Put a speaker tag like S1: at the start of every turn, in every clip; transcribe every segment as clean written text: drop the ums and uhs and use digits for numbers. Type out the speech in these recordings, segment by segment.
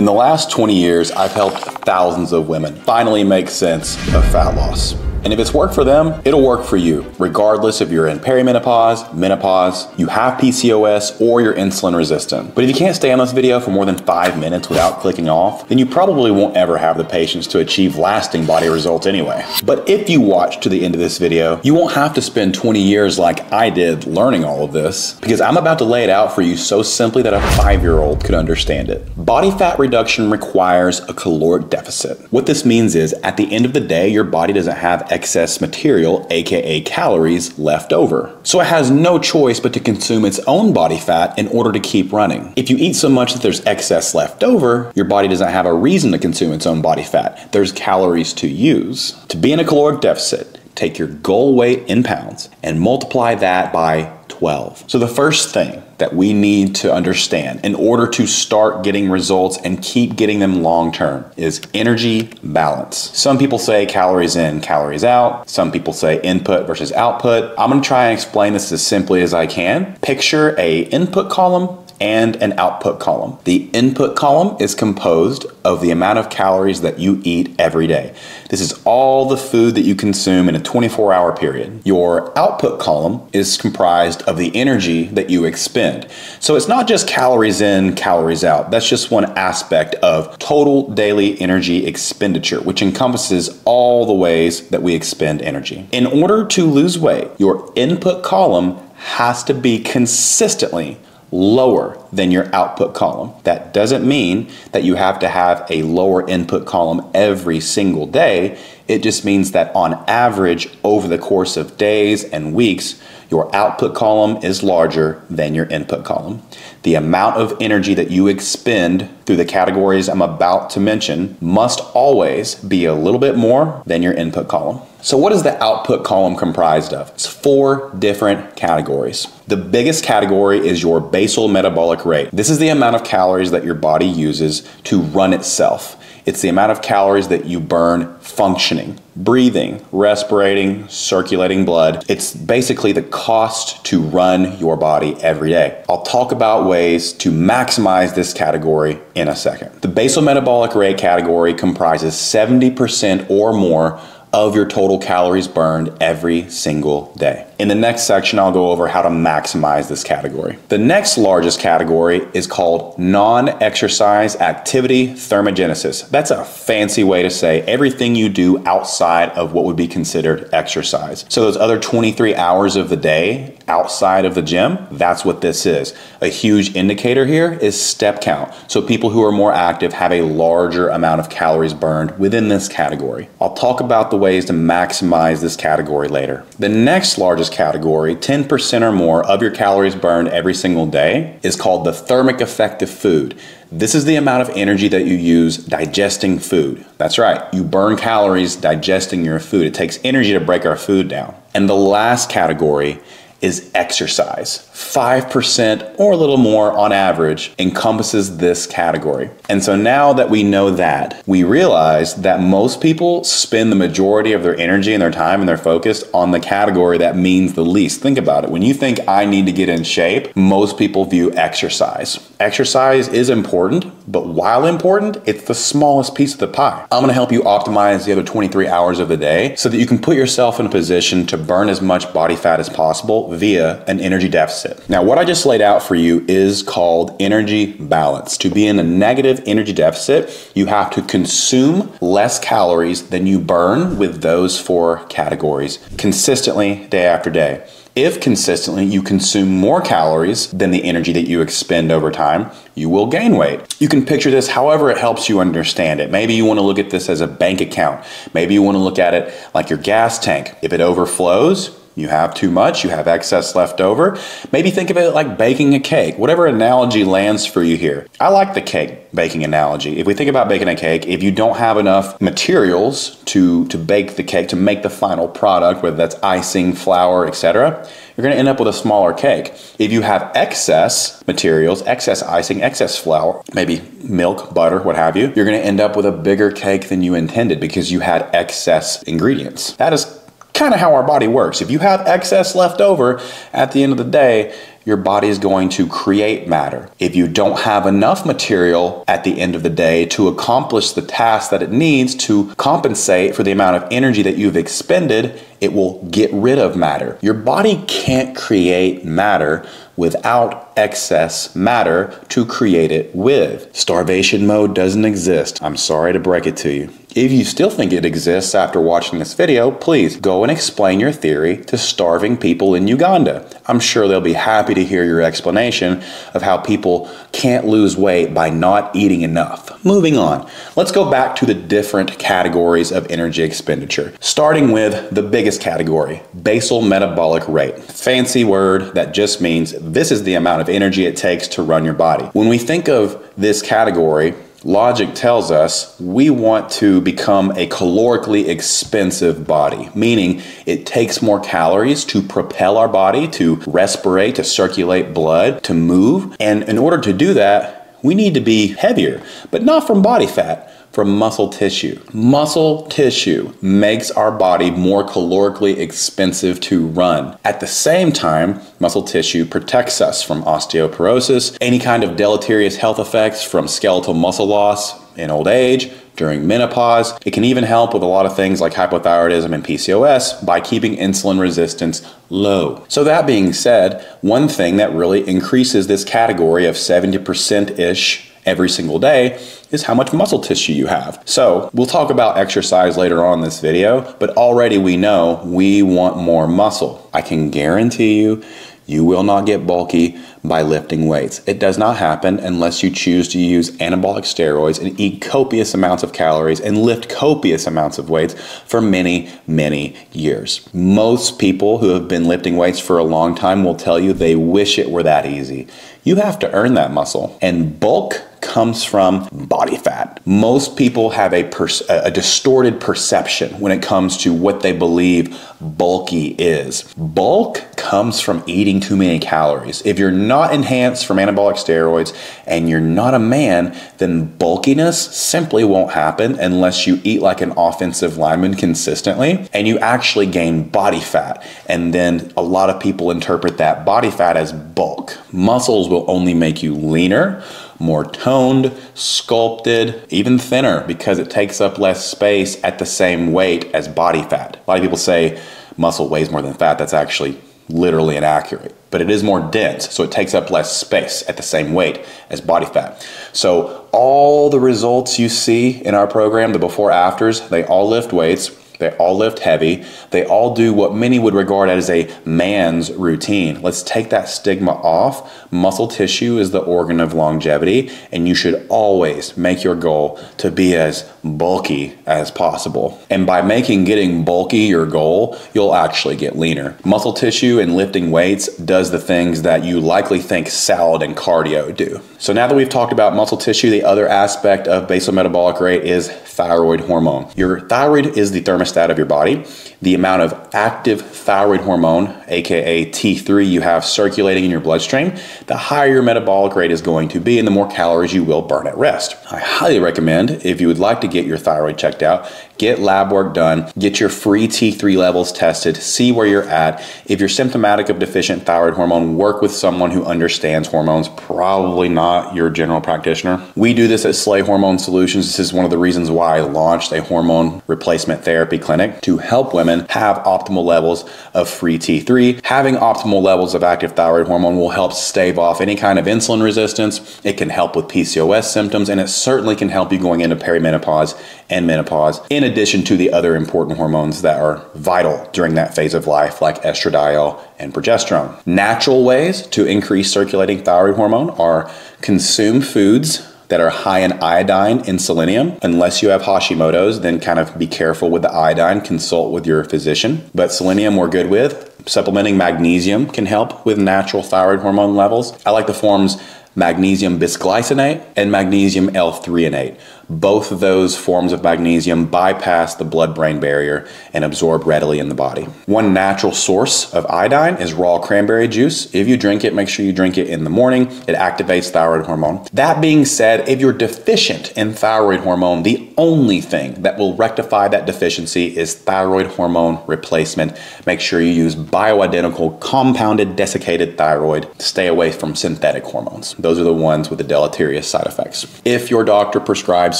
S1: In the last 20 years, I've helped thousands of women finally make sense of fat loss. And if it's worked for them, it'll work for you, regardless if you're in perimenopause, menopause, you have PCOS, or you're insulin resistant. But if you can't stay on this video for more than 5 minutes without clicking off, then you probably won't ever have the patience to achieve lasting body results anyway. But if you watch to the end of this video, you won't have to spend 20 years like I did learning all of this, because I'm about to lay it out for you so simply that a 5-year-old could understand it. Body fat reduction requires a caloric deficit. What this means is, at the end of the day, your body doesn't have excess material, aka calories, left over. So it has no choice but to consume its own body fat in order to keep running. If you eat so much that there's excess left over, your body doesn't have a reason to consume its own body fat. There's calories to use. To be in a caloric deficit, take your goal weight in pounds and multiply that by 12. So the first thing that we need to understand in order to start getting results and keep getting them long term is energy balance. Some people say calories in, calories out. Some people say input versus output. I'm gonna try and explain this as simply as I can. Picture an input column and an output column. The input column is composed of the amount of calories that you eat every day. This is all the food that you consume in a 24-hour period. Your output column is comprised of the energy that you expend. So it's not just calories in, calories out. That's just one aspect of total daily energy expenditure, which encompasses all the ways that we expend energy. In order to lose weight, your input column has to be consistently lower than your output column. That doesn't mean that you have to have a lower input column every single day. It just means that on average, over the course of days and weeks, your output column is larger than your input column. The amount of energy that you expend through the categories I'm about to mention must always be a little bit more than your input column. So what is the output column comprised of? It's 4 different categories. The biggest category is your basal metabolic rate. This is the amount of calories that your body uses to run itself. It's the amount of calories that you burn functioning, breathing, respirating, circulating blood. It's basically the cost to run your body every day. I'll talk about ways to maximize this category in a second. The basal metabolic rate category comprises 70% or more of your total calories burned every single day. In the next section, I'll go over how to maximize this category. The next largest category is called non-exercise activity thermogenesis. That's a fancy way to say everything you do outside of what would be considered exercise. So those other 23 hours of the day outside of the gym, that's what this is. A huge indicator here is step count. So people who are more active have a larger amount of calories burned within this category. I'll talk about the ways to maximize this category later. The next largest category, 10% or more of your calories burned every single day, is called the thermic effect of food. This is the amount of energy that you use digesting food. That's right, you burn calories digesting your food. It takes energy to break our food down. And the last category is exercise. 5% or a little more on average encompasses this category. And so now that we know that, we realize that most people spend the majority of their energy and their time and their focus on the category that means the least. Think about it. When you think I need to get in shape, most people view exercise. Exercise is important, but while important, it's the smallest piece of the pie. I'm gonna help you optimize the other 23 hours of the day so that you can put yourself in a position to burn as much body fat as possible via an energy deficit. Now, what I just laid out for you is called energy balance. To be in a negative energy deficit, you have to consume less calories than you burn with those 4 categories consistently day after day. If consistently you consume more calories than the energy that you expend over time, you will gain weight. You can picture this however it helps you understand it. Maybe you want to look at this as a bank account. Maybe you want to look at it like your gas tank. If it overflows, you have too much, you have excess left over. Maybe think of it like baking a cake. Whatever analogy lands for you here. I like the cake baking analogy. If we think about baking a cake, if you don't have enough materials to bake the cake, to make the final product, whether that's icing, flour, etc., you're gonna end up with a smaller cake. If you have excess materials, excess icing, excess flour, maybe milk, butter, what have you, you're gonna end up with a bigger cake than you intended because you had excess ingredients. That is kind of how our body works. If you have excess left over at the end of the day, your body is going to create matter. If you don't have enough material at the end of the day to accomplish the task that it needs to compensate for the amount of energy that you've expended, it will get rid of matter. Your body can't create matter without excess matter to create it with. Starvation mode doesn't exist. I'm sorry to break it to you. If you still think it exists after watching this video, please go and explain your theory to starving people in Uganda. I'm sure they'll be happy to hear your explanation of how people can't lose weight by not eating enough. Moving on, let's go back to the different categories of energy expenditure. Starting with the biggest category, basal metabolic rate. Fancy word that just means this is the amount of energy it takes to run your body. When we think of this category, logic tells us we want to become a calorically expensive body, meaning it takes more calories to propel our body, to respirate, to circulate blood, to move. And in order to do that, we need to be heavier, but not from body fat, from muscle tissue. Muscle tissue makes our body more calorically expensive to run. At the same time, muscle tissue protects us from osteoporosis, any kind of deleterious health effects from skeletal muscle loss in old age, during menopause. It can even help with a lot of things like hypothyroidism and PCOS by keeping insulin resistance low. So that being said, one thing that really increases this category of 70%-ish every single day is how much muscle tissue you have. So we'll talk about exercise later on in this video, but already we know we want more muscle. I can guarantee you, you will not get bulky by lifting weights. It does not happen unless you choose to use anabolic steroids and eat copious amounts of calories and lift copious amounts of weights for many, many years. Most people who have been lifting weights for a long time will tell you they wish it were that easy. You have to earn that muscle, and bulk comes from body fat. Most people have a distorted perception when it comes to what they believe bulky is. Bulk comes from eating too many calories. If you're not enhanced from anabolic steroids and you're not a man, then bulkiness simply won't happen unless you eat like an offensive lineman consistently and you actually gain body fat. And then a lot of people interpret that body fat as bulk. Muscles will only make you leaner, more toned, sculpted, even thinner because it takes up less space at the same weight as body fat. A lot of people say muscle weighs more than fat. That's actually literally inaccurate, but it is more dense, so it takes up less space at the same weight as body fat. So all the results you see in our program, the before afters, they all lift weights. They all lift heavy. They all do what many would regard as a man's routine. Let's take that stigma off. Muscle tissue is the organ of longevity, and you should always make your goal to be as bulky as possible. And by making getting bulky your goal, you'll actually get leaner. Muscle tissue and lifting weights does the things that you likely think salad and cardio do. So now that we've talked about muscle tissue, the other aspect of basal metabolic rate is thyroid hormone. Your thyroid is the thermostat of your body. The amount of active thyroid hormone, aka T3, you have circulating in your bloodstream, the higher your metabolic rate is going to be and the more calories you will burn at rest. I highly recommend, if you would like to get your thyroid checked out, get lab work done, get your free T3 levels tested, see where you're at. If you're symptomatic of deficient thyroid hormone, work with someone who understands hormones, probably not your general practitioner. We do this at Slay Hormone Solutions. This is one of the reasons why I launched a hormone replacement therapy clinic to help women have optimal levels of free T3. Having optimal levels of active thyroid hormone will help stave off any kind of insulin resistance. It can help with PCOS symptoms, and it certainly can help you going into perimenopause and menopause, in addition to the other important hormones that are vital during that phase of life, like estradiol and progesterone. Natural ways to increase circulating thyroid hormone are consume foods that are high in iodine and selenium. Unless you have Hashimoto's, then kind of be careful with the iodine, consult with your physician. But selenium we're good with. Supplementing magnesium can help with natural thyroid hormone levels. I like the forms magnesium bisglycinate and magnesium L-threonate. both of those forms of magnesium bypass the blood-brain barrier and absorb readily in the body. One natural source of iodine is raw cranberry juice. If you drink it, make sure you drink it in the morning. It activates thyroid hormone. That being said, if you're deficient in thyroid hormone, the only thing that will rectify that deficiency is thyroid hormone replacement. Make sure you use bioidentical compounded desiccated thyroid. Stay away from synthetic hormones. Those are the ones with the deleterious side effects. If your doctor prescribes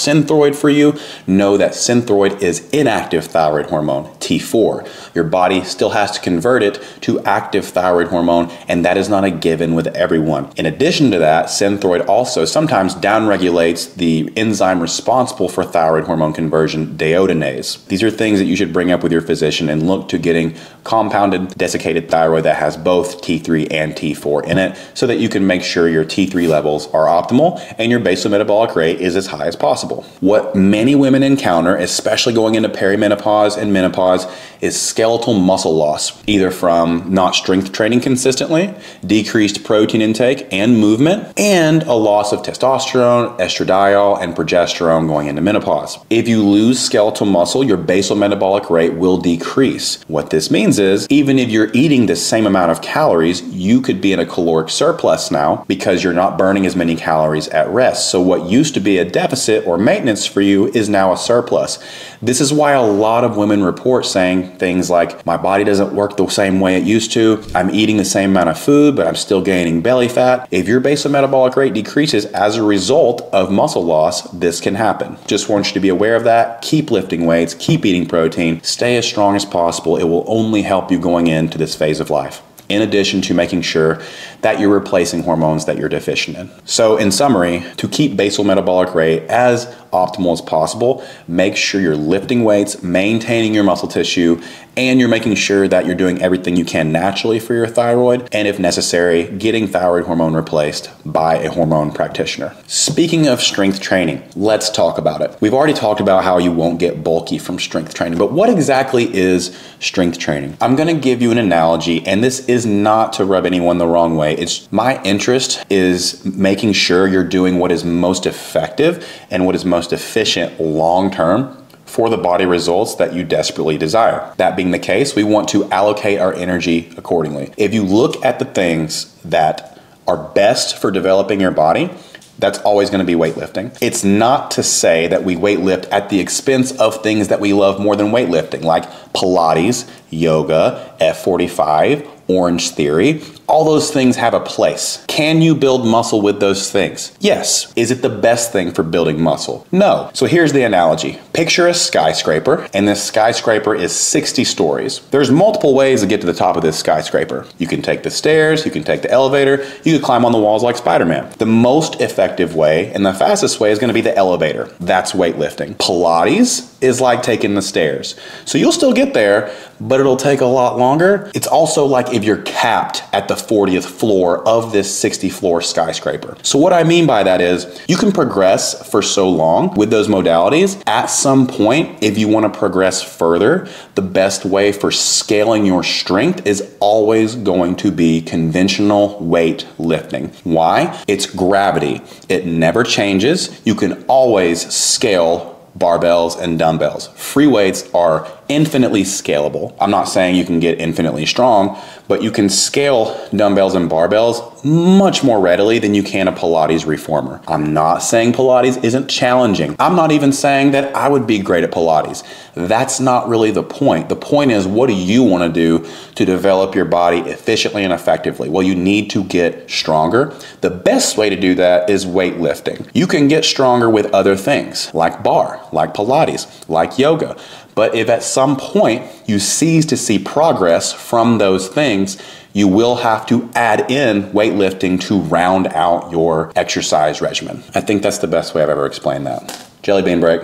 S1: Synthroid for you, know that Synthroid is inactive thyroid hormone, T4. Your body still has to convert it to active thyroid hormone, and that is not a given with everyone. In addition to that, Synthroid also sometimes downregulates the enzyme responsible for thyroid hormone conversion, deiodinase. These are things that you should bring up with your physician and look to getting compounded desiccated thyroid that has both T3 and T4 in it so that you can make sure your T3 levels are optimal and your basal metabolic rate is as high as possible. What many women encounter, especially going into perimenopause and menopause, is skeletal muscle loss, either from not strength training consistently, decreased protein intake and movement, and a loss of testosterone, estradiol, and progesterone going into menopause. If you lose skeletal muscle, your basal metabolic rate will decrease. What this means is, even if you're eating the same amount of calories, you could be in a caloric surplus now because you're not burning as many calories at rest. So what used to be a deficit or maintenance for you is now a surplus. This is why a lot of women report saying things like, my body doesn't work the same way it used to, I'm eating the same amount of food, but I'm still gaining belly fat. If your basal metabolic rate decreases as a result of muscle loss, this can happen. Just want you to be aware of that. Keep lifting weights, keep eating protein, stay as strong as possible. It will only help you going into this phase of life, in addition to making sure that you're replacing hormones that you're deficient in. So in summary, to keep basal metabolic rate as optimal as possible, make sure you're lifting weights, maintaining your muscle tissue, and you're making sure that you're doing everything you can naturally for your thyroid, and if necessary, getting thyroid hormone replaced by a hormone practitioner. Speaking of strength training, let's talk about it. We've already talked about how you won't get bulky from strength training, but what exactly is strength training? I'm gonna give you an analogy, and this is not to rub anyone the wrong way. It's my interest is making sure you're doing what is most effective and what is most efficient long-term for the body results that you desperately desire. That being the case, we want to allocate our energy accordingly. If you look at the things that are best for developing your body, that's always going to be weightlifting. It's not to say that we weightlift at the expense of things that we love more than weightlifting, like Pilates, yoga, F45, Orange Theory. All those things have a place. Can you build muscle with those things? Yes. Is it the best thing for building muscle? No. So here's the analogy. Picture a skyscraper, and this skyscraper is 60 stories. There's multiple ways to get to the top of this skyscraper. You can take the stairs, you can take the elevator, you can climb on the walls like Spider-Man. The most effective way and the fastest way is going to be the elevator. That's weightlifting. Pilates is like taking the stairs. So you'll still get there, but it'll take a lot longer. It's also like if you're capped at the 40th floor of this 60-floor skyscraper. So what I mean by that is you can progress for so long with those modalities. At some point, if you want to progress further, the best way for scaling your strength is always going to be conventional weight lifting. Why? It's gravity. It never changes. You can always scale barbells and dumbbells. Free weights are infinitely scalable. I'm not saying you can get infinitely strong, but you can scale dumbbells and barbells much more readily than you can a Pilates reformer. I'm not saying Pilates isn't challenging. I'm not even saying that I would be great at Pilates. That's not really the point. The point is, what do you want to do to develop your body efficiently and effectively? Well, you need to get stronger. The best way to do that is weightlifting. You can get stronger with other things, like bar, like Pilates, like yoga. But if at some point you cease to see progress from those things, you will have to add in weightlifting to round out your exercise regimen. I think that's the best way I've ever explained that. Jelly bean break.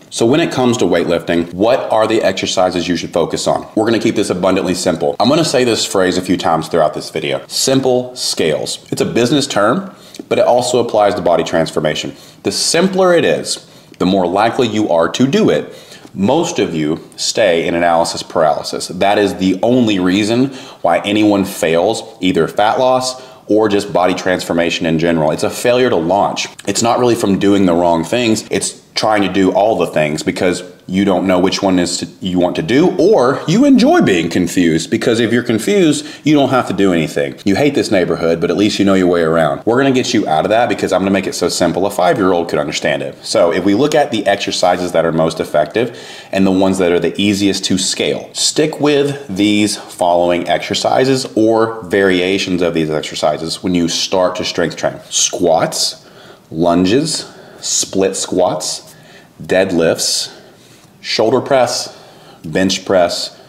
S1: So when it comes to weightlifting, what are the exercises you should focus on? We're gonna keep this abundantly simple. I'm gonna say this phrase a few times throughout this video. Simple scales. It's a business term, but it also applies to body transformation. The simpler it is, the more likely you are to do it. Most of you stay in analysis paralysis. That is the only reason why anyone fails either fat loss or just body transformation in general. It's a failure to launch. It's not really from doing the wrong things. It's trying to do all the things because you don't know which one you want to do, or you enjoy being confused, because if you're confused, you don't have to do anything. You hate this neighborhood, but at least you know your way around. We're gonna get you out of that because I'm gonna make it so simple a 5-year-old could understand it. So if we look at the exercises that are most effective and the ones that are the easiest to scale, stick with these following exercises or variations of these exercises when you start to strength train. Squats, lunges, split squats, deadlifts, shoulder press, bench press,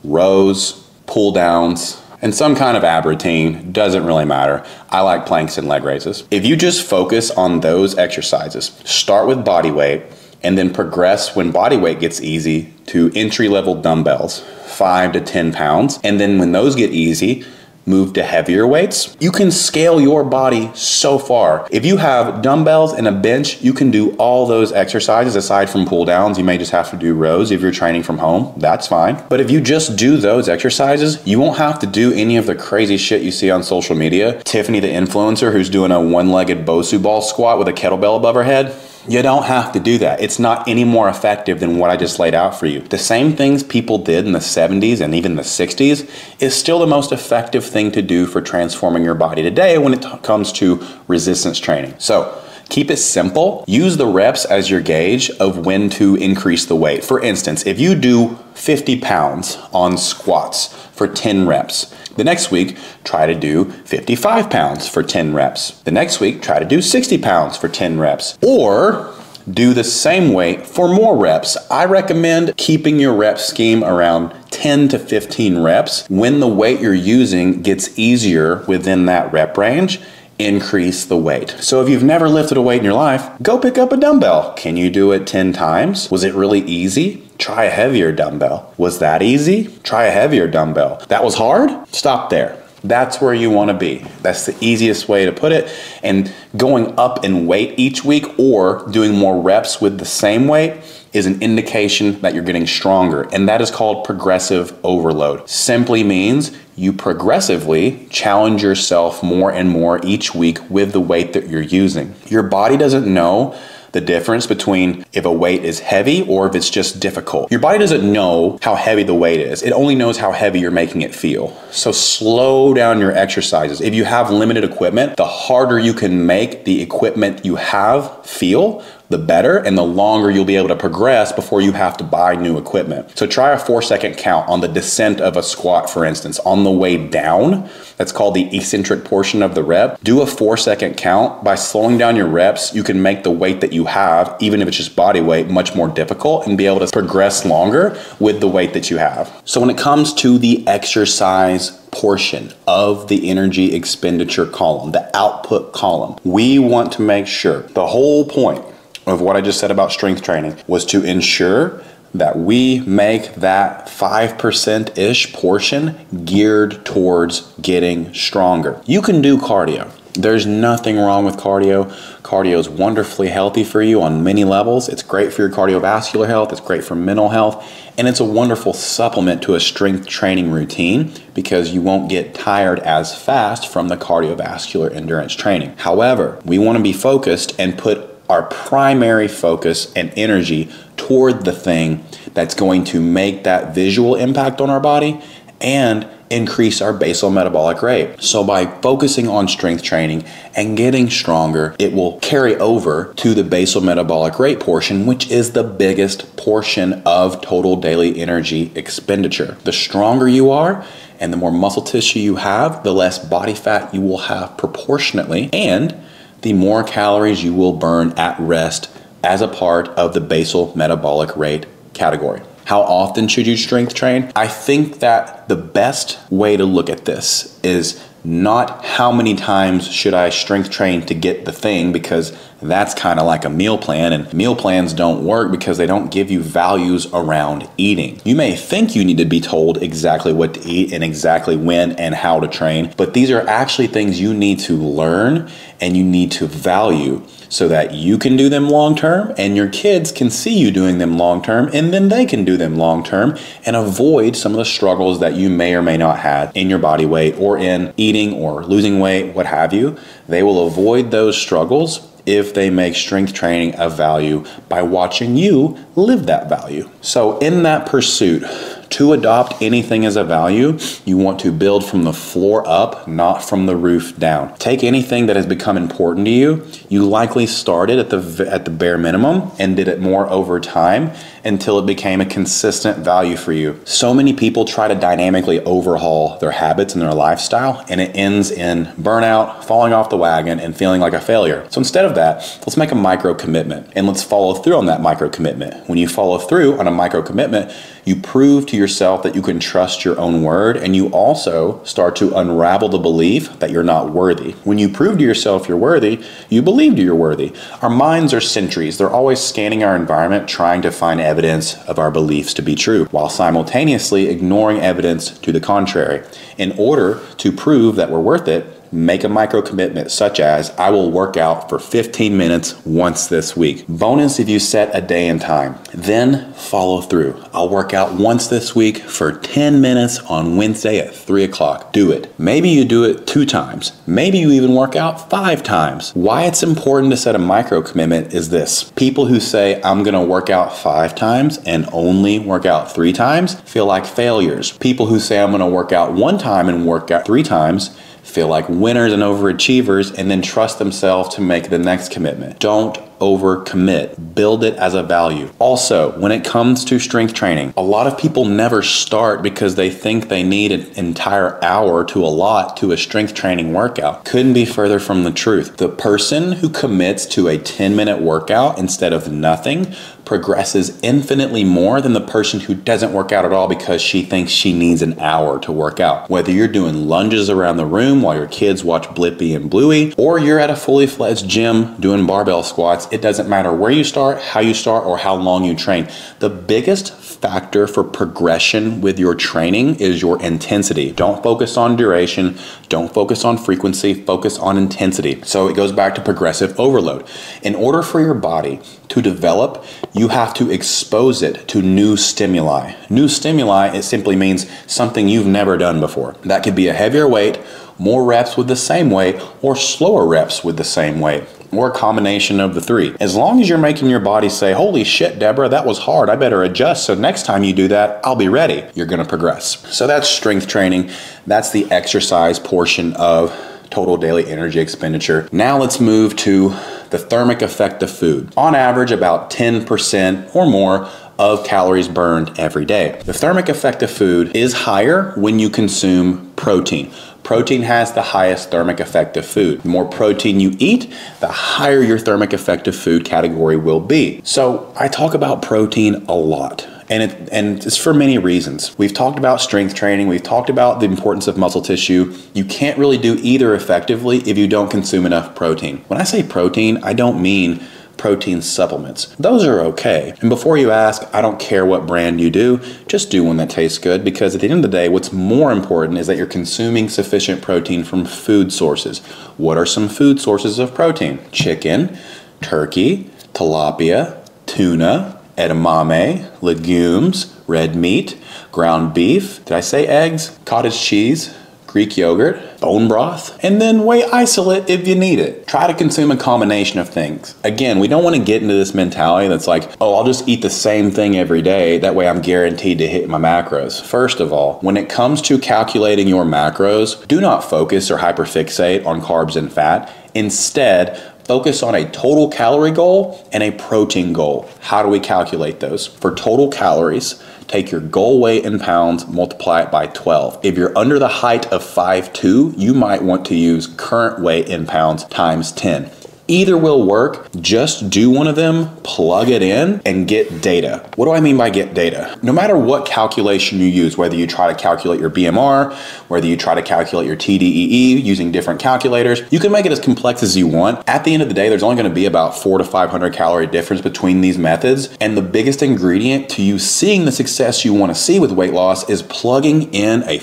S1: rows, pull downs, and some kind of ab routine. Doesn't really matter. I like planks and leg raises. If you just focus on those exercises, start with body weight and then progress when body weight gets easy to entry-level dumbbells, 5 to 10 pounds. And then when those get easy, move to heavier weights. You can scale your body so far. If you have dumbbells and a bench, you can do all those exercises aside from pull downs. You may just have to do rows if you're training from home. That's fine. But if you just do those exercises, you won't have to do any of the crazy shit you see on social media. Tiffany, the influencer who's doing a one-legged Bosu ball squat with a kettlebell above her head. You don't have to do that. It's not any more effective than what I just laid out for you. The same things people did in the 70s and even the 60s is still the most effective thing to do for transforming your body today when it comes to resistance training. So keep it simple. Use the reps as your gauge of when to increase the weight. For instance, if you do 50 pounds on squats for 10 reps, the next week, try to do 55 pounds for 10 reps. The next week, try to do 60 pounds for 10 reps. Or do the same weight for more reps. I recommend keeping your rep scheme around 10 to 15 reps. When the weight you're using gets easier within that rep range, increase the weight. So if you've never lifted a weight in your life, go pick up a dumbbell. Can you do it 10 times? Was it really easy? Try a heavier dumbbell. Was that easy? Try a heavier dumbbell. That was hard? Stop there. That's where you want to be. That's the easiest way to put it. And going up in weight each week or doing more reps with the same weight is an indication that you're getting stronger. And that is called progressive overload. Simply means you progressively challenge yourself more and more each week with the weight that you're using. Your body doesn't know the difference between if a weight is heavy or if it's just difficult. Your body doesn't know how heavy the weight is. It only knows how heavy you're making it feel. So slow down your exercises. If you have limited equipment, the harder you can make the equipment you have feel, the better, and the longer you'll be able to progress before you have to buy new equipment. So try a 4-second count on the descent of a squat, for instance. On the way down, that's called the eccentric portion of the rep. Do a 4-second count. By slowing down your reps, you can make the weight that you have, even if it's just body weight, much more difficult and be able to progress longer with the weight that you have. So when it comes to the exercise portion of the energy expenditure column, the output column, we want to make sure the whole point of what I just said about strength training was to ensure that we make that 5%-ish portion geared towards getting stronger. You can do cardio. There's nothing wrong with cardio. Cardio is wonderfully healthy for you on many levels. It's great for your cardiovascular health. It's great for mental health. And it's a wonderful supplement to a strength training routine because you won't get tired as fast from the cardiovascular endurance training. However, we want to be focused and put our primary focus and energy toward the thing that's going to make that visual impact on our body and increase our basal metabolic rate. So by focusing on strength training and getting stronger, it will carry over to the basal metabolic rate portion, which is the biggest portion of total daily energy expenditure. The stronger you are and the more muscle tissue you have, the less body fat you will have proportionately, and the more calories you will burn at rest as a part of the basal metabolic rate category. How often should you strength train? I think that the best way to look at this is not how many times should I strength train to get the thing, because that's kind of like a meal plan, and meal plans don't work because they don't give you values around eating. You may think you need to be told exactly what to eat and exactly when and how to train, but these are actually things you need to learn and you need to value so that you can do them long term and your kids can see you doing them long term, and then they can do them long term and avoid some of the struggles that you may or may not have in your body weight or in eating or losing weight, what have you. They will avoid those struggles if they make strength training a value by watching you live that value. So in that pursuit, to adopt anything as a value, you want to build from the floor up, not from the roof down. Take anything that has become important to you. You likely started at the bare minimum and did it more over time until it became a consistent value for you. So many people try to dynamically overhaul their habits and their lifestyle, and it ends in burnout, falling off the wagon, and feeling like a failure. So instead of that, let's make a micro commitment and let's follow through on that micro commitment. When you follow through on a micro commitment, you prove to yourself that you can trust your own word, and you also start to unravel the belief that you're not worthy. When you prove to yourself you're worthy, you believe you're worthy. Our minds are sentries. They're always scanning our environment, trying to find evidence of our beliefs to be true, while simultaneously ignoring evidence to the contrary. In order to prove that we're worth it, make a micro commitment such as, I will work out for 15 minutes once this week. Bonus if you set a day and time. Then follow through. I'll work out once this week for 10 minutes on Wednesday at 3 o'clock. Do it. Maybe you do it 2 times. Maybe you even work out 5 times. Why it's important to set a micro commitment is this. People who say, I'm going to work out 5 times and only work out 3 times feel like failures. People who say, I'm going to work out 1 time and work out 3 times feel like winners and overachievers, and then trust themselves to make the next commitment. Don't overcommit. Build it as a value. Also, when it comes to strength training, a lot of people never start because they think they need an entire hour to allot to a strength training workout. Couldn't be further from the truth. The person who commits to a 10-minute workout instead of nothing progresses infinitely more than the person who doesn't work out at all because she thinks she needs an hour to work out. Whether you're doing lunges around the room while your kids watch Blippi and Bluey, or you're at a fully fledged gym doing barbell squats, it doesn't matter where you start, how you start, or how long you train. The biggest factor for progression with your training is your intensity. Don't focus on duration, don't focus on frequency, focus on intensity. So it goes back to progressive overload. In order for your body to develop, you have to expose it to new stimuli. New stimuli, it simply means something you've never done before. That could be a heavier weight, more reps with the same weight, or slower reps with the same weight, or a combination of the 3. As long as you're making your body say, holy shit, Deborah, that was hard, I better adjust, so next time you do that, I'll be ready, you're gonna progress. So that's strength training. That's the exercise portion of total daily energy expenditure. Now let's move to the thermic effect of food. On average, about 10% or more of calories burned every day. The thermic effect of food is higher when you consume protein. Protein has the highest thermic effect of food. The more protein you eat, the higher your thermic effect of food category will be. So I talk about protein a lot. And it's for many reasons. We've talked about strength training. We've talked about the importance of muscle tissue. You can't really do either effectively if you don't consume enough protein. When I say protein, I don't mean protein supplements. Those are okay. And before you ask, I don't care what brand you do, just do one that tastes good, because at the end of the day, what's more important is that you're consuming sufficient protein from food sources. What are some food sources of protein? Chicken, turkey, tilapia, tuna, edamame, legumes, red meat, ground beef, did I say eggs? Cottage cheese, Greek yogurt, bone broth, and then whey isolate if you need it. Try to consume a combination of things. Again, we don't want to get into this mentality that's like, oh, I'll just eat the same thing every day, that way I'm guaranteed to hit my macros. First of all, when it comes to calculating your macros, do not focus or hyperfixate on carbs and fat. Instead, focus on a total calorie goal and a protein goal. How do we calculate those? For total calories, take your goal weight in pounds, multiply it by 12. If you're under the height of 5'2", you might want to use current weight in pounds times 10. Either will work, just do one of them, plug it in, and get data. What do I mean by get data? No matter what calculation you use, whether you try to calculate your BMR, whether you try to calculate your TDEE using different calculators, you can make it as complex as you want. At the end of the day, there's only gonna be about 400 to 500 calorie difference between these methods, and the biggest ingredient to you seeing the success you wanna see with weight loss is plugging in a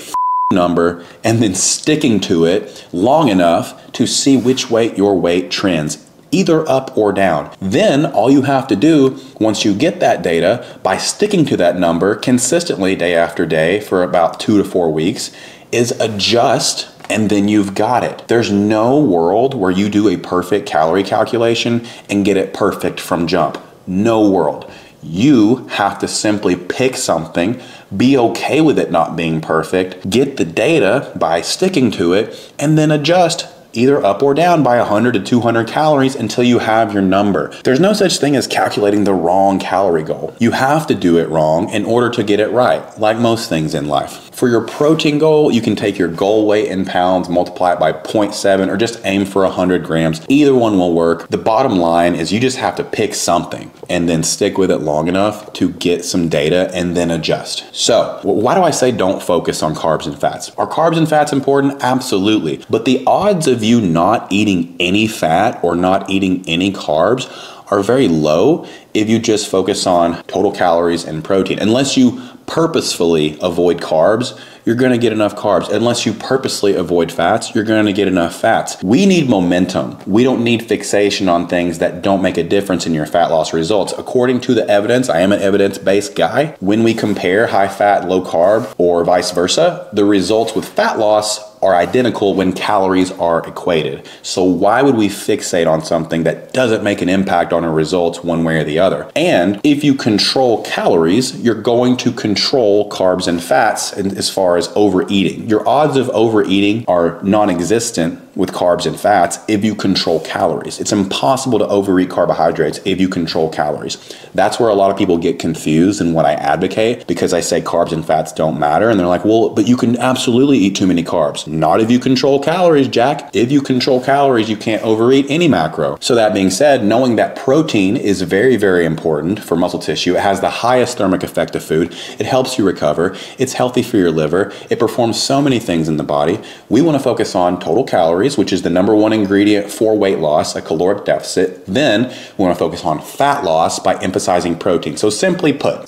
S1: number and then sticking to it long enough to see which way your weight trends, either up or down. Then all you have to do once you get that data by sticking to that number consistently day after day for about 2 to 4 weeks is adjust, and then you've got it. There's no world where you do a perfect calorie calculation and get it perfect from jump. No world. You have to simply pick something, be okay with it not being perfect, get the data by sticking to it, and then adjust either up or down by 100 to 200 calories until you have your number. There's no such thing as calculating the wrong calorie goal. You have to do it wrong in order to get it right, like most things in life. For your protein goal, you can take your goal weight in pounds, multiply it by 0.7, or just aim for 100 grams. Either one will work. The bottom line is you just have to pick something and then stick with it long enough to get some data and then adjust. So, why do I say don't focus on carbs and fats? Are carbs and fats important? Absolutely. But the odds of you not eating any fat or not eating any carbs are very low if you just focus on total calories and protein. Unless you purposefully avoid carbs, you're going to get enough carbs. Unless you purposely avoid fats, you're going to get enough fats. We need momentum. We don't need fixation on things that don't make a difference in your fat loss results. According to the evidence, I am an evidence-based guy. When we compare high fat, low carb, or vice versa, the results with fat loss are identical when calories are equated. So why would we fixate on something that doesn't make an impact on our results one way or the other? And if you control calories, you're going to control carbs and fats as far as overeating. Your odds of overeating are non-existent with carbs and fats if you control calories. It's impossible to overeat carbohydrates if you control calories. That's where a lot of people get confused in what I advocate, because I say carbs and fats don't matter, and they're like, well, but you can absolutely eat too many carbs. Not if you control calories, Jack. If you control calories, you can't overeat any macro. So that being said, knowing that protein is very, very important for muscle tissue, it has the highest thermic effect of food, it helps you recover, it's healthy for your liver, it performs so many things in the body. We want to focus on total calories, which is the number one ingredient for weight loss, a caloric deficit. Then we want to focus on fat loss by emphasizing protein. So simply put,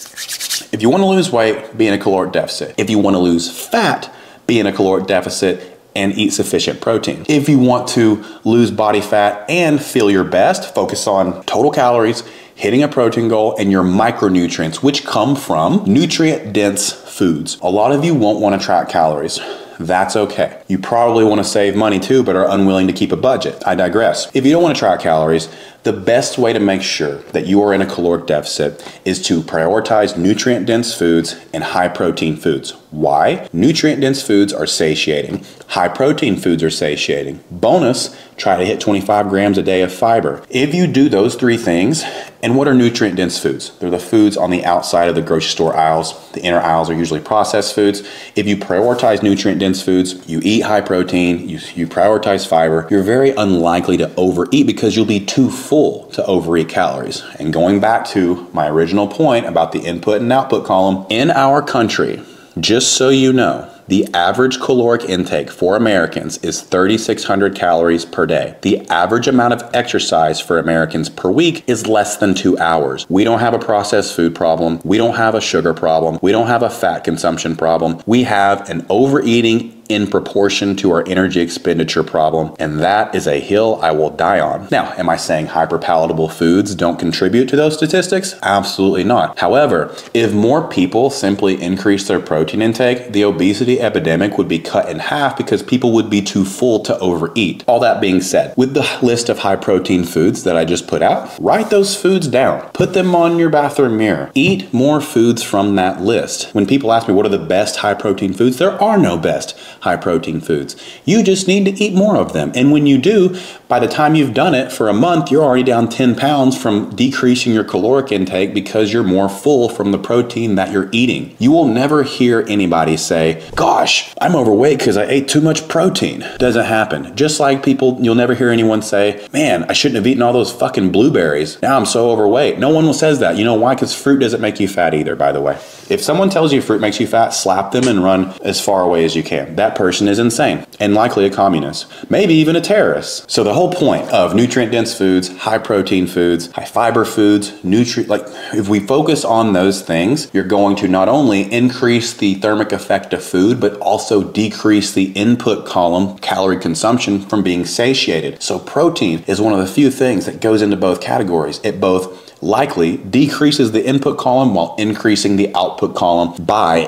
S1: if you want to lose weight, be in a caloric deficit. If you want to lose fat, be in a caloric deficit and eat sufficient protein. If you want to lose body fat and feel your best, focus on total calories, hitting a protein goal, and your micronutrients, which come from nutrient-dense foods. A lot of you won't want to track calories. That's okay. You probably want to save money too, but are unwilling to keep a budget. I digress. If you don't want to track calories, the best way to make sure that you are in a caloric deficit is to prioritize nutrient-dense foods and high-protein foods. Why? Nutrient-dense foods are satiating. High-protein foods are satiating. Bonus, try to hit 25 grams a day of fiber. If you do those three things, and what are nutrient-dense foods? They're the foods on the outside of the grocery store aisles. The inner aisles are usually processed foods. If you prioritize nutrient-dense foods, you eat high protein, you prioritize fiber, you're very unlikely to overeat because you'll be too full to overeat calories. And going back to my original point about the input and output column, in our country, just so you know, the average caloric intake for Americans is 3,600 calories per day. The average amount of exercise for Americans per week is less than 2 hours. We don't have a processed food problem. We don't have a sugar problem. We don't have a fat consumption problem. We have an overeating in proportion to our energy expenditure problem, and that is a hill I will die on. Now, am I saying hyperpalatable foods don't contribute to those statistics? Absolutely not. However, if more people simply increase their protein intake, the obesity epidemic would be cut in half because people would be too full to overeat. All that being said, with the list of high protein foods that I just put out, write those foods down. Put them on your bathroom mirror. Eat more foods from that list. When people ask me what are the best high protein foods, there are no best high protein foods. You just need to eat more of them. And when you do, by the time you've done it for a month, you're already down 10 pounds from decreasing your caloric intake because you're more full from the protein that you're eating. You will never hear anybody say, gosh, I'm overweight because I ate too much protein. Doesn't happen. Just like you'll never hear anyone say, man, I shouldn't have eaten all those fucking blueberries. Now I'm so overweight. No one says that. You know why? Because fruit doesn't make you fat either, by the way. If someone tells you fruit makes you fat, slap them and run as far away as you can. That person is insane and likely a communist, maybe even a terrorist. So the whole point of nutrient-dense foods, high-protein foods, high-fiber foods, if we focus on those things, you're going to not only increase the thermic effect of food, but also decrease the input column calorie consumption from being satiated. So protein is one of the few things that goes into both categories. It both likely decreases the input column while increasing the output column by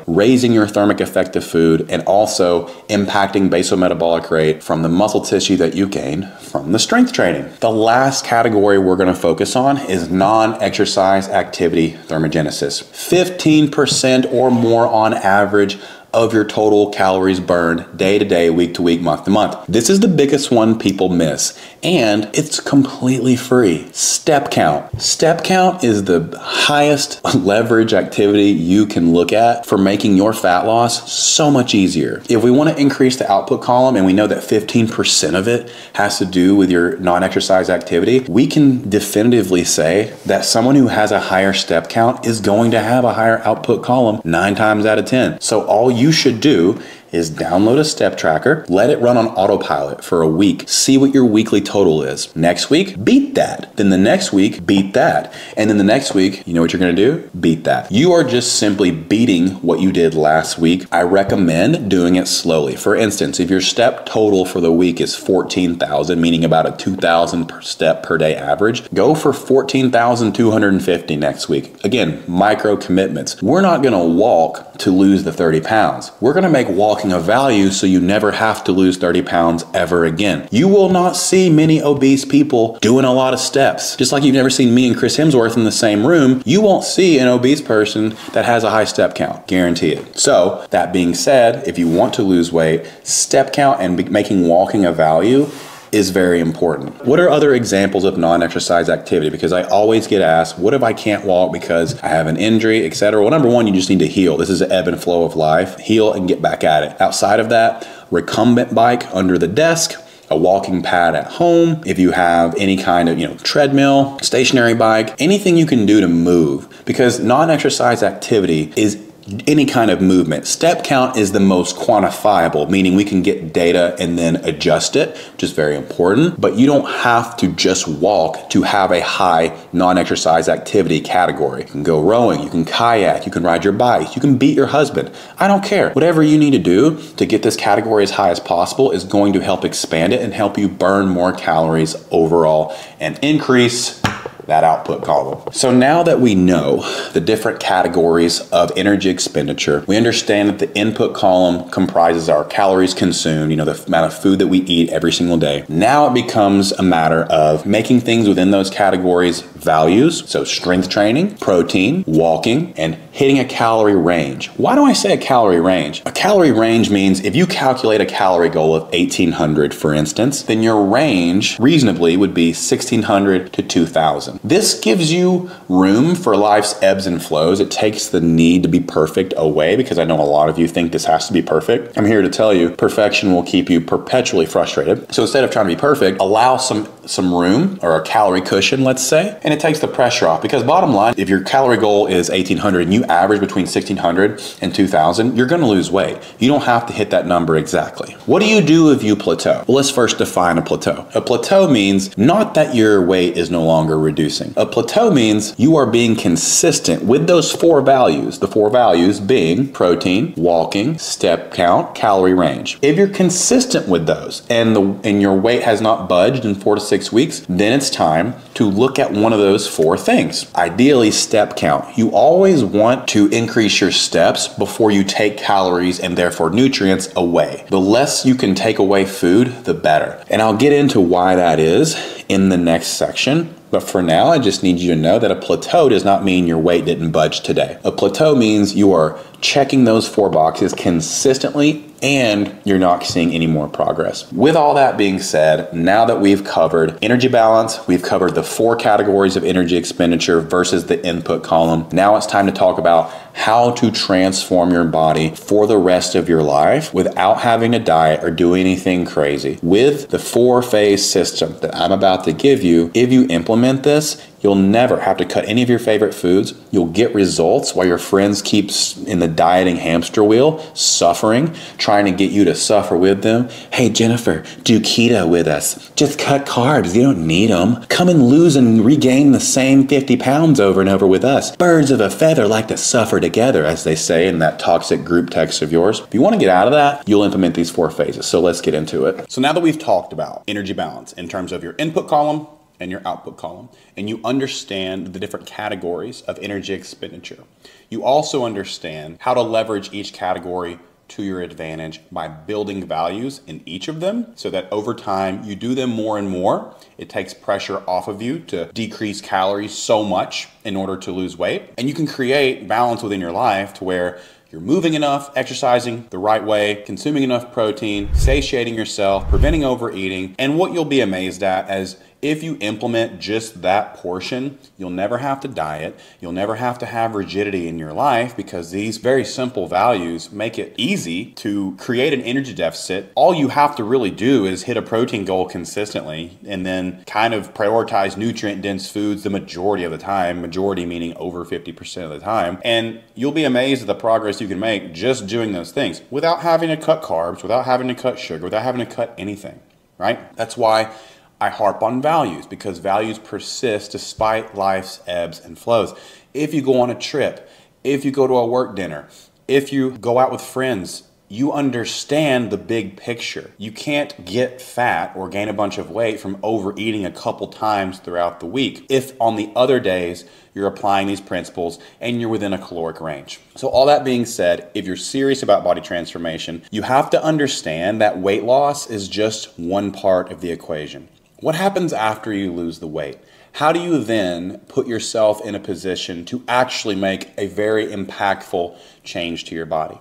S1: raising your thermic effect of food and also impacting basal metabolic rate from the muscle tissue that you gain from the strength training. The last category we're going to focus on is non-exercise activity thermogenesis. 15% or more on average of your total calories burned day to day, week to week, month to month. This is the biggest one people miss, and it's completely free. Step count. Step count is the highest leverage activity you can look at for making your fat loss so much easier. If we want to increase the output column, and we know that 15% of it has to do with your non-exercise activity, we can definitively say that someone who has a higher step count is going to have a higher output column 9 times out of 10. So all you should do is download a step tracker, let it run on autopilot for a week, see what your weekly total is. Next week, beat that. Then the next week, beat that. And then the next week, you know what you're gonna do? Beat that. You are just simply beating what you did last week. I recommend doing it slowly. For instance, if your step total for the week is 14,000, meaning about a 2,000 per step per day average, go for 14,250 next week. Again, micro commitments. We're not gonna walk to lose the 30 pounds. We're gonna make walking a value so you never have to lose 30 pounds ever again. You will not see many obese people doing a lot of steps. Just like you've never seen me and Chris Hemsworth in the same room, you won't see an obese person that has a high step count, guarantee it. So that being said, if you want to lose weight, step count and making walking a value is very important. What are other examples of non-exercise activity? Because I always get asked, what if I can't walk because I have an injury, etc.? Well, number one, you just need to heal. This is an ebb and flow of life. Heal and get back at it. Outside of that, recumbent bike under the desk, a walking pad at home, if you have any kind of, treadmill, stationary bike, anything you can do to move, because non-exercise activity is any kind of movement. Step count is the most quantifiable, meaning we can get data and then adjust it, which is very important, but you don't have to just walk to have a high non-exercise activity category. You can go rowing, you can kayak, you can ride your bike, you can beat your husband. I don't care. Whatever you need to do to get this category as high as possible is going to help expand it and help you burn more calories overall and increase that output column. So now that we know the different categories of energy expenditure, we understand that the input column comprises our calories consumed, the amount of food that we eat every single day. Now it becomes a matter of making things within those categories values. So strength training, protein, walking, and hitting a calorie range. Why do I say a calorie range? A calorie range means if you calculate a calorie goal of 1,800, for instance, then your range reasonably would be 1,600 to 2,000. This gives you room for life's ebbs and flows. It takes the need to be perfect away, because I know a lot of you think this has to be perfect. I'm here to tell you, perfection will keep you perpetually frustrated. So instead of trying to be perfect, allow some room, or a calorie cushion, let's say, and it takes the pressure off. Because bottom line, if your calorie goal is 1,800 and you average between 1,600 and 2,000, you're gonna lose weight. You don't have to hit that number exactly. What do you do if you plateau? Well, let's first define a plateau. A plateau means not that your weight is no longer reducing. A plateau means you are being consistent with those 4 values. The 4 values being protein, walking, step count, calorie range. If you're consistent with those and your weight has not budged in 4 to 6 weeks, then it's time to look at one of those 4 things. Ideally, step count. You always want to increase your steps before you take calories and therefore nutrients away. The less you can take away food, the better. And I'll get into why that is in the next section. But for now, I just need you to know that a plateau does not mean your weight didn't budge today. A plateau means you are checking those 4 boxes consistently and you're not seeing any more progress. With all that being said, now that we've covered energy balance, we've covered the 4 categories of energy expenditure versus the input column, now it's time to talk about how to transform your body for the rest of your life without having to diet or do anything crazy. With the 4-phase system that I'm about to give you, if you implement this, You'll never have to cut any of your favorite foods. You'll get results while your friends keep in the dieting hamster wheel, suffering, trying to get you to suffer with them. Hey, Jennifer, do keto with us. Just cut carbs. You don't need them. Come and lose and regain the same 50 pounds over and over with us. Birds of a feather like to suffer together, as they say in that toxic group text of yours. If you want to get out of that, you'll implement these 4 phases. So let's get into it. So now that we've talked about energy balance in terms of your input column and your output column, and you understand the different categories of energy expenditure, you also understand how to leverage each category to your advantage by building values in each of them so that over time you do them more and more. It takes pressure off of you to decrease calories so much in order to lose weight. And you can create balance within your life to where you're moving enough, exercising the right way, consuming enough protein, satiating yourself, preventing overeating. And what you'll be amazed at is if you implement just that portion, you'll never have to diet. You'll never have to have rigidity in your life because these very simple values make it easy to create an energy deficit. All you have to really do is hit a protein goal consistently and then kind of prioritize nutrient-dense foods the majority of the time, majority meaning over 50% of the time. And you'll be amazed at the progress you can make just doing those things without having to cut carbs, without having to cut sugar, without having to cut anything, right? That's why I harp on values, because values persist despite life's ebbs and flows. If you go on a trip, if you go to a work dinner, if you go out with friends, you understand the big picture. You can't get fat or gain a bunch of weight from overeating a couple times throughout the week if on the other days you're applying these principles and you're within a caloric range. So all that being said, if you're serious about body transformation, you have to understand that weight loss is just one part of the equation. What happens after you lose the weight? How do you then put yourself in a position to actually make a very impactful change to your body?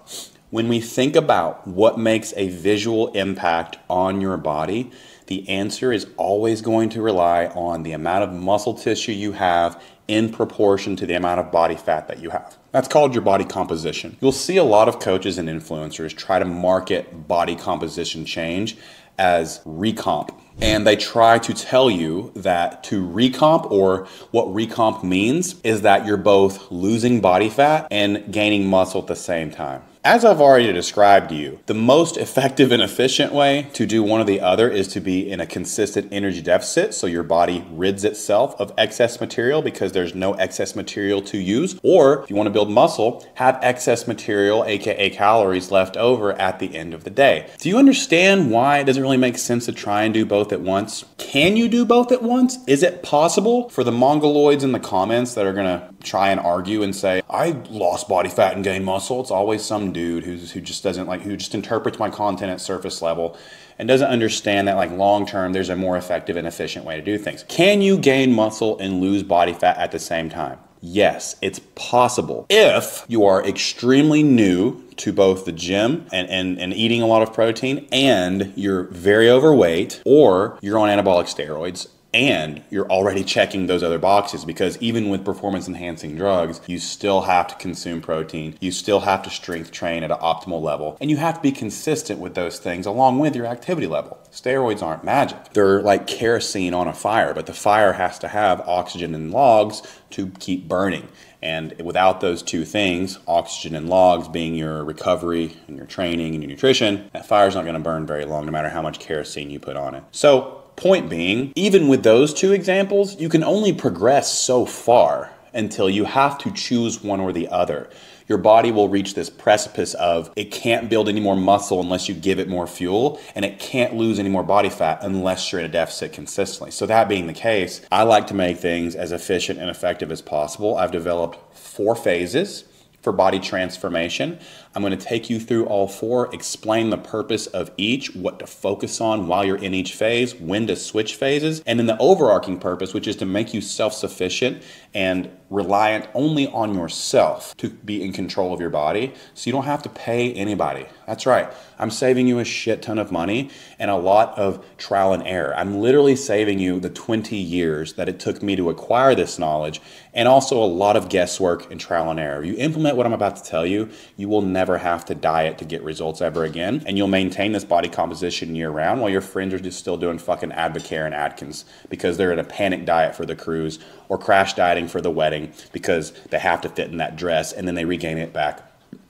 S1: When we think about what makes a visual impact on your body, the answer is always going to rely on the amount of muscle tissue you have in proportion to the amount of body fat that you have. That's called your body composition. You'll see a lot of coaches and influencers try to market body composition change as recomp. And they try to tell you that to recomp, or what recomp means, is that you're both losing body fat and gaining muscle at the same time. As I've already described to you, the most effective and efficient way to do one or the other is to be in a consistent energy deficit, so your body rids itself of excess material because there's no excess material to use. Or if you want to build muscle, have excess material, aka calories, left over at the end of the day. Do you understand why it doesn't really make sense to try and do both at once? Can you do both at once? Is it possible? For the mongoloids in the comments that are gonna try and argue and say, I lost body fat and gained muscle, it's always some dude who just interprets my content at surface level and doesn't understand that, like, long term there's a more effective and efficient way to do things. Can you gain muscle and lose body fat at the same time? Yes, it's possible if you are extremely new to both the gym and eating a lot of protein, and you're very overweight, or you're on anabolic steroids and you're already checking those other boxes, because even with performance enhancing drugs, you still have to consume protein, you still have to strength train at an optimal level, and you have to be consistent with those things along with your activity level. Steroids aren't magic. They're like kerosene on a fire, but the fire has to have oxygen and logs to keep burning. And without those two things, oxygen and logs being your recovery and your training and your nutrition, that fire's not gonna burn very long no matter how much kerosene you put on it. So, point being, even with those two examples, you can only progress so far until you have to choose one or the other. Your body will reach this precipice of it can't build any more muscle unless you give it more fuel, and it can't lose any more body fat unless you're in a deficit consistently. So that being the case, I like to make things as efficient and effective as possible. I've developed 4 phases for body transformation. I'm going to take you through all 4, explain the purpose of each, what to focus on while you're in each phase, when to switch phases, and then the overarching purpose, which is to make you self-sufficient and reliant only on yourself to be in control of your body, so you don't have to pay anybody. That's right. I'm saving you a shit ton of money and a lot of trial and error. I'm literally saving you the 20 years that it took me to acquire this knowledge, and also a lot of guesswork and trial and error. You implement what I'm about to tell you, you will never have to diet to get results ever again, and you'll maintain this body composition year round while your friends are just still doing fucking Advocare and Atkins because they're in a panic diet for the cruise, or crash dieting for the wedding because they have to fit in that dress and then they regain it back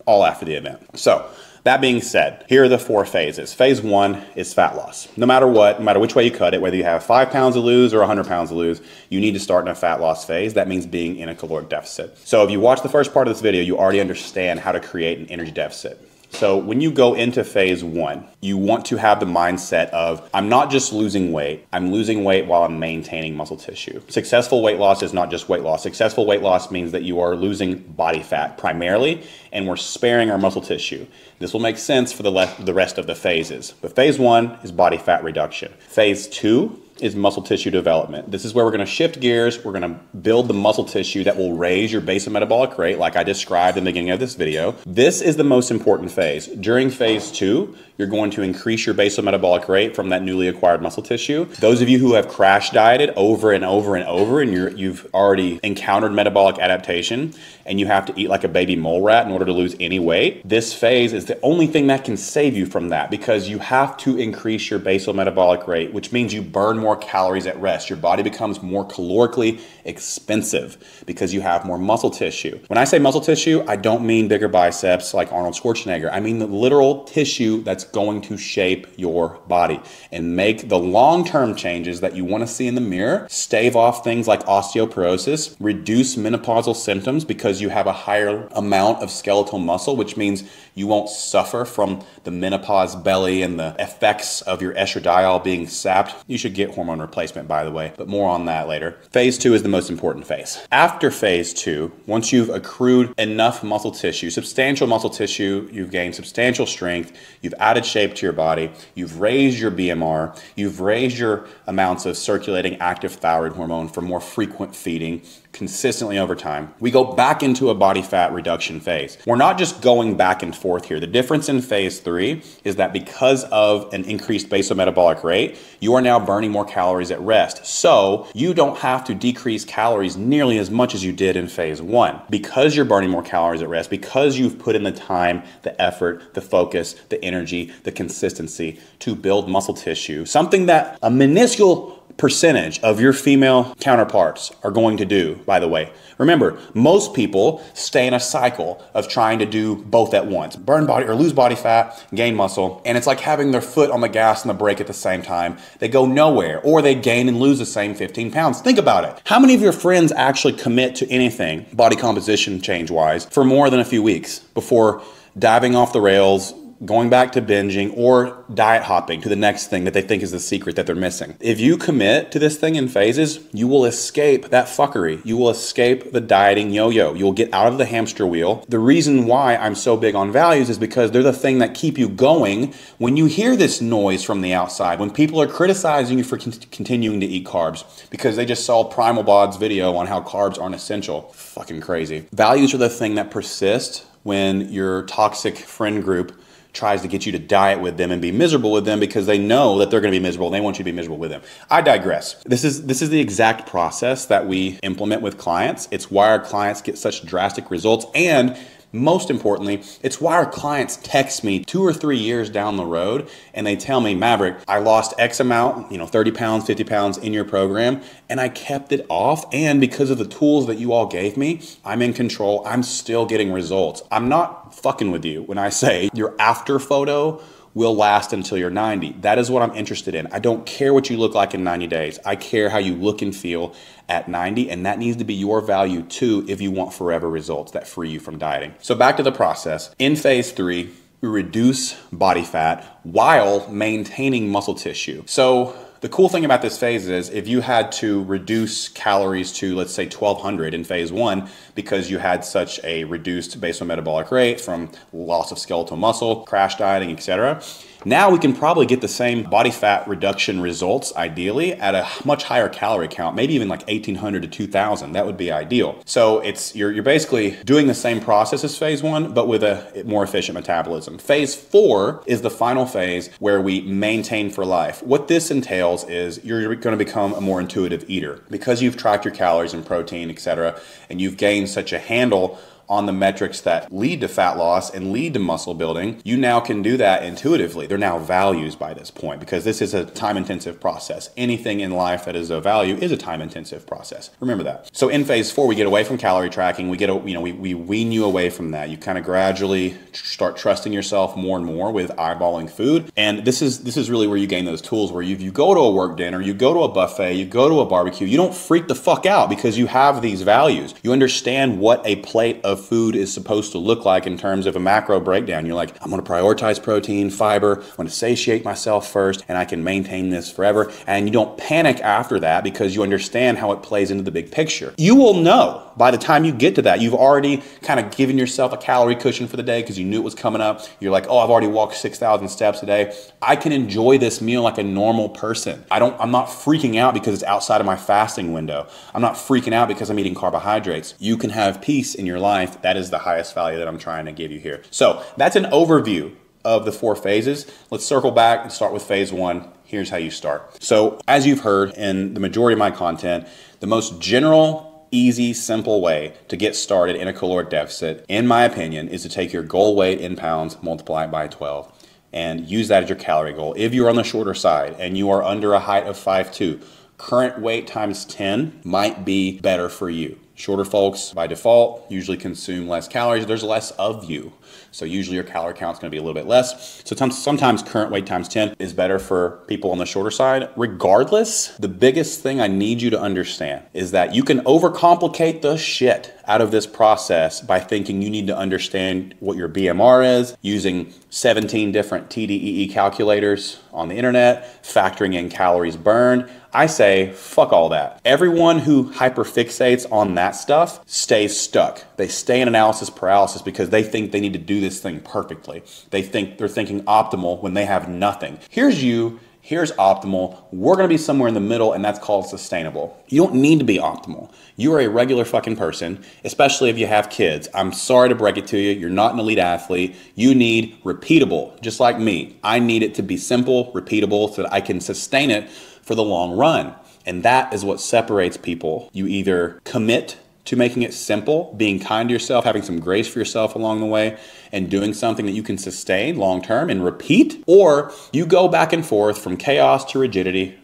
S1: all after the event. So that being said, here are the 4 phases. Phase 1 is fat loss. No matter what, no matter which way you cut it, whether you have 5 pounds to lose or 100 pounds to lose, you need to start in a fat loss phase. That means being in a caloric deficit. So if you watch the first part of this video, you already understand how to create an energy deficit. So when you go into phase 1, you want to have the mindset of, I'm not just losing weight, I'm losing weight while I'm maintaining muscle tissue. Successful weight loss is not just weight loss. Successful weight loss means that you are losing body fat primarily, and we're sparing our muscle tissue. This will make sense for the rest of the phases. But phase 1 is body fat reduction. Phase 2 is muscle tissue development. This is where we're going to shift gears. We're going to build the muscle tissue that will raise your basal metabolic rate, like I described in the beginning of this video. This is the most important phase. During phase 2, you're going to increase your basal metabolic rate from that newly acquired muscle tissue. Those of you who have crash dieted over and over and over, and you've already encountered metabolic adaptation, and you have to eat like a baby mole rat in order to lose any weight, this phase is the only thing that can save you from that, because you have to increase your basal metabolic rate, which means you burn more calories at rest. Your body becomes more calorically expensive because you have more muscle tissue. When I say muscle tissue, I don't mean bigger biceps like Arnold Schwarzenegger. I mean the literal tissue that's going to shape your body and make the long-term changes that you want to see in the mirror, stave off things like osteoporosis, reduce menopausal symptoms because you have a higher amount of skeletal muscle, which means you won't suffer from the menopause belly and the effects of your estradiol being sapped. You should get hormone replacement, by the way, but more on that later. Phase 2 is the most important phase. After phase 2, once you've accrued enough muscle tissue, substantial muscle tissue, you've gained substantial strength, you've added shape to your body, you've raised your BMR, you've raised your amounts of circulating active thyroid hormone for more frequent feeding consistently over time, we go back into a body fat reduction phase. We're not just going back and forth here. The difference in phase 3 is that because of an increased basal metabolic rate, you are now burning more calories at rest. So you don't have to decrease calories nearly as much as you did in phase 1. Because you're burning more calories at rest, because you've put in the time, the effort, the focus, the energy, the consistency to build muscle tissue, something that a minuscule percentage of your female counterparts are going to do, by the way. Remember, most people stay in a cycle of trying to do both at once. Burn body or lose body fat, gain muscle, and it's like having their foot on the gas and the brake at the same time. They go nowhere, or they gain and lose the same 15 pounds. Think about it. How many of your friends actually commit to anything, body composition change-wise, for more than a few weeks before diving off the rails, going back to binging, or diet hopping to the next thing that they think is the secret that they're missing? If you commit to this thing in phases, you will escape that fuckery. You will escape the dieting yo-yo. You'll get out of the hamster wheel. The reason why I'm so big on values is because they're the thing that keep you going when you hear this noise from the outside, when people are criticizing you for continuing to eat carbs because they just saw Primal Bod's video on how carbs aren't essential. Fucking crazy. Values are the thing that persist when your toxic friend group tries to get you to diet with them and be miserable with them because they know that they're going to be miserable and they want you to be miserable with them. I digress. This is the exact process that we implement with clients. It's why our clients get such drastic results, and most importantly, it's why our clients text me 2 or 3 years down the road and they tell me, Maverick, I lost X amount, 30 pounds, 50 pounds in your program, and I kept it off. And because of the tools that you all gave me, I'm in control. I'm still getting results. I'm not fucking with you when I say your after photo will last until you're 90. That is what I'm interested in. I don't care what you look like in 90 days. I care how you look and feel at 90, and that needs to be your value too if you want forever results that free you from dieting. So back to the process. In phase 3, we reduce body fat while maintaining muscle tissue. So the cool thing about this phase is if you had to reduce calories to, let's say, 1,200 in phase 1 because you had such a reduced basal metabolic rate from loss of skeletal muscle, crash dieting, etc., Now we can probably get the same body fat reduction results, ideally, at a much higher calorie count, maybe even like 1,800 to 2,000. That would be ideal. So you're basically doing the same process as phase 1, but with a more efficient metabolism. Phase 4 is the final phase where we maintain for life. What this entails is you're going to become a more intuitive eater. Because you've tracked your calories and protein, etc., and you've gained such a handle on the metrics that lead to fat loss and lead to muscle building, you now can do that intuitively. They're now values by this point, because this is a time-intensive process. Anything in life that is of value is a time-intensive process. Remember that. So in phase 4, we get away from calorie tracking. We wean you away from that. You kind of gradually start trusting yourself more and more with eyeballing food. And this is really where you gain those tools, where you go to a work dinner, you go to a buffet, you go to a barbecue, you don't freak the fuck out because you have these values. You understand what a plate of food is supposed to look like in terms of a macro breakdown. You're like, I'm going to prioritize protein, fiber, I'm going to satiate myself first, and I can maintain this forever. And you don't panic after that because you understand how it plays into the big picture. You will know by the time you get to that, you've already kind of given yourself a calorie cushion for the day because you knew it was coming up. You're like, oh, I've already walked 6,000 steps a day. I can enjoy this meal like a normal person. I'm not freaking out because it's outside of my fasting window. I'm not freaking out because I'm eating carbohydrates. You can have peace in your life. That is the highest value that I'm trying to give you here. So that's an overview of the 4 phases. Let's circle back and start with phase 1. Here's how you start. So as you've heard in the majority of my content, the most general, easy, simple way to get started in a caloric deficit, in my opinion, is to take your goal weight in pounds, multiply it by 12, and use that as your calorie goal. If you're on the shorter side and you are under a height of 5'2", current weight times 10 might be better for you. Shorter folks, by default, usually consume less calories. There's less of you. So usually your calorie count is going to be a little bit less. So sometimes current weight times 10 is better for people on the shorter side. Regardless, the biggest thing I need you to understand is that you can overcomplicate the shit out of this process by thinking you need to understand what your BMR is, using 17 different TDEE calculators on the internet, factoring in calories burned. I say, fuck all that. Everyone who hyperfixates on that stuff stays stuck. They stay in analysis paralysis because they think they need to do this thing perfectly. They're thinking optimal when they have nothing. Here's you. Here's optimal. We're going to be somewhere in the middle, and that's called sustainable. You don't need to be optimal. You are a regular fucking person, especially if you have kids. I'm sorry to break it to you. You're not an elite athlete. You need repeatable, just like me. I need it to be simple, repeatable, so that I can sustain it for the long run. And that is what separates people. You either commit to making it simple, being kind to yourself, having some grace for yourself along the way, and doing something that you can sustain long term and repeat, or you go back and forth from chaos to rigidity,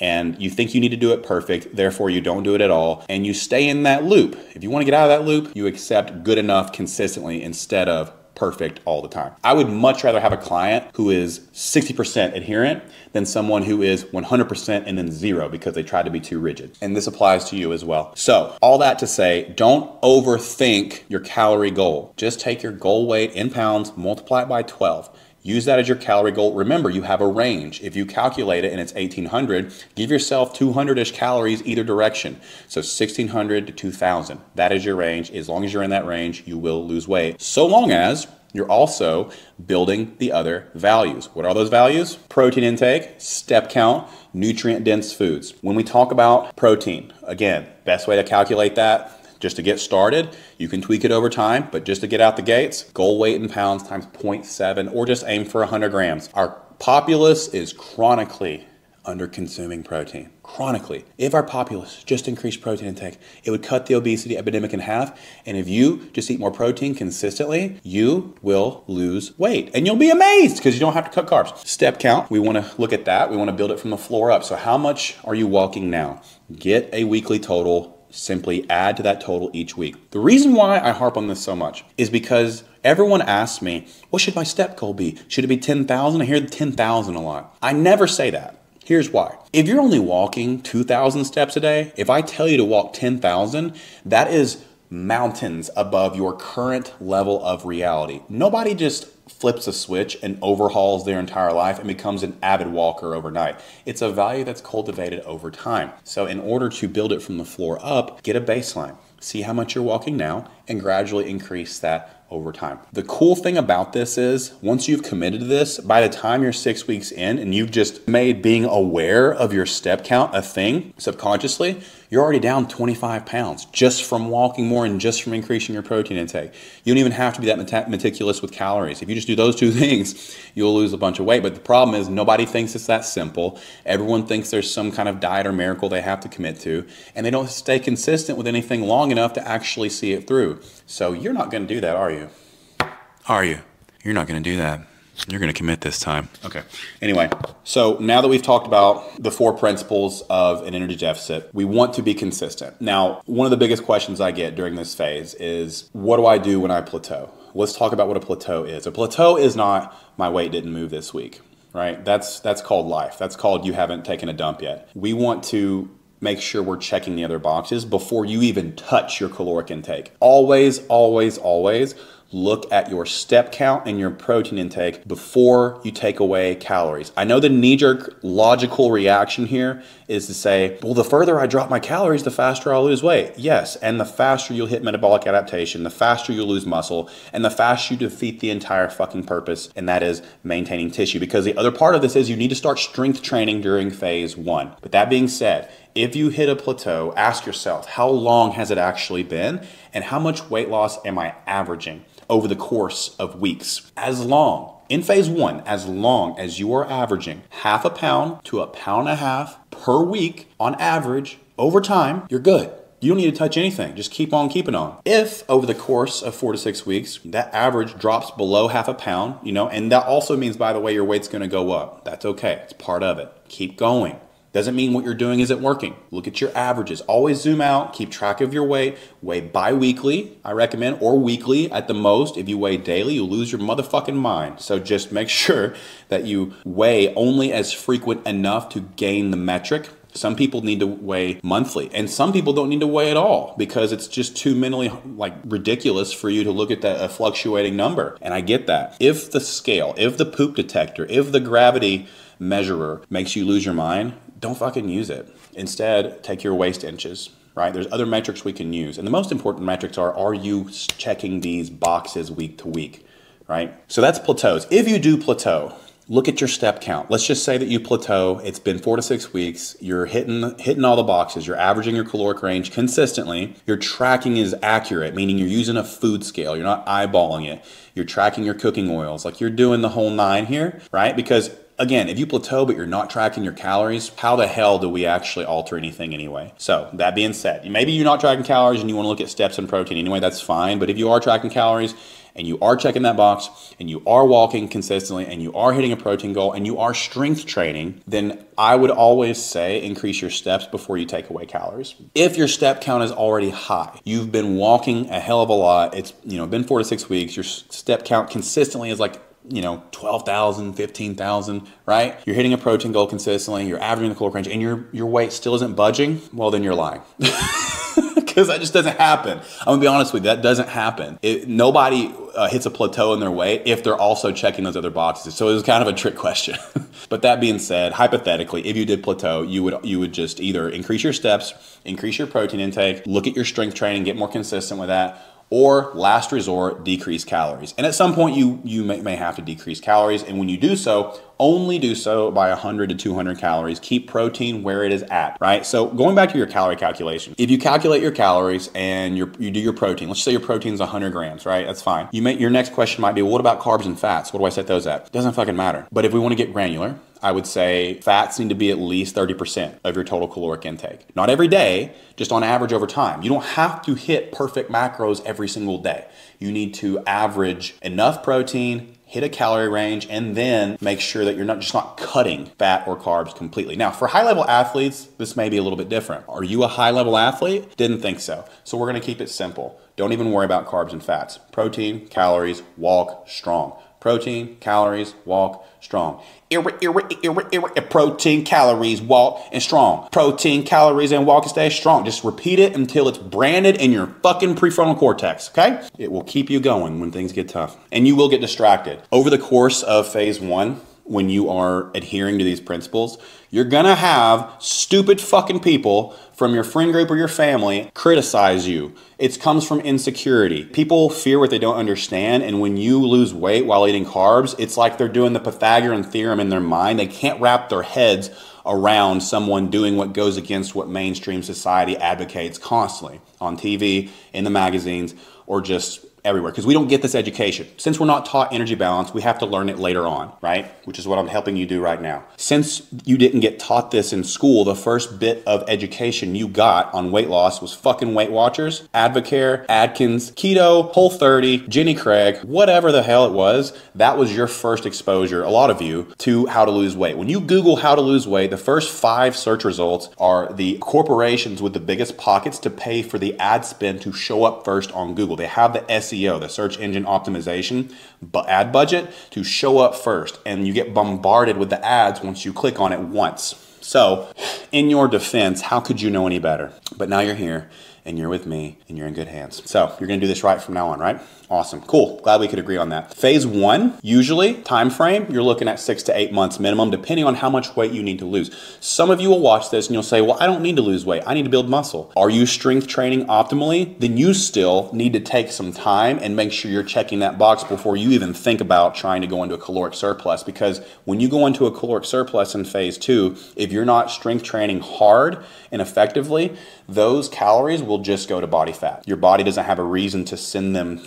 S1: and you think you need to do it perfect, therefore you don't do it at all, and you stay in that loop. If you want to get out of that loop, you accept good enough consistently instead of perfect all the time. I would much rather have a client who is 60% adherent than someone who is 100% and then 0 because they tried to be too rigid. And this applies to you as well. So all that to say, don't overthink your calorie goal. Just take your goal weight in pounds, multiply it by 12. Use that as your calorie goal. Remember, you have a range. If you calculate it and it's 1,800, give yourself 200-ish calories either direction. So 1,600 to 2,000. That is your range. As long as you're in that range, you will lose weight. So long as you're also building the other values. What are those values? Protein intake, step count, nutrient-dense foods. When we talk about protein, again, best way to calculate that, just to get started, you can tweak it over time, but just to get out the gates, goal weight in pounds times 0.7, or just aim for 100 grams. Our populace is chronically under-consuming protein. Chronically. If our populace just increased protein intake, it would cut the obesity epidemic in half. And if you just eat more protein consistently, you will lose weight. And you'll be amazed because you don't have to cut carbs. Step count, we want to look at that. We want to build it from the floor up. So how much are you walking now? Get a weekly total. Simply add to that total each week. The reason why I harp on this so much is because everyone asks me, what should my step goal be? Should it be 10,000? I hear 10,000 a lot. I never say that. Here's why. If you're only walking 2,000 steps a day, if I tell you to walk 10,000, that is mountains above your current level of reality. Nobody just flips a switch and overhauls their entire life and becomes an avid walker overnight. It's a value that's cultivated over time. So in order to build it from the floor up, get a baseline. See how much you're walking now and gradually increase that over time. The cool thing about this is once you've committed to this, by the time you're 6 weeks in and you've just made being aware of your step count a thing subconsciously, you're already down 25 pounds just from walking more and just from increasing your protein intake. You don't even have to be that meticulous with calories. If you just do those two things, you'll lose a bunch of weight. But the problem is nobody thinks it's that simple. Everyone thinks there's some kind of diet or miracle they have to commit to, and they don't stay consistent with anything long enough to actually see it through. So you're not going to do that, are you? Are you? You're not going to do that. You're going to commit this time. Okay. Anyway, so now that we've talked about the 4 principles of an energy deficit, we want to be consistent. Now, one of the biggest questions I get during this phase is, what do I do when I plateau? Let's talk about what a plateau is. A plateau is not my weight didn't move this week, right? That's called life. That's called you haven't taken a dump yet. We want to make sure we're checking the other boxes before you even touch your caloric intake. Always, always, always look at your step count and your protein intake before you take away calories. I know the knee-jerk logical reaction here is to say, well, the further I drop my calories, the faster I'll lose weight. Yes, and the faster you'll hit metabolic adaptation, the faster you'll lose muscle, and the faster you defeat the entire fucking purpose, and that is maintaining tissue. Because the other part of this is you need to start strength training during phase 1. But that being said, if you hit a plateau, ask yourself, how long has it actually been? And how much weight loss am I averaging over the course of weeks? As long, in phase 1, as long as you are averaging 1/2 pound to 1.5 pounds per week on average over time, you're good. You don't need to touch anything. Just keep on keeping on. If over the course of 4 to 6 weeks, that average drops below 1/2 pound, and that also means, by the way, your weight's going to go up. That's okay. It's part of it. Keep going. Doesn't mean what you're doing isn't working. Look at your averages. Always zoom out. Keep track of your weight. Weigh bi-weekly, I recommend, or weekly at the most. If you weigh daily, you'll lose your motherfucking mind. So just make sure that you weigh only as frequent enough to gain the metric. Some people need to weigh monthly, and some people don't need to weigh at all because it's just too mentally ridiculous for you to look at a fluctuating number. And I get that. If the scale, if the poop detector, if the gravity measurer makes you lose your mind, don't fucking use it. Instead, take your waist inches, right? There's other metrics we can use. And the most important metrics are you checking these boxes week to week, right? So that's plateaus. If you do plateau, look at your step count. Let's just say that you plateau. It's been 4 to 6 weeks. You're hitting all the boxes. You're averaging your caloric range consistently. Your tracking is accurate, meaning you're using a food scale. You're not eyeballing it. You're tracking your cooking oils. Like you're doing the whole 9 here, right? Because again, if you plateau but you're not tracking your calories, how the hell do we actually alter anything anyway? So that being said, maybe you're not tracking calories and you want to look at steps and protein anyway, that's fine. But if you are tracking calories and you are checking that box and you are walking consistently and you are hitting a protein goal and you are strength training, then I would always say increase your steps before you take away calories. If your step count is already high, you've been walking a hell of a lot, it's been 4 to 6 weeks, your step count consistently is like 12,000, 15,000, right? You're hitting a protein goal consistently, you're averaging the caloric range, and your weight still isn't budging, well, then you're lying. Because that just doesn't happen. I'm gonna be honest with you, that doesn't happen. Nobody hits a plateau in their weight if they're also checking those other boxes. So it was kind of a trick question. But that being said, hypothetically, if you did plateau, you would just either increase your steps, increase your protein intake, look at your strength training, get more consistent with that, or last resort, decrease calories. And at some point you may have to decrease calories, and when you do so, only do so by 100 to 200 calories. Keep protein where it is at, right? So going back to your calorie calculation, if you calculate your calories and you do your protein, let's say your protein's 100 grams, right? That's fine. Your next question might be, well, what about carbs and fats? What do I set those at? Doesn't fucking matter. But if we want to get granular, I would say fats need to be at least 30% of your total caloric intake. Not every day, just on average over time. You don't have to hit perfect macros every single day. You need to average enough protein, hit a calorie range, and then make sure that you're not cutting fat or carbs completely. Now, for high-level athletes, this may be a little bit different. Are you a high-level athlete? Didn't think so. So we're gonna keep it simple. Don't even worry about carbs and fats. Protein, calories, walk, strong. Protein, calories, walk, strong. Protein, calories, walk, and strong. Protein, calories, and walk and stay strong. Just repeat it until it's branded in your fucking prefrontal cortex, okay? It will keep you going when things get tough. And you will get distracted. Over the course of phase 1, when you are adhering to these principles, you're gonna have stupid fucking people from your friend group or your family criticize you. It comes from insecurity. People fear what they don't understand, and when you lose weight while eating carbs, it's like they're doing the Pythagorean theorem in their mind. They can't wrap their heads around someone doing what goes against what mainstream society advocates constantly on TV, in the magazines, or just everywhere, because we don't get this education. Since we're not taught energy balance, we have to learn it later on, right? Which is what I'm helping you do right now. Since you didn't get taught this in school, the first bit of education you got on weight loss was fucking Weight Watchers, Advocare, Atkins, Keto, Whole30, Jenny Craig, whatever the hell it was. That was your first exposure, a lot of you, to how to lose weight. When you Google how to lose weight, the first 5 search results are the corporations with the biggest pockets to pay for the ad spend to show up first on Google. They have the SEO, the search engine optimization, ad budget to show up first, and you get bombarded with the ads once you click on it once. So in your defense, how could you know any better? But now you're here and you're with me and you're in good hands. So you're gonna do this right from now on, right? Awesome, cool, glad we could agree on that. Phase 1, usually, time frame, you're looking at 6 to 8 months minimum, depending on how much weight you need to lose. Some of you will watch this and you'll say, well, I don't need to lose weight, I need to build muscle. Are you strength training optimally? Then you still need to take some time and make sure you're checking that box before you even think about trying to go into a caloric surplus, because when you go into a caloric surplus in phase 2, if you're not strength training hard and effectively, those calories will just go to body fat. Your body doesn't have a reason to send them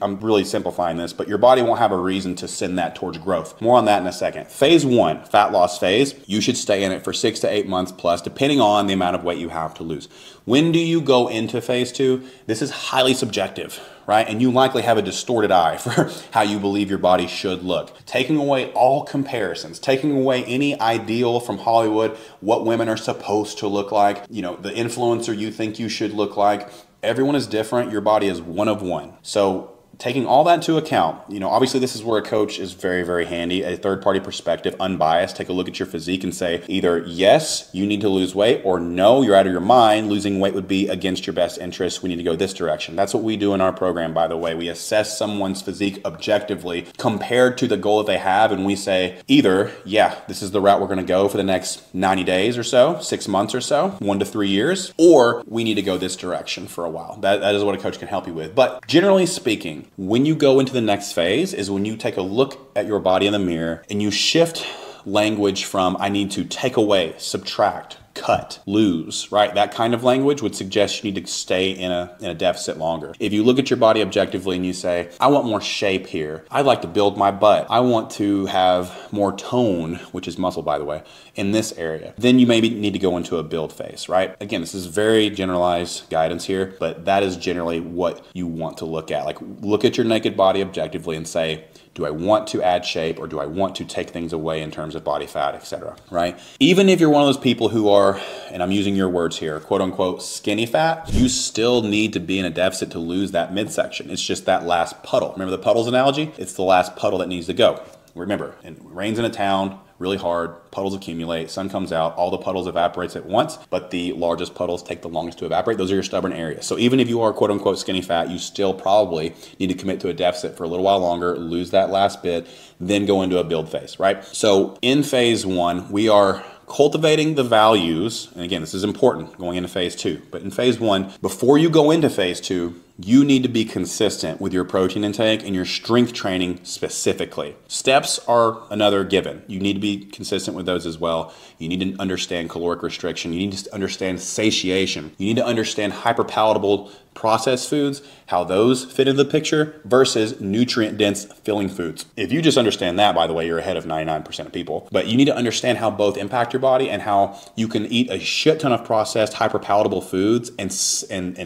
S1: I'm really simplifying this, but your body won't have a reason to send that towards growth. More on that in a second. Phase 1, fat loss phase, you should stay in it for 6 to 8 months plus, depending on the amount of weight you have to lose. When do you go into phase 2? This is highly subjective, right? And you likely have a distorted eye for how you believe your body should look. Taking away all comparisons, taking away any ideal from Hollywood, what women are supposed to look like, you know, the influencer you think you should look like. Everyone is different. Your body is one of one. So taking all that into account, you know, obviously this is where a coach is very, very handy, a third-party perspective, unbiased. Take a look at your physique and say either yes, you need to lose weight, or no, you're out of your mind. Losing weight would be against your best interest. We need to go this direction. That's what we do in our program, by the way. We assess someone's physique objectively compared to the goal that they have, and we say either, yeah, this is the route we're going to go for the next 90 days or so, 6 months or so, 1 to 3 years, or we need to go this direction for a while. That is what a coach can help you with. But generally speaking, when you go into the next phase is when you take a look at your body in the mirror and you shift language from I need to take away, subtract, cut, lose, right? That kind of language would suggest you need to stay in a deficit longer. If you look at your body objectively and you say, I want more shape here. I'd like to build my butt. I want to have more tone, which is muscle, by the way, in this area. Then you maybe need to go into a build phase, right? Again, this is very generalized guidance here, but that is generally what you want to look at. Like, look at your naked body objectively and say, do I want to add shape, or do I want to take things away in terms of body fat, etc., right? Even if you're one of those people who are, and I'm using your words here, quote unquote, skinny fat, you still need to be in a deficit to lose that midsection. It's just that last puddle. Remember the puddles analogy? It's the last puddle that needs to go. Remember, it rains in a town, really hard, puddles accumulate, sun comes out, all the puddles evaporates at once, but the largest puddles take the longest to evaporate. Those are your stubborn areas. So even if you are quote unquote skinny fat, you still probably need to commit to a deficit for a little while longer, lose that last bit, then go into a build phase, right? So in phase 1, we are cultivating the values, and again, this is important going into phase 2, but in phase 1, before you go into phase 2, you need to be consistent with your protein intake and your strength training specifically. Steps are another given. You need to be consistent with those as well. You need to understand caloric restriction. You need to understand satiation. You need to understand hyperpalatable processed foods, how those fit into the picture versus nutrient-dense filling foods. If you just understand that, by the way, you're ahead of 99% of people. But you need to understand how both impact your body and how you can eat a shit ton of processed, hyperpalatable foods and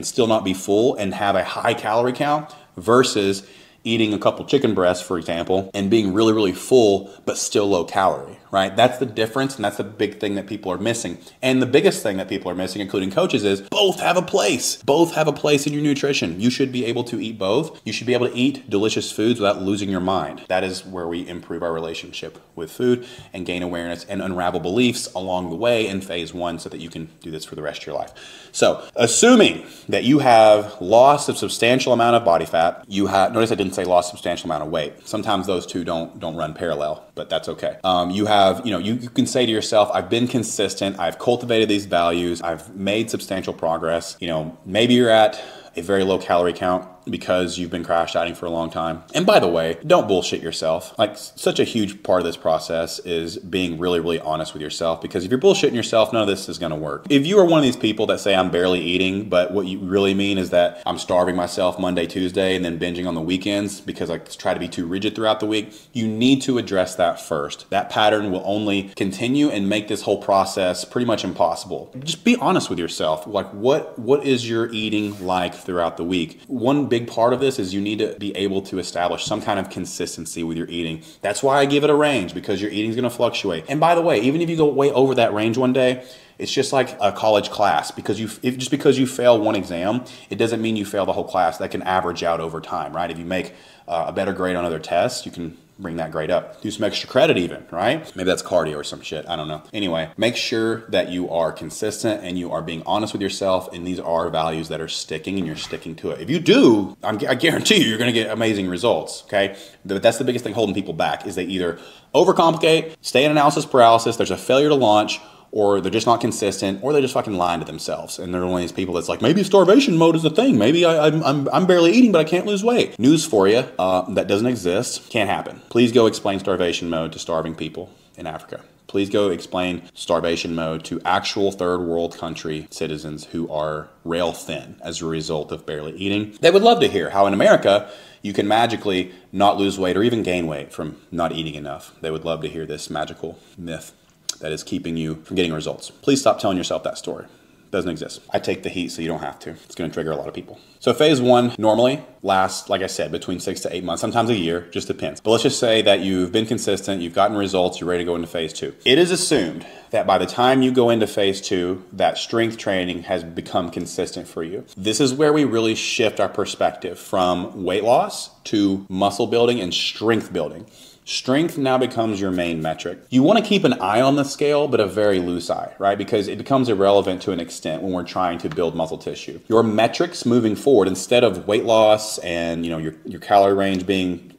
S1: still not be full and have a high calorie count versus eating a couple chicken breasts, for example, and being really, really full, but still low calorie, right? That's the difference, and that's the big thing that people are missing. And the biggest thing that people are missing, including coaches, is both have a place. Both have a place in your nutrition. You should be able to eat both. You should be able to eat delicious foods without losing your mind. That is where we improve our relationship with food and gain awareness and unravel beliefs along the way in phase 1 so that you can do this for the rest of your life. So, assuming that you have lost a substantial amount of body fat, you have, notice I didn't shouldn't say lost a substantial amount of weight. Sometimes those two don't run parallel, but that's okay. You have, you can say to yourself, I've been consistent, I've cultivated these values, I've made substantial progress. Maybe you're at a very low calorie count because you've been crash dieting for a long time. And by the way, don't bullshit yourself. Like, such a huge part of this process is being really, really honest with yourself, because if you're bullshitting yourself, none of this is gonna work. If you are one of these people that say I'm barely eating, but what you really mean is that I'm starving myself Monday, Tuesday, and then binging on the weekends because I try to be too rigid throughout the week, you need to address that first. That pattern will only continue and make this whole process pretty much impossible. Just be honest with yourself. Like, what is your eating like throughout the week? One big part of this is you need to be able to establish some kind of consistency with your eating. That's why I give it a range, because your eating is going to fluctuate. And by the way, even if you go way over that range one day, it's just like a college class, because just because you fail one exam, it doesn't mean you fail the whole class. That can average out over time, right? If you make a better grade on other tests, you can bring that grade up. Do some extra credit even, right? Maybe that's cardio or some shit, I don't know. Anyway, make sure that you are consistent and you are being honest with yourself, and these are values that are sticking and you're sticking to it. If you do, I guarantee you're gonna get amazing results, okay? But that's the biggest thing holding people back, is they either overcomplicate, stay in analysis paralysis, there's a failure to launch, or they're just not consistent, or they're just fucking lying to themselves. And they're one of these people that's like, maybe starvation mode is a thing. Maybe I'm barely eating, but I can't lose weight. News for you, that doesn't exist. Can't happen. Please go explain starvation mode to starving people in Africa. Please go explain starvation mode to actual third world country citizens who are rail thin as a result of barely eating. They would love to hear how in America you can magically not lose weight or even gain weight from not eating enough. They would love to hear this magical myth that is keeping you from getting results. Please stop telling yourself that story. It doesn't exist. I take the heat so you don't have to. It's gonna trigger a lot of people. So phase one normally lasts, like I said, between 6 to 8 months, sometimes a year, just depends. But let's just say that you've been consistent, you've gotten results, you're ready to go into phase two. It is assumed that by the time you go into phase two, that strength training has become consistent for you. This is where we really shift our perspective from weight loss to muscle building and strength building. Strength now becomes your main metric. You want to keep an eye on the scale, but a very loose eye, right? Because it becomes irrelevant to an extent when we're trying to build muscle tissue. Your metrics moving forward, instead of weight loss and your calorie range being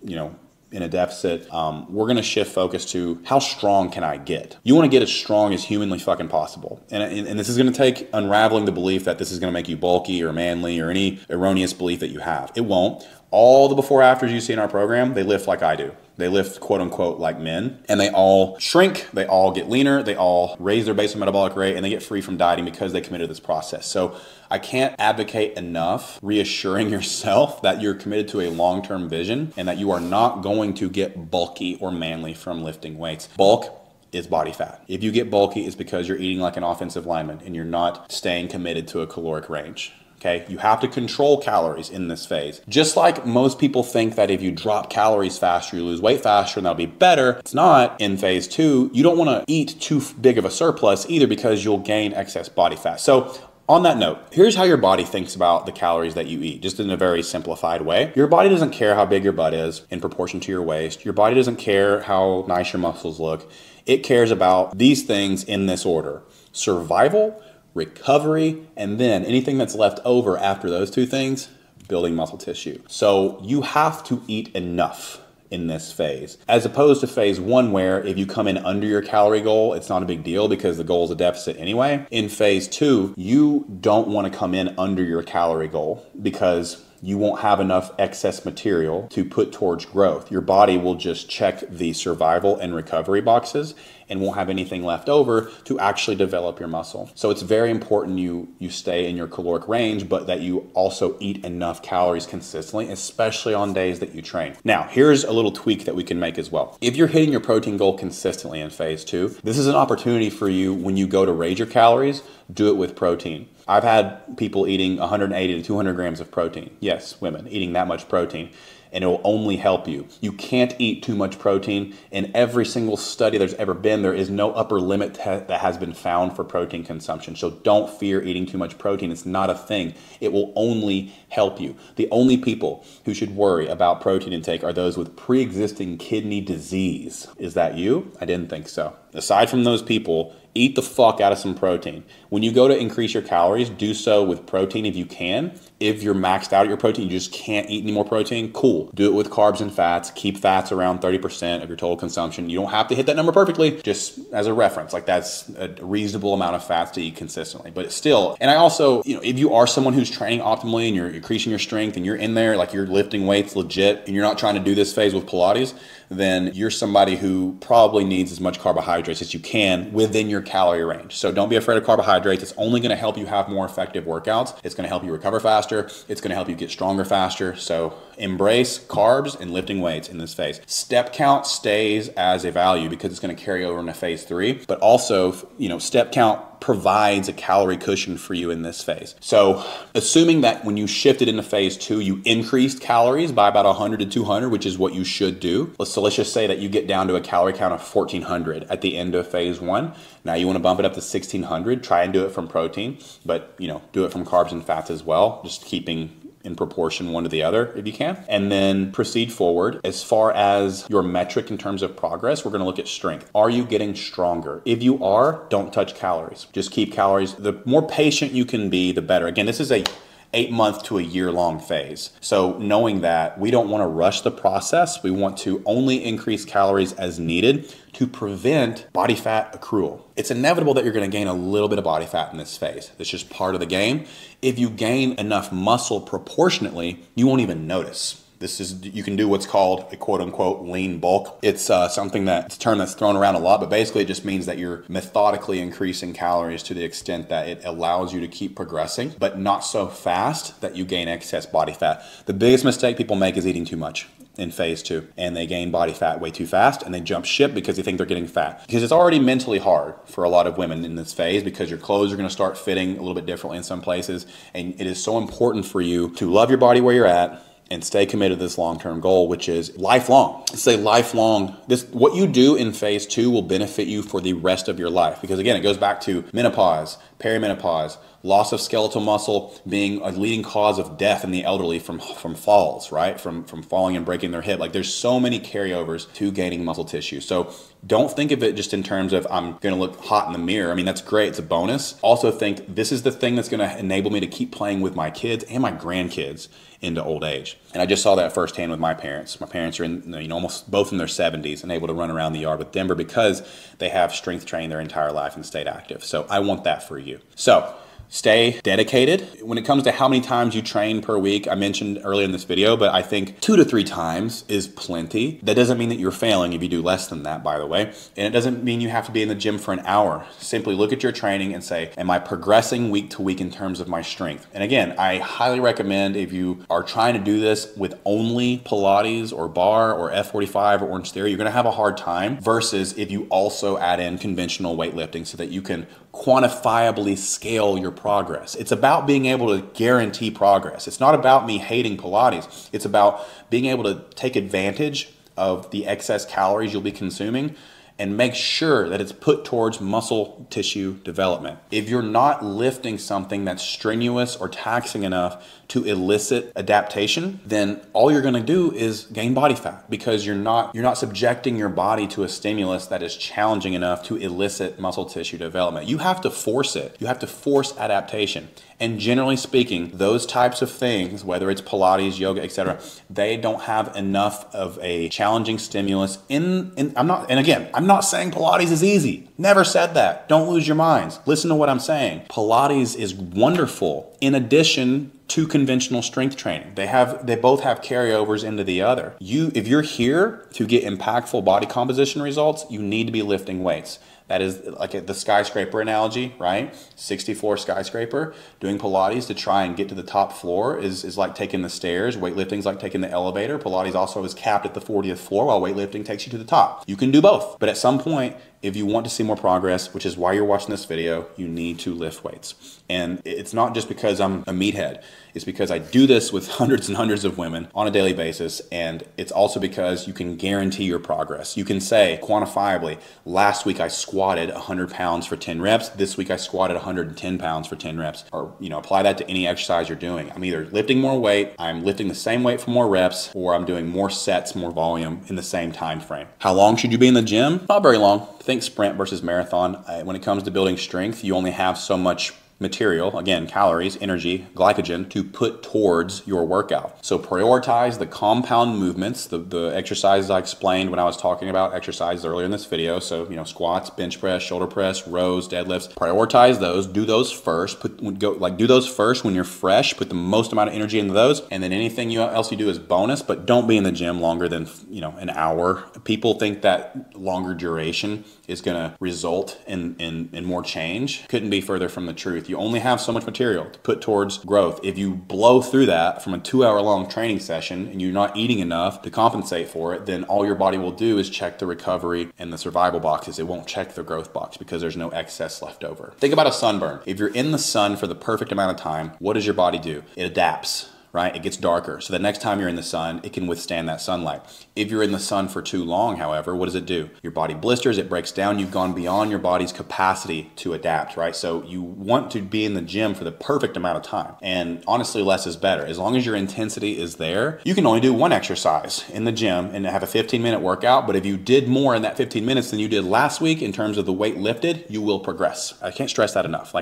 S1: in a deficit, we're going to shift focus to how strong can I get? You want to get as strong as humanly fucking possible. And this is going to take unraveling the belief that this is going to make you bulky or manly or any erroneous belief that you have. It won't. All the before afters you see in our program, they lift like I do. They lift quote unquote like men, and they all shrink, they all get leaner, they all raise their basal metabolic rate, and they get free from dieting because they committed to this process. So I can't advocate enough reassuring yourself that you're committed to a long-term vision and that you are not going to get bulky or manly from lifting weights. Bulk is body fat. If you get bulky, it's because you're eating like an offensive lineman and you're not staying committed to a caloric range. Okay, you have to control calories in this phase. Just like most people think that if you drop calories faster, you lose weight faster and that'll be better. It's not. In phase two, you don't want to eat too big of a surplus either, because you'll gain excess body fat. So on that note, here's how your body thinks about the calories that you eat, just in a very simplified way. Your body doesn't care how big your butt is in proportion to your waist. Your body doesn't care how nice your muscles look. It cares about these things in this order: survival, recovery, and then anything that's left over after those two things, building muscle tissue. So you have to eat enough in this phase, as opposed to phase one, where if you come in under your calorie goal, it's not a big deal because the goal is a deficit anyway. In phase two, you don't want to come in under your calorie goal because you won't have enough excess material to put towards growth. Your body will just check the survival and recovery boxes and won't have anything left over to actually develop your muscle. So it's very important you stay in your caloric range, but that you also eat enough calories consistently, especially on days that you train. Now, here's a little tweak that we can make as well. If you're hitting your protein goal consistently in phase two, this is an opportunity for you when you go to raise your calories, do it with protein. I've had people eating 180 to 200 grams of protein. Yes, women eating that much protein, and it will only help you. You can't eat too much protein. In every single study there's ever been, there is no upper limit that has been found for protein consumption. So don't fear eating too much protein. It's not a thing. It will only help you. The only people who should worry about protein intake are those with pre-existing kidney disease. Is that you? I didn't think so. aside from those people, eat the fuck out of some protein. When you go to increase your calories, do so with protein if you can. If you're maxed out at your protein, you just can't eat any more protein, cool. Do it with carbs and fats. Keep fats around 30% of your total consumption. You don't have to hit that number perfectly, just as a reference. Like, that's a reasonable amount of fats to eat consistently. But still, and I also, if you are someone who's training optimally and you're increasing your strength and you're in there, like you're lifting weights legit and you're not trying to do this phase with Pilates, then you're somebody who probably needs as much carbohydrates as you can within your calorie range. So don't be afraid of carbohydrates. It's only going to help you have more effective workouts. It's going to help you recover faster. It's going to help you get stronger faster. So embrace carbs and lifting weights in this phase. Step count stays as a value because it's going to carry over into phase 3, but also, step count provides a calorie cushion for you in this phase. So assuming that when you shifted into phase 2, you increased calories by about 100 to 200, which is what you should do. So let's just say that you get down to a calorie count of 1400 at the end of phase 1. Now you want to bump it up to 1600, try and do it from protein, but do it from carbs and fats as well, just keeping in proportion one to the other if you can, and then proceed forward. As far as your metric in terms of progress, we're going to look at strength. Are you getting stronger? If you are, don't touch calories. Just keep calories. The more patient you can be, the better. Again, this is a 8-month to a year-long phase. So knowing that, we don't want to rush the process. We want to only increase calories as needed to prevent body fat accrual. It's inevitable that you're going to gain a little bit of body fat in this phase. It's just part of the game. If you gain enough muscle proportionately, you won't even notice. You can do what's called a quote unquote lean bulk. It's it's a term that's thrown around a lot, but basically it just means that you're methodically increasing calories to the extent that it allows you to keep progressing, but not so fast that you gain excess body fat. The biggest mistake people make is eating too much in phase 2, and they gain body fat way too fast and they jump ship because they think they're getting fat. Because it's already mentally hard for a lot of women in this phase because your clothes are going to start fitting a little bit differently in some places, and it is so important for you to love your body where you're at and stay committed to this long-term goal, which is lifelong. It's a lifelong, what you do in phase 2 will benefit you for the rest of your life. Because again, it goes back to menopause, perimenopause, loss of skeletal muscle being a leading cause of death in the elderly from falls, right? From falling and breaking their hip. Like, there's so many carryovers to gaining muscle tissue. So don't think of it just in terms of I'm going to look hot in the mirror. I mean, that's great. It's a bonus. Also think this is the thing that's going to enable me to keep playing with my kids and my grandkids into old age. And I just saw that firsthand with my parents. My parents are in, almost both in their 70s and able to run around the yard with Denver because they have strength trained their entire life and stayed active. So I want that for you. So stay dedicated. When it comes to how many times you train per week, I mentioned earlier in this video, but I think 2 to 3 times is plenty. That doesn't mean that you're failing if you do less than that, by the way. And it doesn't mean you have to be in the gym for an hour. Simply look at your training and say, am I progressing week to week in terms of my strength? And again, I highly recommend if you are trying to do this with only Pilates or bar or F45 or Orange Theory, you're gonna have a hard time versus if you also add in conventional weightlifting so that you can quantifiably scale your progress. It's about being able to guarantee progress. It's not about me hating Pilates. It's about being able to take advantage of the excess calories you'll be consuming and make sure that it's put towards muscle tissue development. If you're not lifting something that's strenuous or taxing enough to elicit adaptation, then all you're gonna do is gain body fat because you're not subjecting your body to a stimulus that is challenging enough to elicit muscle tissue development. You have to force it. You have to force adaptation. And generally speaking, those types of things, whether it's Pilates, yoga, etc., they don't have enough of a challenging stimulus I'm not saying Pilates is easy. Never said that. Don't lose your minds. Listen to what I'm saying. Pilates is wonderful in addition to conventional strength training. They both have carryovers into the other. If you're here to get impactful body composition results, you need to be lifting weights. That is like the skyscraper analogy, right? 60-floor skyscraper. Doing Pilates to try and get to the top floor is like taking the stairs. Weightlifting is like taking the elevator. Pilates also is capped at the 40th floor while weightlifting takes you to the top. You can do both. But at some point, if you want to see more progress, which is why you're watching this video, you need to lift weights. And it's not just because I'm a meathead. It's because I do this with hundreds and hundreds of women on a daily basis. And it's also because you can guarantee your progress. You can say quantifiably, last week I squatted squatted 100 pounds for 10 reps. This week I squatted 110 pounds for 10 reps. Or, apply that to any exercise you're doing. I'm either lifting more weight, I'm lifting the same weight for more reps, or I'm doing more sets, more volume in the same time frame. How long should you be in the gym? Not very long. Think sprint versus marathon. When it comes to building strength, you only have so much material, again, calories, energy, glycogen, to put towards your workout. So prioritize the compound movements, the exercises I explained when I was talking about exercises earlier in this video. So, squats, bench press, shoulder press, rows, deadlifts. Prioritize those. Do those first. Do those first when you're fresh. Put the most amount of energy into those, and then anything else you do is bonus. But don't be in the gym longer than an hour. People think that longer duration is going to result in more change. Couldn't be further from the truth. You only have so much material to put towards growth. If you blow through that from a 2-hour-long training session and you're not eating enough to compensate for it, then all your body will do is check the recovery and the survival boxes. It won't check the growth box because there's no excess left over. Think about a sunburn. If you're in the sun for the perfect amount of time, what does your body do? It adapts. Right? It gets darker. So the next time you're in the sun, it can withstand that sunlight. If you're in the sun for too long, however, what does it do? Your body blisters, it breaks down. You've gone beyond your body's capacity to adapt, right? So you want to be in the gym for the perfect amount of time. And honestly, less is better. As long as your intensity is there, you can only do one exercise in the gym and have a 15-minute workout. But if you did more in that 15 minutes than you did last week in terms of the weight lifted, you will progress. I can't stress that enough.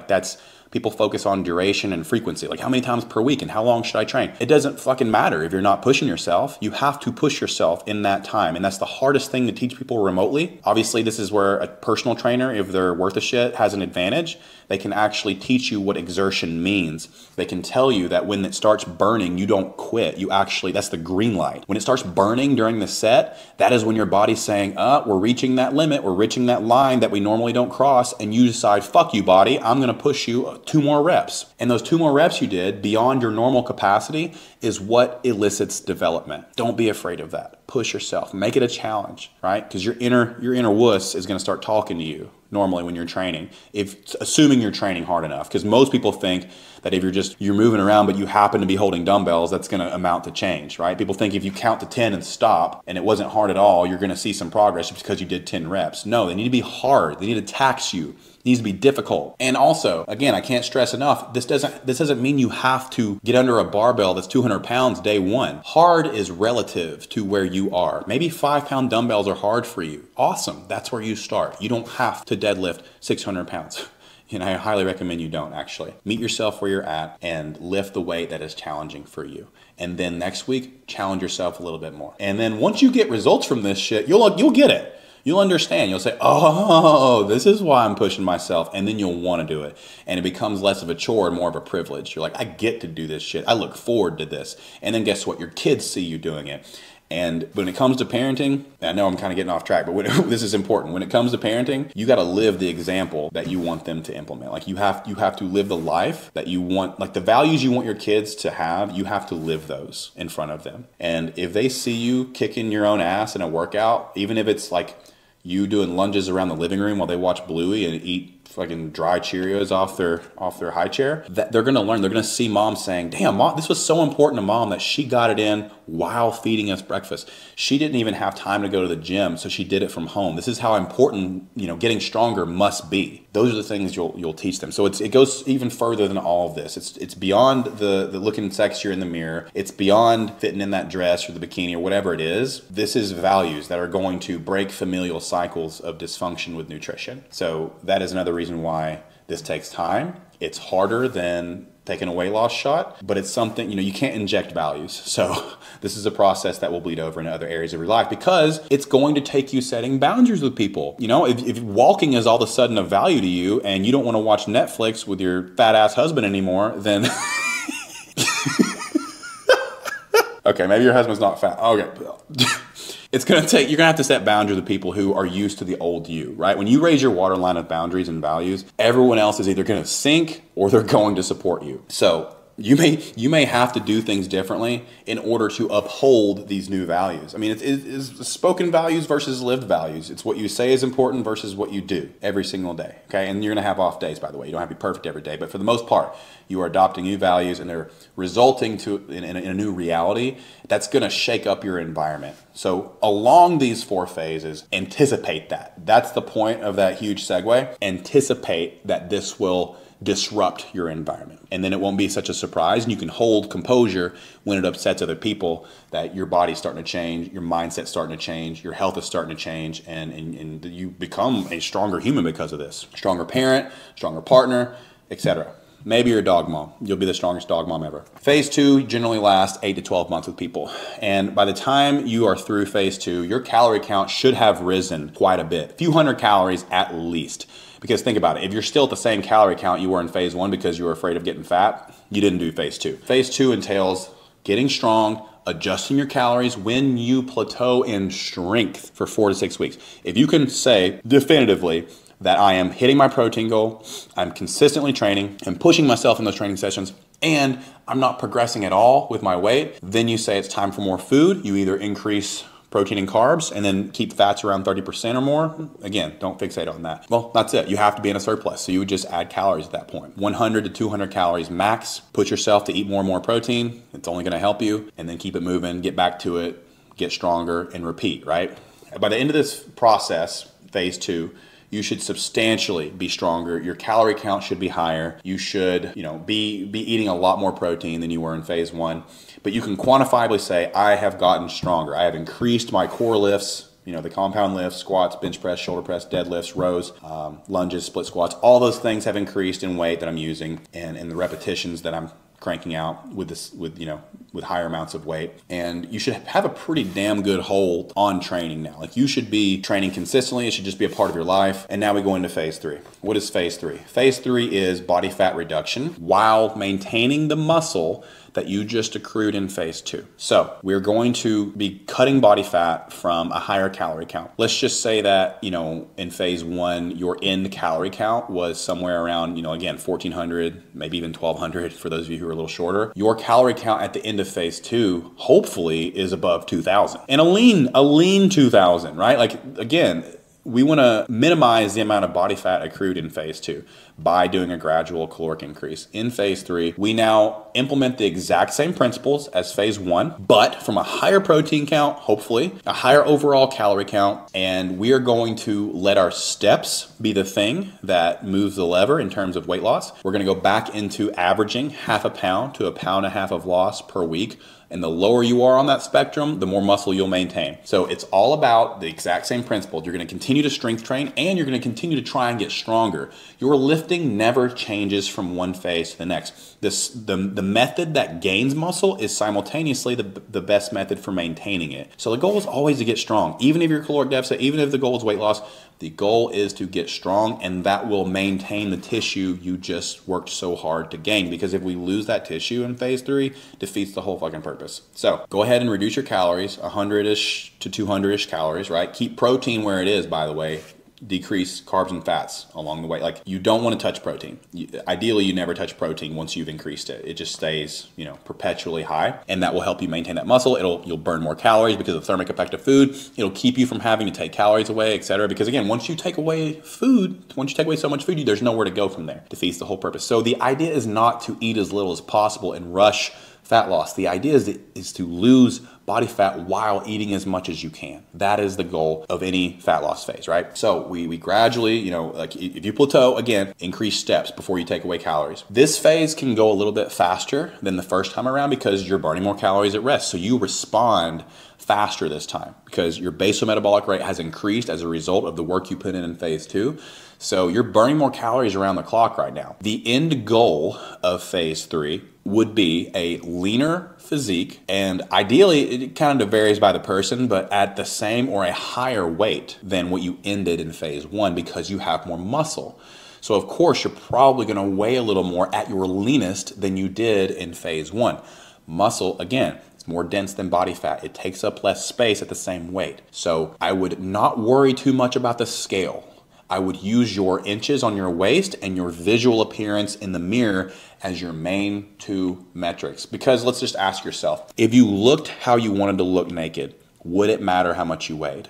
S1: People focus on duration and frequency, like how many times per week and how long should I train? It doesn't fucking matter if you're not pushing yourself. You have to push yourself in that time. And that's the hardest thing to teach people remotely. Obviously, this is where a personal trainer, if they're worth a shit, has an advantage. They can actually teach you what exertion means. They can tell you that when it starts burning, you don't quit. That's the green light. When it starts burning during the set, that is when your body's saying, we're reaching that limit. We're reaching that line that we normally don't cross. And you decide, fuck you, body. I'm going to push you 2 more reps. And those 2 more reps you did beyond your normal capacity is what elicits development. Don't be afraid of that. Push yourself. Make it a challenge, right? Because your inner wuss is going to start talking to you normally when you're training, assuming you're training hard enough. Because most people think that if you're moving around but you happen to be holding dumbbells, that's going to amount to change, right? People think if you count to 10 and stop and it wasn't hard at all, you're going to see some progress just because you did 10 reps. No, they need to be hard. They need to tax you. It needs to be difficult. And also, again, I can't stress enough, this doesn't mean you have to get under a barbell that's 200 pounds day one. Hard is relative to where you are. Maybe 5-pound dumbbells are hard for you. Awesome. That's where you start. You don't have to deadlift 600 pounds. I highly recommend you don't, actually. Meet yourself where you're at and lift the weight that is challenging for you. And then next week, challenge yourself a little bit more. And then once you get results from this shit, you'll get it. You'll understand. You'll say, oh, this is why I'm pushing myself. And then you'll want to do it. And it becomes less of a chore and more of a privilege. You're like, I get to do this shit. I look forward to this. And then guess what? Your kids see you doing it. And when it comes to parenting, I know I'm kind of getting off track, but this is important. When it comes to parenting, you got to live the example that you want them to implement. Like you have to live the life that you want, like the values you want your kids to have, you have to live those in front of them. And if they see you kicking your own ass in a workout, even if it's like you doing lunges around the living room while they watch Bluey and eat fucking dry Cheerios off their high chair, that they're going to learn. They're going to see mom saying, damn, mom, this was so important to mom that she got it in while feeding us breakfast. She didn't even have time to go to the gym, so she did it from home. This is how important, getting stronger must be. Those are the things you'll teach them. So it goes even further than all of this. It's beyond the looking sexier in the mirror. It's beyond fitting in that dress or the bikini or whatever it is. This is values that are going to break familial cycles of dysfunction with nutrition. So that is another reason why this takes time. It's harder than taking a weight loss shot, but it's something, you can't inject values. So this is a process that will bleed over into other areas of your life because it's going to take you setting boundaries with people. If walking is all of a sudden of value to you and you don't want to watch Netflix with your fat ass husband anymore, then okay, maybe your husband's not fat. Okay. You're going to have to set boundaries with people who are used to the old you, right? When you raise your waterline of boundaries and values, everyone else is either going to sink or they're going to support you. So You may have to do things differently in order to uphold these new values. I mean, it's spoken values versus lived values. It's what you say is important versus what you do every single day. Okay, and you're going to have off days, by the way. You don't have to be perfect every day, but for the most part, you are adopting new values, and they're resulting in a new reality that's going to shake up your environment. So along these 4 phases, anticipate that. That's the point of that huge segue. Anticipate that this will disrupt your environment, and then it won't be such a surprise, and you can hold composure when it upsets other people, that your body's starting to change, your mindset's starting to change, your health is starting to change, and you become a stronger human because of this. Stronger parent, stronger partner, etc. Maybe you're a dog mom. You'll be the strongest dog mom ever. Phase 2 generally lasts 8 to 12 months with people. And by the time you are through phase 2, your calorie count should have risen quite a bit. A few hundred calories at least. Because think about it, if you're still at the same calorie count you were in phase 1 because you were afraid of getting fat, you didn't do phase 2. Phase 2 entails getting strong, adjusting your calories when you plateau in strength for 4 to 6 weeks. If you can say definitively that I am hitting my protein goal, I'm consistently training and pushing myself in those training sessions, and I'm not progressing at all with my weight, then you say it's time for more food. You either increase protein and carbs and then keep fats around 30% or more. Again, don't fixate on that. Well, that's it. You have to be in a surplus. So you would just add calories at that point. 100 to 200 calories max. Push yourself to eat more and more protein. It's only going to help you. And then keep it moving, get back to it, get stronger, and repeat, right? By the end of this process, phase 2, you should substantially be stronger. Your calorie count should be higher. You should, be eating a lot more protein than you were in phase 1. But you can quantifiably say, I have gotten stronger. I have increased my core lifts, the compound lifts, squats, bench press, shoulder press, deadlifts, rows, lunges, split squats. All those things have increased in weight that I'm using, and the repetitions that I'm cranking out with higher amounts of weight. And you should have a pretty damn good hold on training now. Like, you should be training consistently. It should just be a part of your life. And now we go into phase 3. What is phase 3? Phase 3 is body fat reduction while maintaining the muscle that you just accrued in phase 2. So we're going to be cutting body fat from a higher calorie count. Let's just say that, in phase 1, your end calorie count was somewhere around, again, 1,400, maybe even 1,200 for those of you who are a little shorter. Your calorie count at the end of phase 2, hopefully, is above 2,000. And a lean 2,000, right? Like, again, we want to minimize the amount of body fat accrued in phase 2 by doing a gradual caloric increase. In phase 3, we now implement the exact same principles as phase 1, but from a higher protein count, hopefully, a higher overall calorie count, and we are going to let our steps be the thing that moves the lever in terms of weight loss. We're going to go back into averaging 0.5 pound to 1.5 pounds of loss per week. And the lower you are on that spectrum, the more muscle you'll maintain. So it's all about the exact same principle. You're going to continue to strength train, and you're going to continue to try and get stronger. Your lifting never changes from one phase to the next. The method that gains muscle is simultaneously the best method for maintaining it. So the goal is always to get strong. Even if you're caloric deficit, even if the goal is weight loss, the goal is to get strong, and that will maintain the tissue you just worked so hard to gain. Because if we lose that tissue in phase 3, defeats the whole fucking purpose. So go ahead and reduce your calories, 100-ish to 200-ish calories, right? Keep protein where it is, by the way. Decrease carbs and fats along the way. Like, you don't want to touch protein. Ideally, you never touch protein once you've increased it. It just stays, perpetually high, and that will help you maintain that muscle. You'll burn more calories because of the thermic effect of food. It'll keep you from having to take calories away, etc. Because again, once you take away so much food, there's nowhere to go from there. Defeats the whole purpose. So the idea is not to eat as little as possible and rush fat loss. The idea is to lose body fat while eating as much as you can. That is the goal of any fat loss phase, right? So we gradually, like if you plateau, again, increase steps before you take away calories. This phase can go a little bit faster than the first time around because you're burning more calories at rest. So you respond faster this time because your basal metabolic rate has increased as a result of the work you put in phase 2. So you're burning more calories around the clock right now. The end goal of phase 3 would be a leaner physique, and ideally it kind of varies by the person, but at the same or a higher weight than what you ended in phase 1 because you have more muscle. So of course you're probably going to weigh a little more at your leanest than you did in phase 1. Muscle, again, it's more dense than body fat. It takes up less space at the same weight. So I would not worry too much about the scale. I would use your inches on your waist and your visual appearance in the mirror as your main two metrics. Because let's just ask yourself, if you looked how you wanted to look naked, would it matter how much you weighed?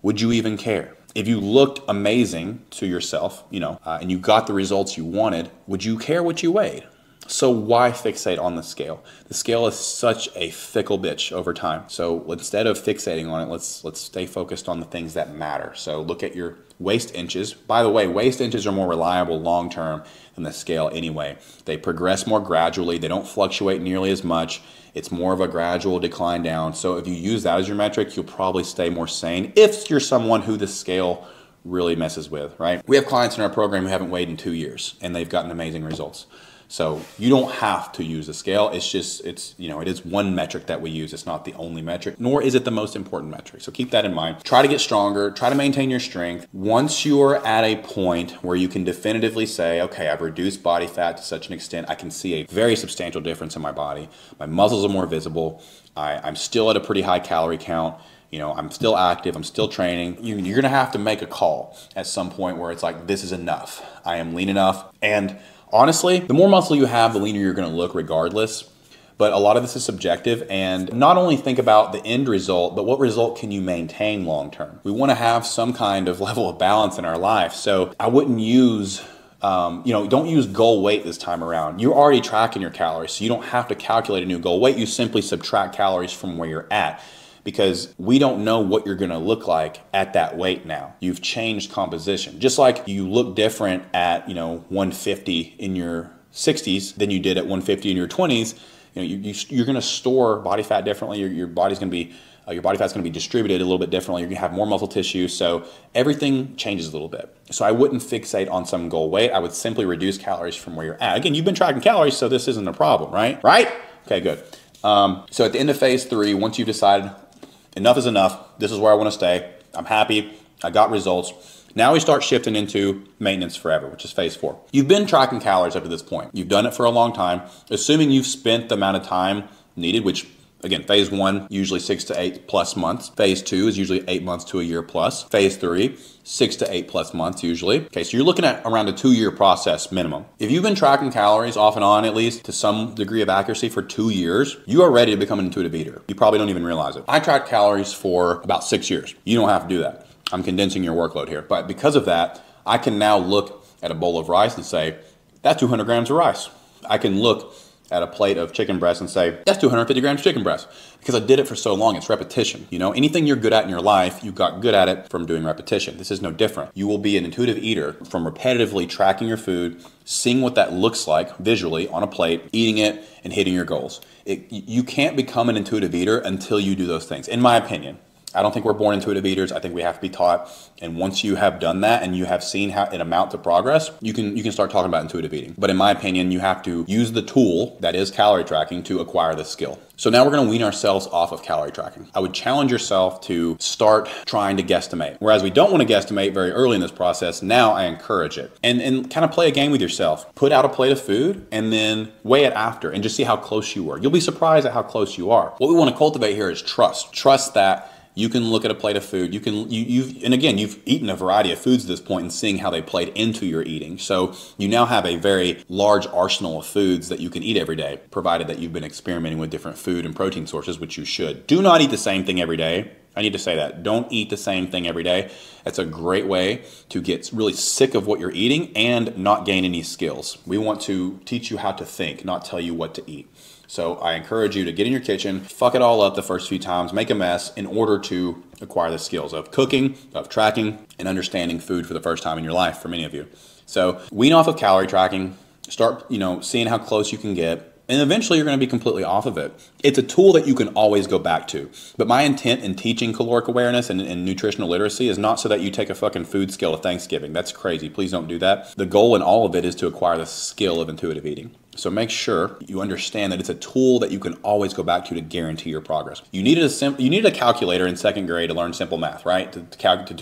S1: Would you even care? If you looked amazing to yourself, and you got the results you wanted, would you care what you weighed? So why fixate on the scale? The scale is such a fickle bitch over time. So instead of fixating on it, let's stay focused on the things that matter. So look at your waist inches. By the way, waist inches are more reliable long-term than the scale anyway. They progress more gradually. They don't fluctuate nearly as much. It's more of a gradual decline down. So if you use that as your metric, you'll probably stay more sane if you're someone who the scale really messes with, right? We have clients in our program who haven't weighed in 2 years and they've gotten amazing results. So you don't have to use a scale. It is one metric that we use. It's not the only metric, nor is it the most important metric. So keep that in mind. Try to get stronger. Try to maintain your strength. Once you're at a point where you can definitively say, okay, I've reduced body fat to such an extent, I can see a very substantial difference in my body. My muscles are more visible. I'm still at a pretty high calorie count. I'm still active, I'm still training. You're gonna have to make a call at some point where it's like, this is enough. I am lean enough. And honestly, the more muscle you have, the leaner you're gonna look regardless. But a lot of this is subjective, and not only think about the end result, but what result can you maintain long term? We wanna have some kind of level of balance in our life. So I wouldn't use, don't use goal weight this time around. You're already tracking your calories, so you don't have to calculate a new goal weight. You simply subtract calories from where you're at, because we don't know what you're gonna look like at that weight now. You've changed composition. Just like you look different at 150 in your 60s than you did at 150 in your 20s. You're gonna store body fat differently. Your body's gonna be, your body fat's gonna be distributed a little bit differently. You're gonna have more muscle tissue, so everything changes a little bit. So I wouldn't fixate on some goal weight. I would simply reduce calories from where you're at. Again, you've been tracking calories, so this isn't a problem, right? Right? Okay, good. So at the end of phase 3, once you've decided enough is enough, this is where I want to stay, I'm happy, I got results, now we start shifting into maintenance forever, which is phase 4. You've been tracking calories up to this point. You've done it for a long time. Assuming you've spent the amount of time needed, which again, phase 1, usually 6 to 8 plus months. Phase 2 is usually 8 months to a year plus. Phase 3, 6 to 8 plus months usually. Okay, so you're looking at around a 2-year process minimum. If you've been tracking calories off and on, at least to some degree of accuracy for 2 years, you are ready to become an intuitive eater. You probably don't even realize it. I tracked calories for about 6 years. You don't have to do that. I'm condensing your workload here. But because of that, I can now look at a bowl of rice and say, that's 200 grams of rice. I can look at a plate of chicken breast and say, that's 250 grams of chicken breast. Because I did it for so long, it's repetition. Anything you're good at in your life, you got good at it from doing repetition. This is no different. You will be an intuitive eater from repetitively tracking your food, seeing what that looks like visually on a plate, eating it, and hitting your goals. You can't become an intuitive eater until you do those things, in my opinion. I don't think we're born intuitive eaters. I think we have to be taught. And once you have done that and you have seen how it amount to progress, you can start talking about intuitive eating. But in my opinion, you have to use the tool that is calorie tracking to acquire this skill. So now we're going to wean ourselves off of calorie tracking. I would challenge yourself to start trying to guesstimate. Whereas we don't want to guesstimate very early in this process, now I encourage it. And kind of play a game with yourself. Put out a plate of food and then weigh it after and just see how close you were. You'll be surprised at how close you are. What we want to cultivate here is trust. Trust that you can look at a plate of food. You've eaten a variety of foods at this point and seeing how they played into your eating. So you now have a very large arsenal of foods that you can eat every day, provided that you've been experimenting with different food and protein sources, which you should. Do not eat the same thing every day. I need to say that. Don't eat the same thing every day. That's a great way to get really sick of what you're eating and not gain any skills. We want to teach you how to think, not tell you what to eat. So I encourage you to get in your kitchen, fuck it all up the first few times, make a mess in order to acquire the skills of cooking, of tracking, and understanding food for the first time in your life for many of you. So wean off of calorie tracking, start, seeing how close you can get, and eventually you're going to be completely off of it. It's a tool that you can always go back to. But my intent in teaching caloric awareness and nutritional literacy is not so that you take a fucking food scale to Thanksgiving. That's crazy. Please don't do that. The goal in all of it is to acquire the skill of intuitive eating. So make sure you understand that it's a tool that you can always go back to guarantee your progress. You needed a calculator in 2nd grade to learn simple math, right? To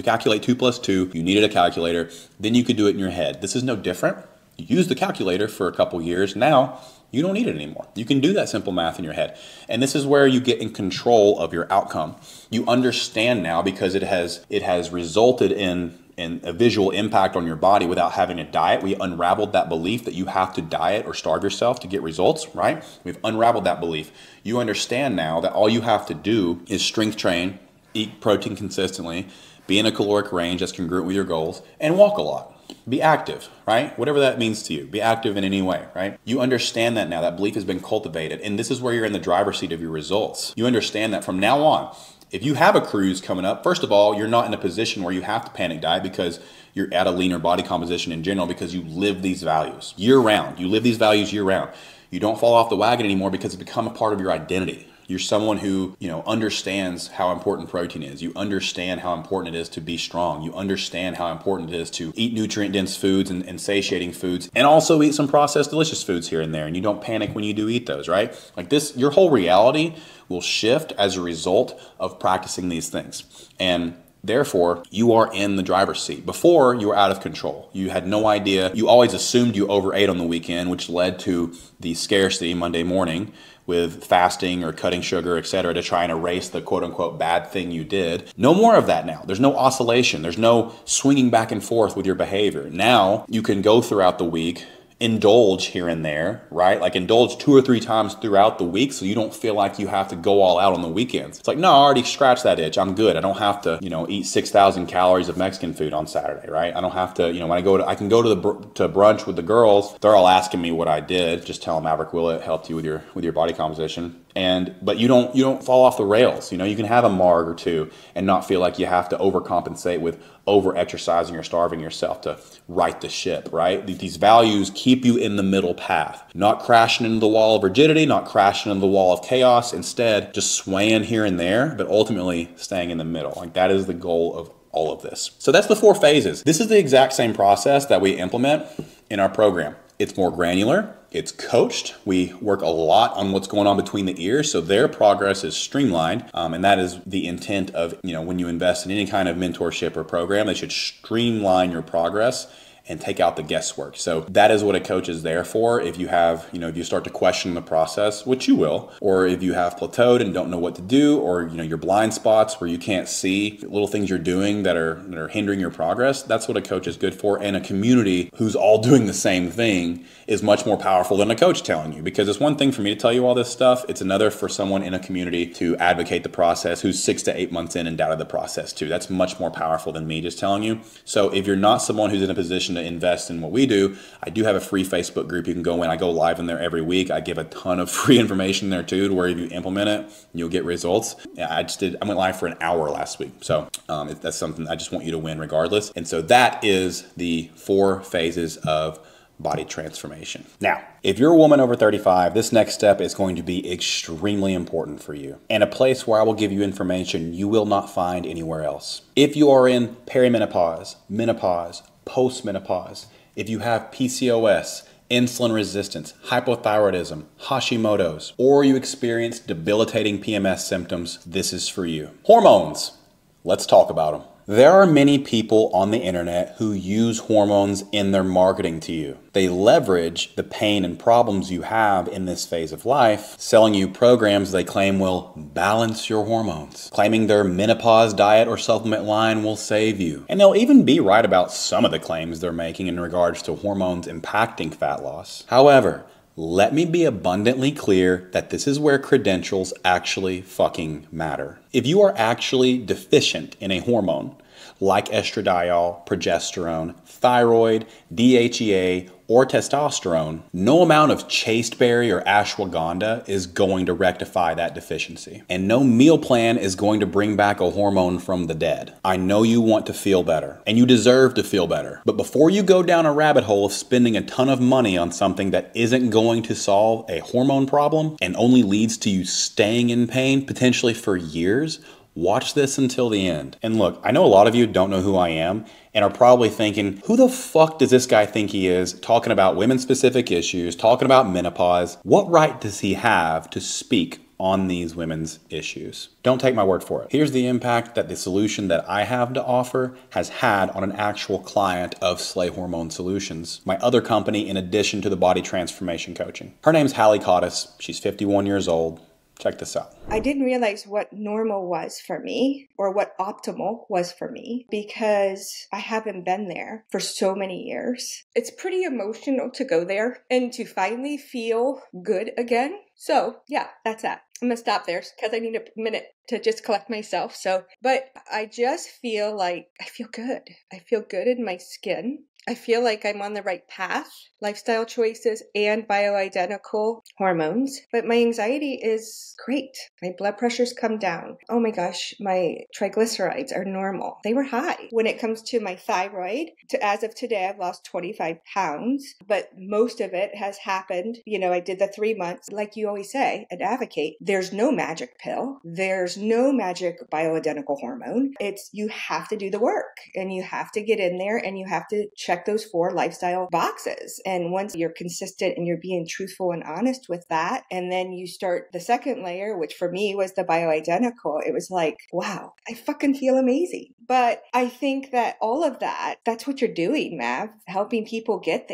S1: calculate 2 plus 2, you needed a calculator. Then you could do it in your head. This is no different. You used the calculator for a couple years. Now, you don't need it anymore. You can do that simple math in your head. And this is where you get in control of your outcome. You understand now because it has resulted in and a visual impact on your body without having a diet. We unraveled that belief that you have to diet or starve yourself to get results, right? We've unraveled that belief. You understand now that all you have to do is strength train, eat protein consistently, be in a caloric range that's congruent with your goals, and walk a lot. Be active, right? Whatever that means to you. Be active in any way, right? You understand that now. That belief has been cultivated. And this is where you're in the driver's seat of your results. You understand that from now on, if you have a cruise coming up, first of all, you're not in a position where you have to panic diet because you're at a leaner body composition in general, because you live these values year round. You live these values year round. You don't fall off the wagon anymore because it's become a part of your identity. You're someone who, understands how important protein is. You understand how important it is to be strong. You understand how important it is to eat nutrient-dense foods and satiating foods, and also eat some processed delicious foods here and there. And you don't panic when you do eat those, right? Like this, your whole reality will shift as a result of practicing these things. And therefore, you are in the driver's seat. Before, you were out of control. You had no idea. You always assumed you overate on the weekend, which led to the scarcity Monday morning with fasting or cutting sugar, etc., to try and erase the quote-unquote bad thing you did. No more of that now. There's no oscillation. There's no swinging back and forth with your behavior. Now, you can go throughout the week, indulge here and there, right? Like indulge 2 or 3 times throughout the week so you don't feel like you have to go all out on the weekends. It's like, no, I already scratched that itch. I'm good. I don't have to, eat 6,000 calories of Mexican food on Saturday, right? I don't have to, when I can go to brunch with the girls. They're all asking me what I did. Just tell them Maverick Willett helped you with your body composition. But you don't fall off the rails. You can have a marg or two and not feel like you have to overcompensate with over-exercising or starving yourself to right the ship, right? These values keep you in the middle path, not crashing into the wall of rigidity, not crashing into the wall of chaos. Instead, just swaying here and there, but ultimately staying in the middle. Like that is the goal of all of this. So that's the 4 phases. This is the exact same process that we implement in our program. It's more granular. It's coached. We work a lot on what's going on between the ears, so their progress is streamlined. And that is the intent of, when you invest in any kind of mentorship or program, they should streamline your progress and take out the guesswork. So that is what a coach is there for. If you have, if you start to question the process, which you will, or if you have plateaued and don't know what to do, or, your blind spots where you can't see little things you're doing that are hindering your progress, that's what a coach is good for. And a community who's all doing the same thing is much more powerful than a coach telling you, because it's one thing for me to tell you all this stuff. It's another for someone in a community to advocate the process who's 6 to 8 months in and doubted the process too. That's much more powerful than me just telling you. So if you're not someone who's in a position to invest in what we do, I do have a free Facebook group you can go in. I go live in there every week. I give a ton of free information there too, to where if you implement it, you'll get results. Yeah, I went live for an hour last week. So that's something I just want you to win regardless. And so that is the 4 phases of body transformation. Now, if you're a woman over 35, this next step is going to be extremely important for you, and a place where I will give you information you will not find anywhere else. If you are in perimenopause, menopause, postmenopause, if you have PCOS, insulin resistance, hypothyroidism, Hashimoto's, or you experience debilitating PMS symptoms, this is for you. Hormones. Let's talk about them. There are many people on the internet who use hormones in their marketing to you. They leverage the pain and problems you have in this phase of life, selling you programs they claim will balance your hormones, claiming their menopause diet or supplement line will save you. And they'll even be right about some of the claims they're making in regards to hormones impacting fat loss. However, let me be abundantly clear that this is where credentials actually fucking matter. If you are actually deficient in a hormone like estradiol, progesterone, thyroid, DHEA, or testosterone, no amount of chasteberry or ashwagandha is going to rectify that deficiency. And no meal plan is going to bring back a hormone from the dead. I know you want to feel better, and you deserve to feel better. But before you go down a rabbit hole of spending a ton of money on something that isn't going to solve a hormone problem and only leads to you staying in pain, potentially for years, watch this until the end. And look, I know a lot of you don't know who I am and are probably thinking, who the fuck does this guy think he is, talking about women-specific issues, talking about menopause? What right does he have to speak on these women's issues? Don't take my word for it. Here's the impact that the solution that I have to offer has had on an actual client of Slay Hormone Solutions, my other company in addition to the body transformation coaching. Her name's Hallie Cottis. She's 51 years old. Check this out.
S2: I didn't realize what normal was for me or what optimal was for me because I haven't been there for so many years. It's pretty emotional to go there and to finally feel good again. So yeah, that's that. I'm going to stop there because I need a minute to just collect myself. But I just feel like I feel good. I feel good in my skin. I feel like I'm on the right path, lifestyle choices and bioidentical hormones. But my anxiety is great. My blood pressure's come down. Oh my gosh, my triglycerides are normal. They were high. When it comes to my thyroid, as of today, I've lost 25 pounds, but most of it has happened. I did the 3 months. Like you always say and advocate, there's no magic pill. There's no magic bioidentical hormone. You have to do the work and you have to get in there and you have to check those 4 lifestyle boxes. And once you're consistent and you're being truthful and honest with that, and then you start the second layer, which for me was the bioidentical, it was like, wow, I fucking feel amazing. But I think that all of that's what you're doing, Mav, helping people get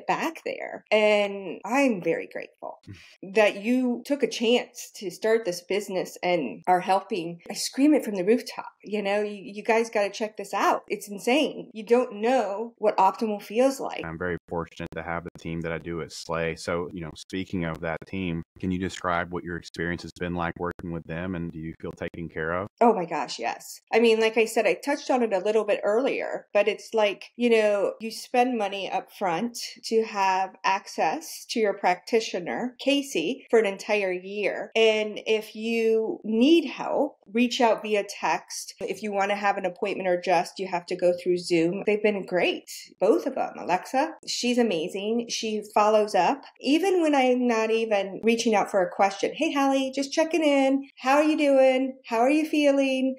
S2: back there. And I'm very grateful that you took a chance to start this business and are helping. I scream it from the rooftop. You guys got to check this out. It's insane. You don't know what optimal feels like.
S3: I'm very fortunate to have the team that I do at Slay. So, speaking of that team, can you describe what your experience has been like working with them, and do you feel taken care of?
S2: Oh my gosh, yes. I mean, like I said, I touched on it a little bit earlier, but it's like, you spend money up front to have access to your practitioner, Casey, for an entire year. And if you need help, reach out via text. If you want to have an appointment or you have to go through Zoom. They've been great. Both of them. Alexa, she's amazing. She follows up. Even when I'm not even reaching out for a question. Hey, Hallie, just checking in. How are you doing? How are you feeling?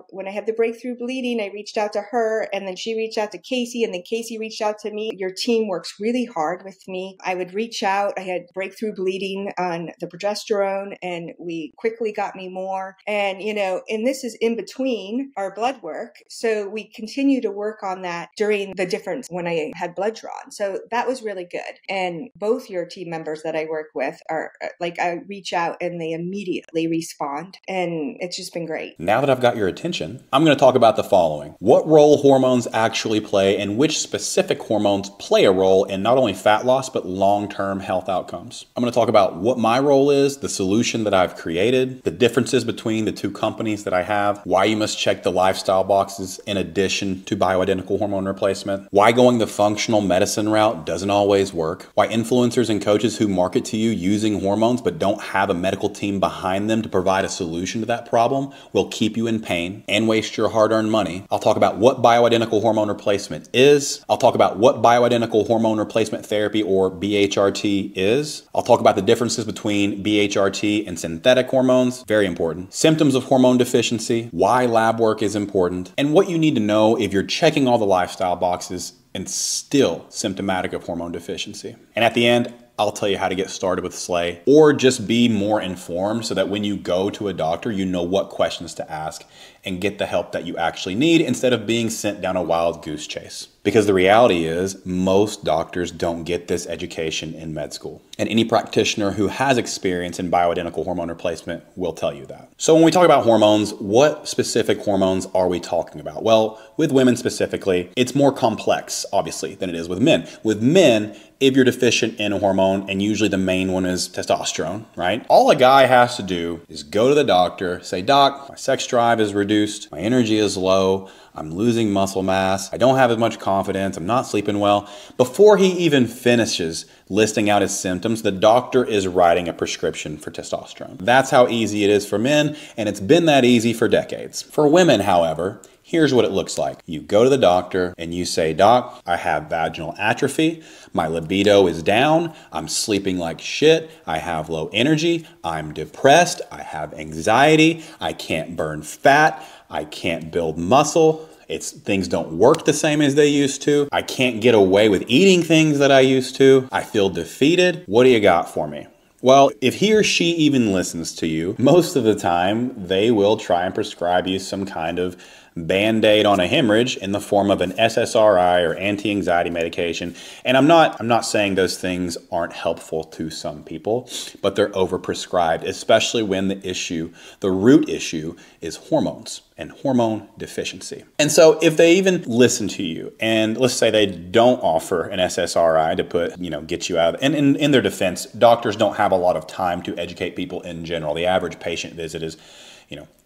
S2: When I had the breakthrough bleeding, I reached out to her and then she reached out to Casey and then Casey reached out to me. Your team works really hard with me. I would reach out. I had breakthrough bleeding on the progesterone and we quickly got me more. And, and this is in between our blood work. So we continue to work on that during the difference when I had blood drawn. So that was really good. And both your team members that I work with are like, I reach out and they immediately respond. And it's just been great.
S1: Now that I've got your attention, I'm going to talk about the following. What role hormones actually play and which specific hormones play a role in not only fat loss, but long-term health outcomes. I'm going to talk about what my role is, the solution that I've created, the differences between the 2 companies that I have, why you must check the lifestyle boxes in addition to bioidentical hormone replacement, why going the functional medicine route doesn't always work, why influencers and coaches who market to you using hormones but don't have a medical team behind them to provide a solution to that problem will keep you in pain and waste your hard-earned money. I'll talk about what bioidentical hormone replacement is. I'll talk about what bioidentical hormone replacement therapy or BHRT is. I'll talk about the differences between BHRT and synthetic hormones, very important. Symptoms of hormone deficiency, why lab work is important, and what you need to know if you're checking all the lifestyle boxes and still symptomatic of hormone deficiency. And at the end, I'll tell you how to get started with Slay or just be more informed so that when you go to a doctor, you know what questions to ask and get the help that you actually need instead of being sent down a wild goose chase. Because the reality is most doctors don't get this education in med school. And any practitioner who has experience in bioidentical hormone replacement will tell you that. So when we talk about hormones, what specific hormones are we talking about? Well, with women specifically, it's more complex, obviously, than it is with men. With men, if you're deficient in a hormone, and usually the main one is testosterone, right? All a guy has to do is go to the doctor, say, "Doc, my sex drive is reduced, my energy is low, I'm losing muscle mass, I don't have as much confidence, I'm not sleeping well." Before he even finishes listing out his symptoms, the doctor is writing a prescription for testosterone. That's how easy it is for men, and it's been that easy for decades. For women, however, here's what it looks like. You go to the doctor and you say, "Doc, I have vaginal atrophy, my libido is down, I'm sleeping like shit, I have low energy, I'm depressed, I have anxiety, I can't burn fat, I can't build muscle, things don't work the same as they used to, I can't get away with eating things that I used to, I feel defeated, what do you got for me?" Well, if he or she even listens to you, most of the time they will try and prescribe you some kind of Band-Aid on a hemorrhage in the form of an SSRI or anti-anxiety medication. And I'm not saying those things aren't helpful to some people, but they're overprescribed, especially when the root issue is hormones and hormone deficiency. And so if they even listen to you, and let's say they don't offer an SSRI to get you out of, and in their defense, doctors don't have a lot of time to educate people in general. The average patient visit is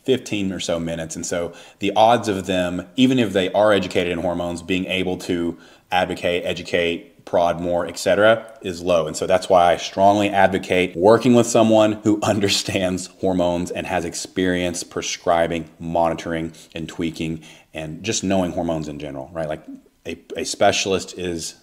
S1: 15 or so minutes. And so the odds of them, even if they are educated in hormones, being able to advocate, educate, prod more, etc., is low. And so that's why I strongly advocate working with someone who understands hormones and has experience prescribing, monitoring, and tweaking, and just knowing hormones in general, right? Like a specialist is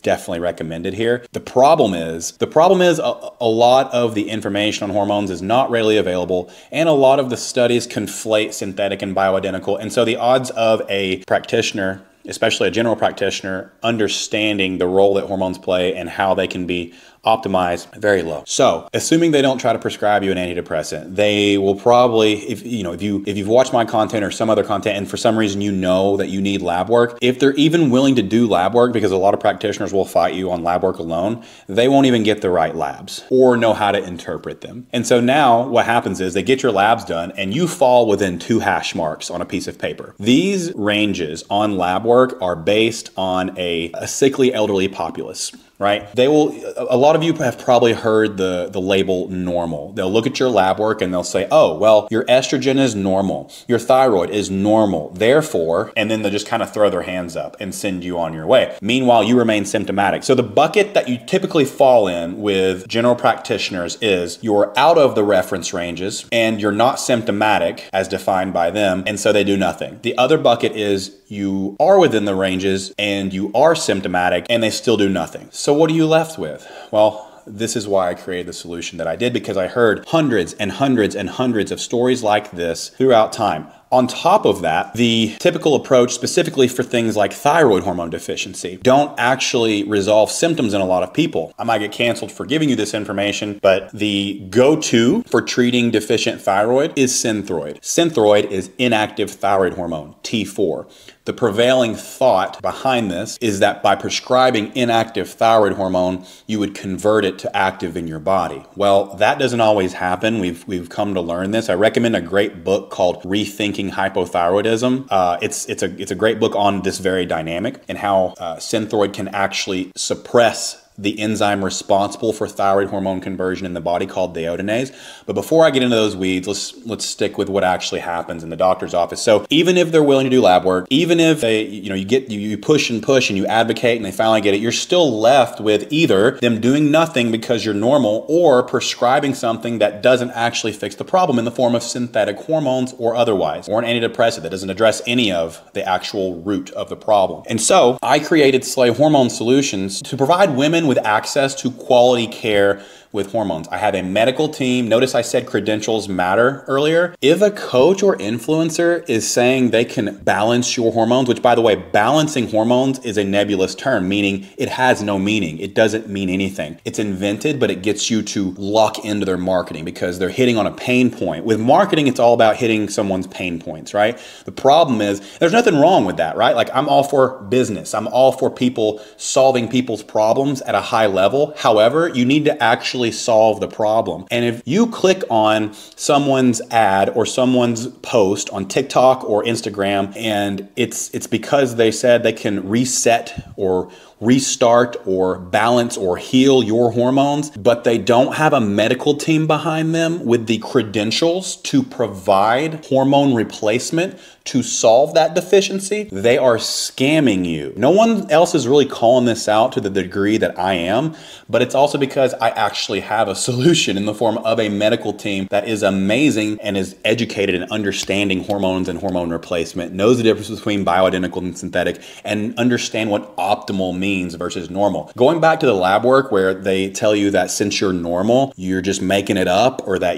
S1: definitely recommended here. The problem is a lot of the information on hormones is not readily available, and a lot of the studies conflate synthetic and bioidentical. And so the odds of a practitioner, especially a general practitioner, understanding the role that hormones play and how they can be optimized, very low. So assuming they don't try to prescribe you an antidepressant, they will probably, if you've watched my content or some other content and for some reason you know that you need lab work, if they're even willing to do lab work, because a lot of practitioners will fight you on lab work alone, they won't even get the right labs or know how to interpret them. And so now what happens is they get your labs done and you fall within 2 hash marks on a piece of paper. These ranges on lab work are based on a sickly elderly populace, right? A lot of you have probably heard the label normal. They'll look at your lab work and they'll say, oh, well, your estrogen is normal, your thyroid is normal, therefore, and then they'll just kind of throw their hands up and send you on your way. Meanwhile, you remain symptomatic. So the bucket that you typically fall in with general practitioners is you're out of the reference ranges and you're not symptomatic as defined by them, and so they do nothing. The other bucket is you are within the ranges and you are symptomatic and they still do nothing. So what are you left with? Well, this is why I created the solution that I did, because I heard hundreds and hundreds and hundreds of stories like this throughout time. On top of that, the typical approach specifically for things like thyroid hormone deficiency don't actually resolve symptoms in a lot of people. I might get canceled for giving you this information, but the go-to for treating deficient thyroid is Synthroid. Synthroid is inactive thyroid hormone, T4. The prevailing thought behind this is that by prescribing inactive thyroid hormone, you would convert it to active in your body. Well, that doesn't always happen. We've come to learn this. I recommend a great book called Rethinking Hypothyroidism. It's a great book on this very dynamic and how Synthroid can actually suppress the enzyme responsible for thyroid hormone conversion in the body called deodoinase. But before I get into those weeds, let's stick with what actually happens in the doctor's office. So even if they're willing to do lab work, even if they, you push and push and you advocate and they finally get it, you're still left with either them doing nothing because you're normal or prescribing something that doesn't actually fix the problem in the form of synthetic hormones or otherwise, or an antidepressant that doesn't address any of the actual root of the problem. And so I created Slay Hormone Solutions to provide women with access to quality care with hormones. I have a medical team. Notice I said credentials matter earlier. If a coach or influencer is saying they can balance your hormones, which by the way, balancing hormones is a nebulous term, meaning it has no meaning. It doesn't mean anything. It's invented, but it gets you to lock into their marketing because they're hitting on a pain point. With marketing, it's all about hitting someone's pain points, right? The problem is there's nothing wrong with that, right? Like I'm all for business. I'm all for people solving people's problems at a high level. However, you need to actually solve the problem. And if you click on someone's ad or someone's post on TikTok or Instagram, and it's because they said they can reset or restart or balance or heal your hormones, but they don't have a medical team behind them with the credentials to provide hormone replacement to solve that deficiency, they are scamming you. No one else is really calling this out to the degree that I am, but it's also because I actually have a solution in the form of a medical team that is amazing and is educated in understanding hormones and hormone replacement, knows the difference between bioidentical and synthetic, and understand what optimal means. means versus normal. Going back to the lab work where they tell you that since you're normal, you're just making it up, or that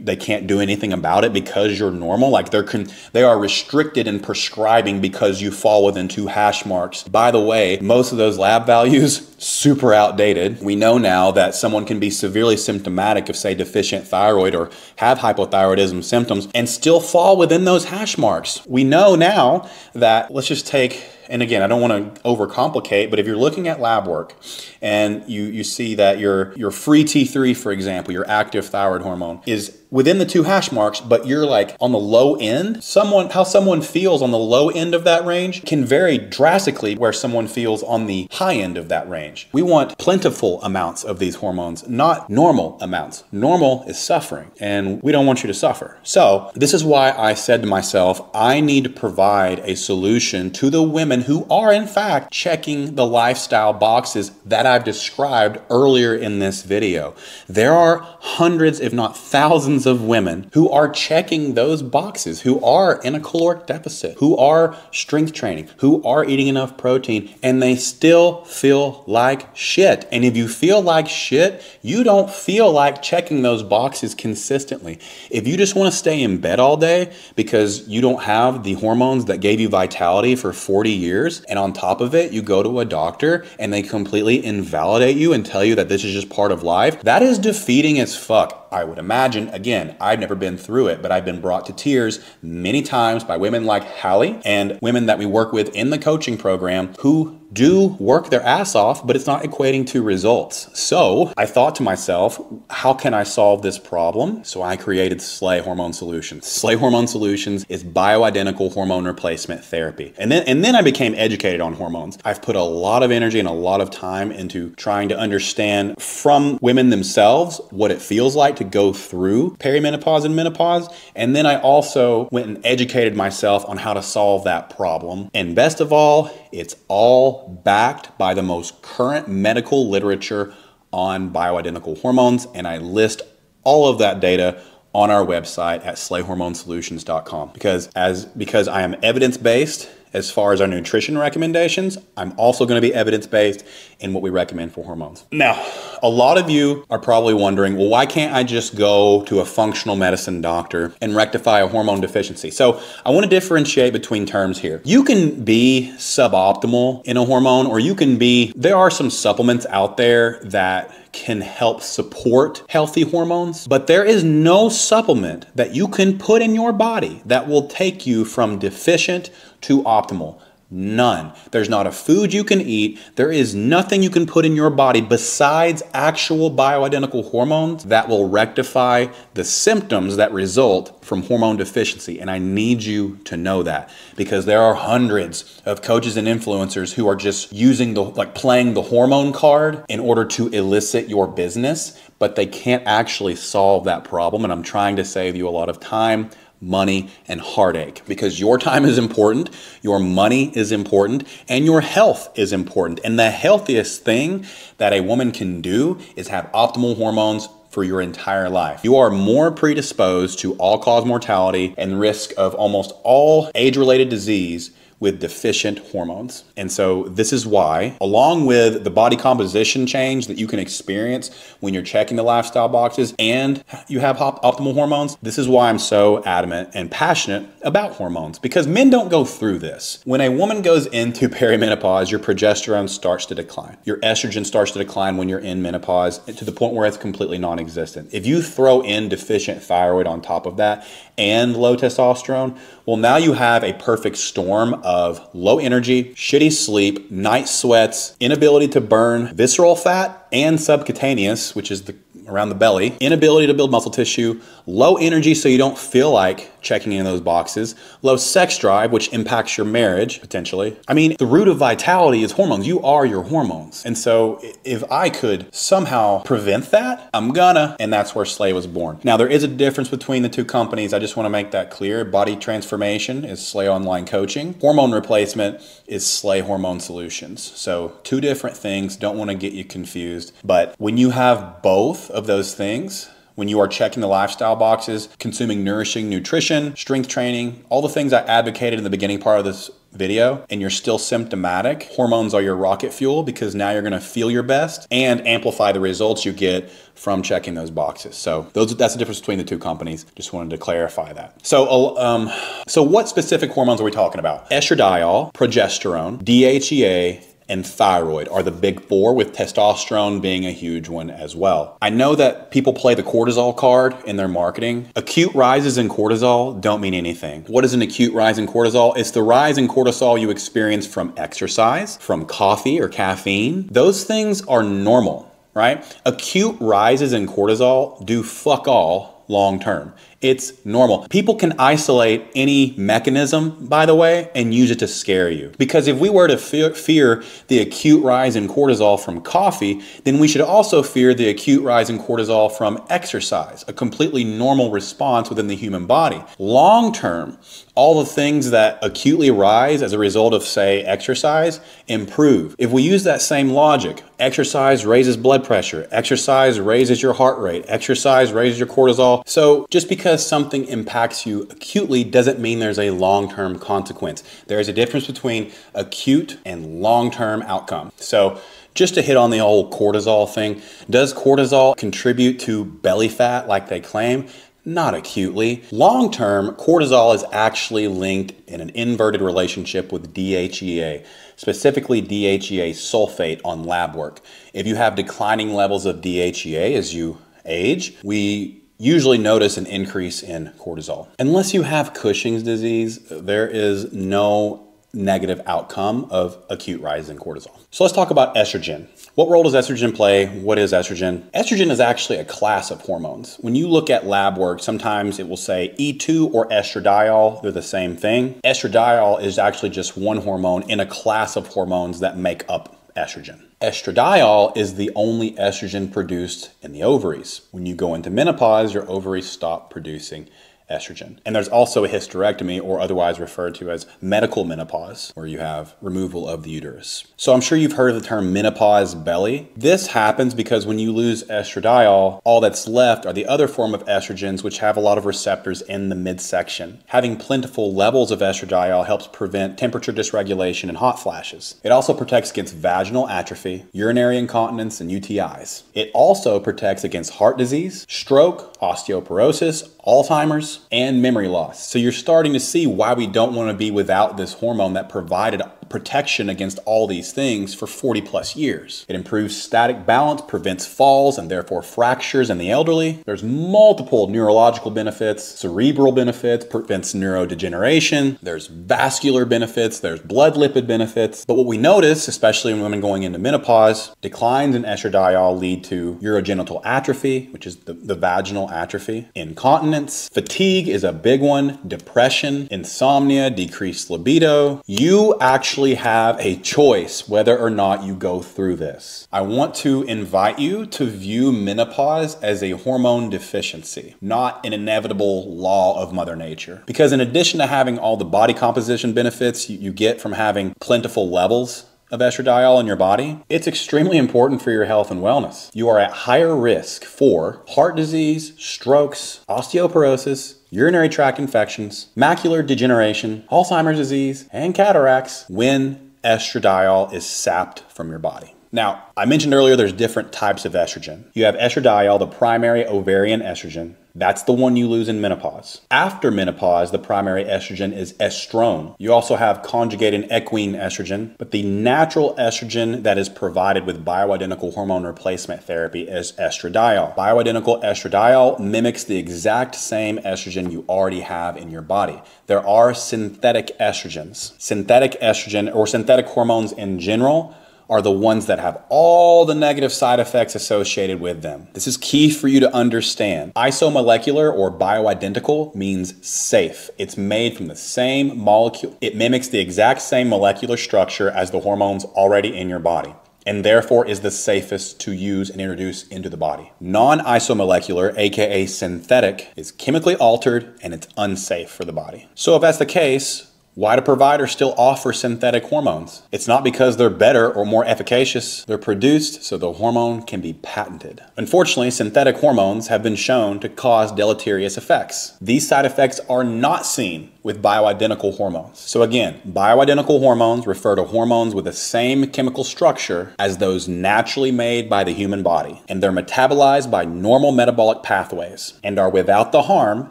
S1: they can't do anything about it because you're normal. Like they are restricted in prescribing because you fall within 2 hash marks. By the way, most of those lab values, super outdated. We know now that someone can be severely symptomatic of, say, deficient thyroid or have hypothyroidism symptoms and still fall within those hash marks. We know now that, let's just take, and again, I don't want to overcomplicate, but if you're looking at lab work and you see that your free T3, for example, your active thyroid hormone, is within the 2 hash marks, but you're like on the low end, how someone feels on the low end of that range can vary drastically where someone feels on the high end of that range. We want plentiful amounts of these hormones, not normal amounts. Normal is suffering, and we don't want you to suffer. So this is why I said to myself, I need to provide a solution to the women who are in fact checking the lifestyle boxes that I've described earlier in this video. There are hundreds, if not thousands, of women who are checking those boxes, who are in a caloric deficit, who are strength training, who are eating enough protein, and they still feel like shit. And if you feel like shit, you don't feel like checking those boxes consistently. If you just want to stay in bed all day because you don't have the hormones that gave you vitality for 40 years, and on top of it, you go to a doctor and they completely invalidate you and tell you that this is just part of life, that is defeating as fuck. I would imagine, again, I've never been through it, but I've been brought to tears many times by women like Hallie and women that we work with in the coaching program who do work their ass off, but it's not equating to results. So I thought to myself, how can I solve this problem? So I created Slay Hormone Solutions. Slay Hormone Solutions is bioidentical hormone replacement therapy. And then I became educated on hormones. I've put a lot of energy and a lot of time into trying to understand from women themselves what it feels like to go through perimenopause and menopause. And then I also went and educated myself on how to solve that problem. And best of all, it's all backed by the most current medical literature on bioidentical hormones. And I list all of that data on our website at slayhormonesolutions.com because I am evidence-based as far as our nutrition recommendations. I'm also going to be evidence-based in what we recommend for hormones. Now, a lot of you are probably wondering, well, why can't I just go to a functional medicine doctor and rectify a hormone deficiency? So I want to differentiate between terms here. You can be suboptimal in a hormone, or there are some supplements out there that can help support healthy hormones, but there is no supplement that you can put in your body that will take you from deficient to optimal. None. There's not a food you can eat. There is nothing you can put in your body besides actual bioidentical hormones that will rectify the symptoms that result from hormone deficiency. And I need you to know that, because there are hundreds of coaches and influencers who are just using playing the hormone card in order to elicit your business, but they can't actually solve that problem. And I'm trying to save you a lot of time, money, and heartache, because your time is important, your money is important, and your health is important. And the healthiest thing that a woman can do is have optimal hormones for your entire life. You are more predisposed to all-cause mortality and risk of almost all age-related disease with deficient hormones. And so this is why, along with the body composition change that you can experience when you're checking the lifestyle boxes and you have optimal hormones, this is why I'm so adamant and passionate about hormones, because men don't go through this. When a woman goes into perimenopause, your progesterone starts to decline. Your estrogen starts to decline when you're in menopause to the point where it's completely non-existent. If you throw in deficient thyroid on top of that and low testosterone, well, now you have a perfect storm of low energy, shitty sleep, night sweats, inability to burn visceral fat and subcutaneous, which is around the belly, inability to build muscle tissue, low energy so you don't feel like checking in those boxes, low sex drive, which impacts your marriage, potentially. I mean, the root of vitality is hormones. You are your hormones. And so if I could somehow prevent that, I'm gonna, and that's where Slay was born. Now, there is a difference between the two companies. I just wanna make that clear. Body transformation is Slay Online Coaching. Hormone replacement is Slay Hormone Solutions. So 2 different things. Don't wanna get you confused. But when you have both of those things, when you are checking the lifestyle boxes, consuming nourishing nutrition, strength training, all the things I advocated in the beginning part of this video, and you're still symptomatic, hormones are your rocket fuel, because now you're going to feel your best and amplify the results you get from checking those boxes. So that's the difference between the two companies. Just wanted to clarify that. So what specific hormones are we talking about? Estradiol, progesterone, DHEA, and thyroid are the big four, with testosterone being a huge one as well. I know that people play the cortisol card in their marketing. Acute rises in cortisol don't mean anything. What is an acute rise in cortisol? It's the rise in cortisol you experience from exercise, from coffee or caffeine. Those things are normal, right? Acute rises in cortisol do fuck all long term. It's normal. People can isolate any mechanism, by the way, and use it to scare you. Because if we were to fear the acute rise in cortisol from coffee, then we should also fear the acute rise in cortisol from exercise, a completely normal response within the human body. Long term, all the things that acutely rise as a result of, say, exercise, improve. If we use that same logic, exercise raises blood pressure, exercise raises your heart rate, exercise raises your cortisol. So just because something impacts you acutely doesn't mean there's a long-term consequence. There is a difference between acute and long-term outcome. So just to hit on the whole cortisol thing, does cortisol contribute to belly fat like they claim? Not acutely. Long-term, cortisol is actually linked in an inverted relationship with DHEA, specifically DHEA sulfate on lab work. If you have declining levels of DHEA as you age, we usually notice an increase in cortisol. Unless you have Cushing's disease, there is no negative outcome of acute rise in cortisol. So let's talk about estrogen. What role does estrogen play? What is estrogen? Estrogen is actually a class of hormones. When you look at lab work, sometimes it will say E2 or estradiol. They're the same thing. Estradiol is actually just one hormone in a class of hormones that make up estrogen. Estradiol is the only estrogen produced in the ovaries. When you go into menopause, your ovaries stop producing estrogen. And there's also a hysterectomy, or otherwise referred to as medical menopause, where you have removal of the uterus. So I'm sure you've heard of the term menopause belly. This happens because when you lose estradiol, all that's left are the other form of estrogens, which have a lot of receptors in the midsection. Having plentiful levels of estradiol helps prevent temperature dysregulation and hot flashes. It also protects against vaginal atrophy, urinary incontinence, and UTIs. It also protects against heart disease, stroke, osteoporosis, Alzheimer's, and memory loss. So you're starting to see why we don't want to be without this hormone that provided protection against all these things for 40 plus years. It improves static balance, prevents falls and therefore fractures in the elderly. There's multiple neurological benefits, cerebral benefits, prevents neurodegeneration. There's vascular benefits, there's blood lipid benefits. But what we notice, especially in women going into menopause, declines in estradiol lead to urogenital atrophy, which is the vaginal atrophy, incontinence, fatigue is a big one, depression, insomnia, decreased libido. You actually have a choice whether or not you go through this. I want to invite you to view menopause as a hormone deficiency, not an inevitable law of Mother Nature. Because in addition to having all the body composition benefits you get from having plentiful levels of estradiol in your body, it's extremely important for your health and wellness. You are at higher risk for heart disease, strokes, osteoporosis, urinary tract infections, macular degeneration, Alzheimer's disease, and cataracts when estradiol is sapped from your body. Now, I mentioned earlier there's different types of estrogen. You have estradiol, the primary ovarian estrogen. That's the one you lose in menopause. After menopause, the primary estrogen is estrone. You also have conjugated equine estrogen, but the natural estrogen that is provided with bioidentical hormone replacement therapy is estradiol. Bioidentical estradiol mimics the exact same estrogen you already have in your body. There are synthetic estrogens. Synthetic estrogen, or synthetic hormones in general, are the ones that have all the negative side effects associated with them. This is key for you to understand. Isomolecular or bioidentical means safe. It's made from the same molecule. It mimics the exact same molecular structure as the hormones already in your body, and therefore is the safest to use and introduce into the body. Non-isomolecular, aka synthetic, is chemically altered and it's unsafe for the body. So if that's the case, Why do providers still offer synthetic hormones? It's not because they're better or more efficacious. They're produced so the hormone can be patented. Unfortunately, synthetic hormones have been shown to cause deleterious effects. These side effects are not seen with bioidentical hormones. So again, bioidentical hormones refer to hormones with the same chemical structure as those naturally made by the human body, and they're metabolized by normal metabolic pathways and are without the harm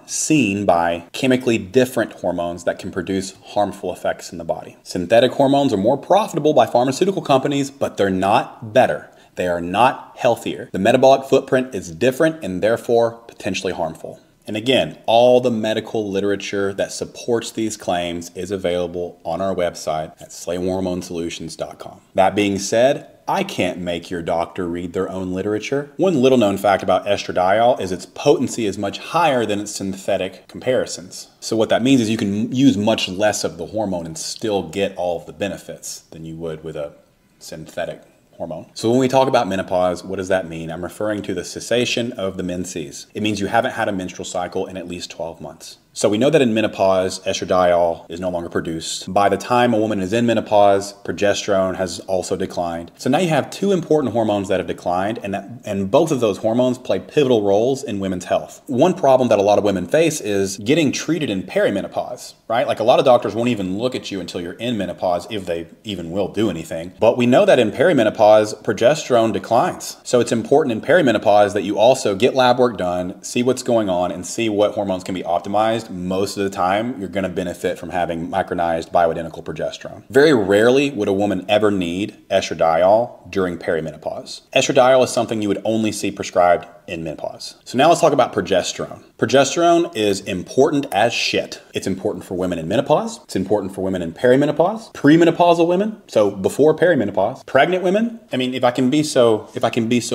S1: seen by chemically different hormones that can produce harmful effects in the body. Synthetic hormones are more profitable by pharmaceutical companies, but they're not better. They are not healthier. The metabolic footprint is different and therefore potentially harmful. And again, all the medical literature that supports these claims is available on our website at slayhormonesolutions.com. That being said, I can't make your doctor read their own literature. One little known fact about estradiol is its potency is much higher than its synthetic comparisons. So what that means is you can use much less of the hormone and still get all of the benefits than you would with a synthetic hormone. So when we talk about menopause, what does that mean? I'm referring to the cessation of the menses. It means you haven't had a menstrual cycle in at least 12 months. So we know that in menopause, estradiol is no longer produced. By the time a woman is in menopause, progesterone has also declined. So now you have two important hormones that have declined, and both of those hormones play pivotal roles in women's health. One problem that a lot of women face is getting treated in perimenopause, right? Like a lot of doctors won't even look at you until you're in menopause, if they even will do anything. But we know that in perimenopause, progesterone declines. So it's important in perimenopause that you also get lab work done, see what's going on, and see what hormones can be optimized. Most of the time, you're going to benefit from having micronized bioidentical progesterone. Very rarely would a woman ever need estradiol during perimenopause. Estradiol is something you would only see prescribed in menopause. So now let's talk about progesterone. Progesterone is important as shit. It's important for women in menopause. It's important for women in perimenopause, premenopausal women, so before perimenopause, pregnant women. I mean, if I can be so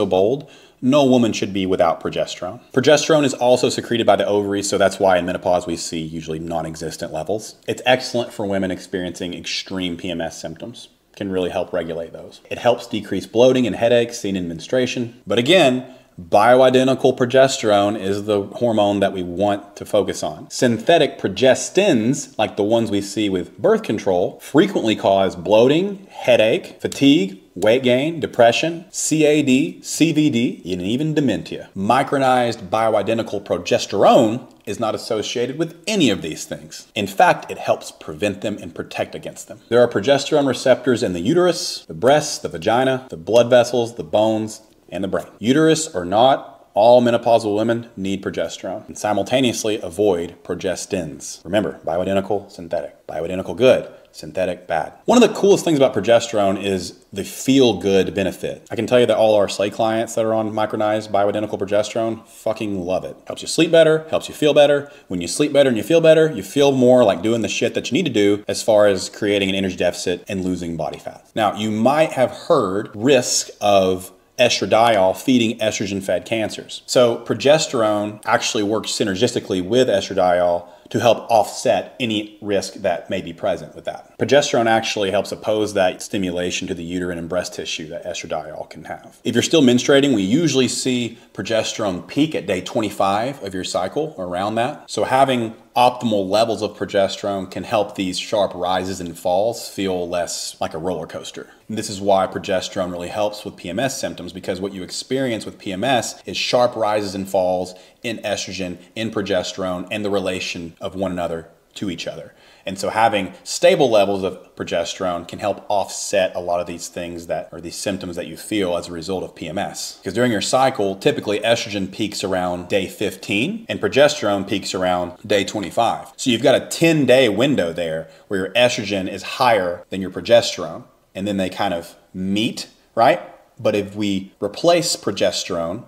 S1: bold, no woman should be without progesterone. Progesterone is also secreted by the ovaries, so that's why in menopause we see usually non-existent levels. It's excellent for women experiencing extreme PMS symptoms. Can really help regulate those. It helps decrease bloating and headaches seen in menstruation. But again, bioidentical progesterone is the hormone that we want to focus on. Synthetic progestins, like the ones we see with birth control, frequently cause bloating, headache, fatigue, weight gain, depression, CAD, CVD, and even dementia. Micronized bioidentical progesterone is not associated with any of these things. In fact, it helps prevent them and protect against them. There are progesterone receptors in the uterus, the breasts, the vagina, the blood vessels, the bones, and the brain. Uterus or not, all menopausal women need progesterone and simultaneously avoid progestins. Remember, bioidentical, synthetic. Bioidentical, good. Synthetic, bad. One of the coolest things about progesterone is the feel-good benefit. I can tell you that all our Slay clients that are on micronized bioidentical progesterone fucking love it. Helps you sleep better, helps you feel better. When you sleep better and you feel better, you feel more like doing the shit that you need to do as far as creating an energy deficit and losing body fat. Now, you might have heard risk of estradiol feeding estrogen-fed cancers. So progesterone actually works synergistically with estradiol to help offset any risk that may be present with that. Progesterone actually helps oppose that stimulation to the uterine and breast tissue that estradiol can have. If you're still menstruating, we usually see progesterone peak at day 25 of your cycle, around that. So having optimal levels of progesterone can help these sharp rises and falls feel less like a roller coaster. And this is why progesterone really helps with PMS symptoms, because what you experience with PMS is sharp rises and falls in estrogen, in progesterone, and the relation of one another to each other. And so having stable levels of progesterone can help offset a lot of these things these symptoms that you feel as a result of PMS. Because during your cycle, typically estrogen peaks around day 15 and progesterone peaks around day 25. So you've got a 10-day window there where your estrogen is higher than your progesterone, and then they kind of meet, right? But if we replace progesterone,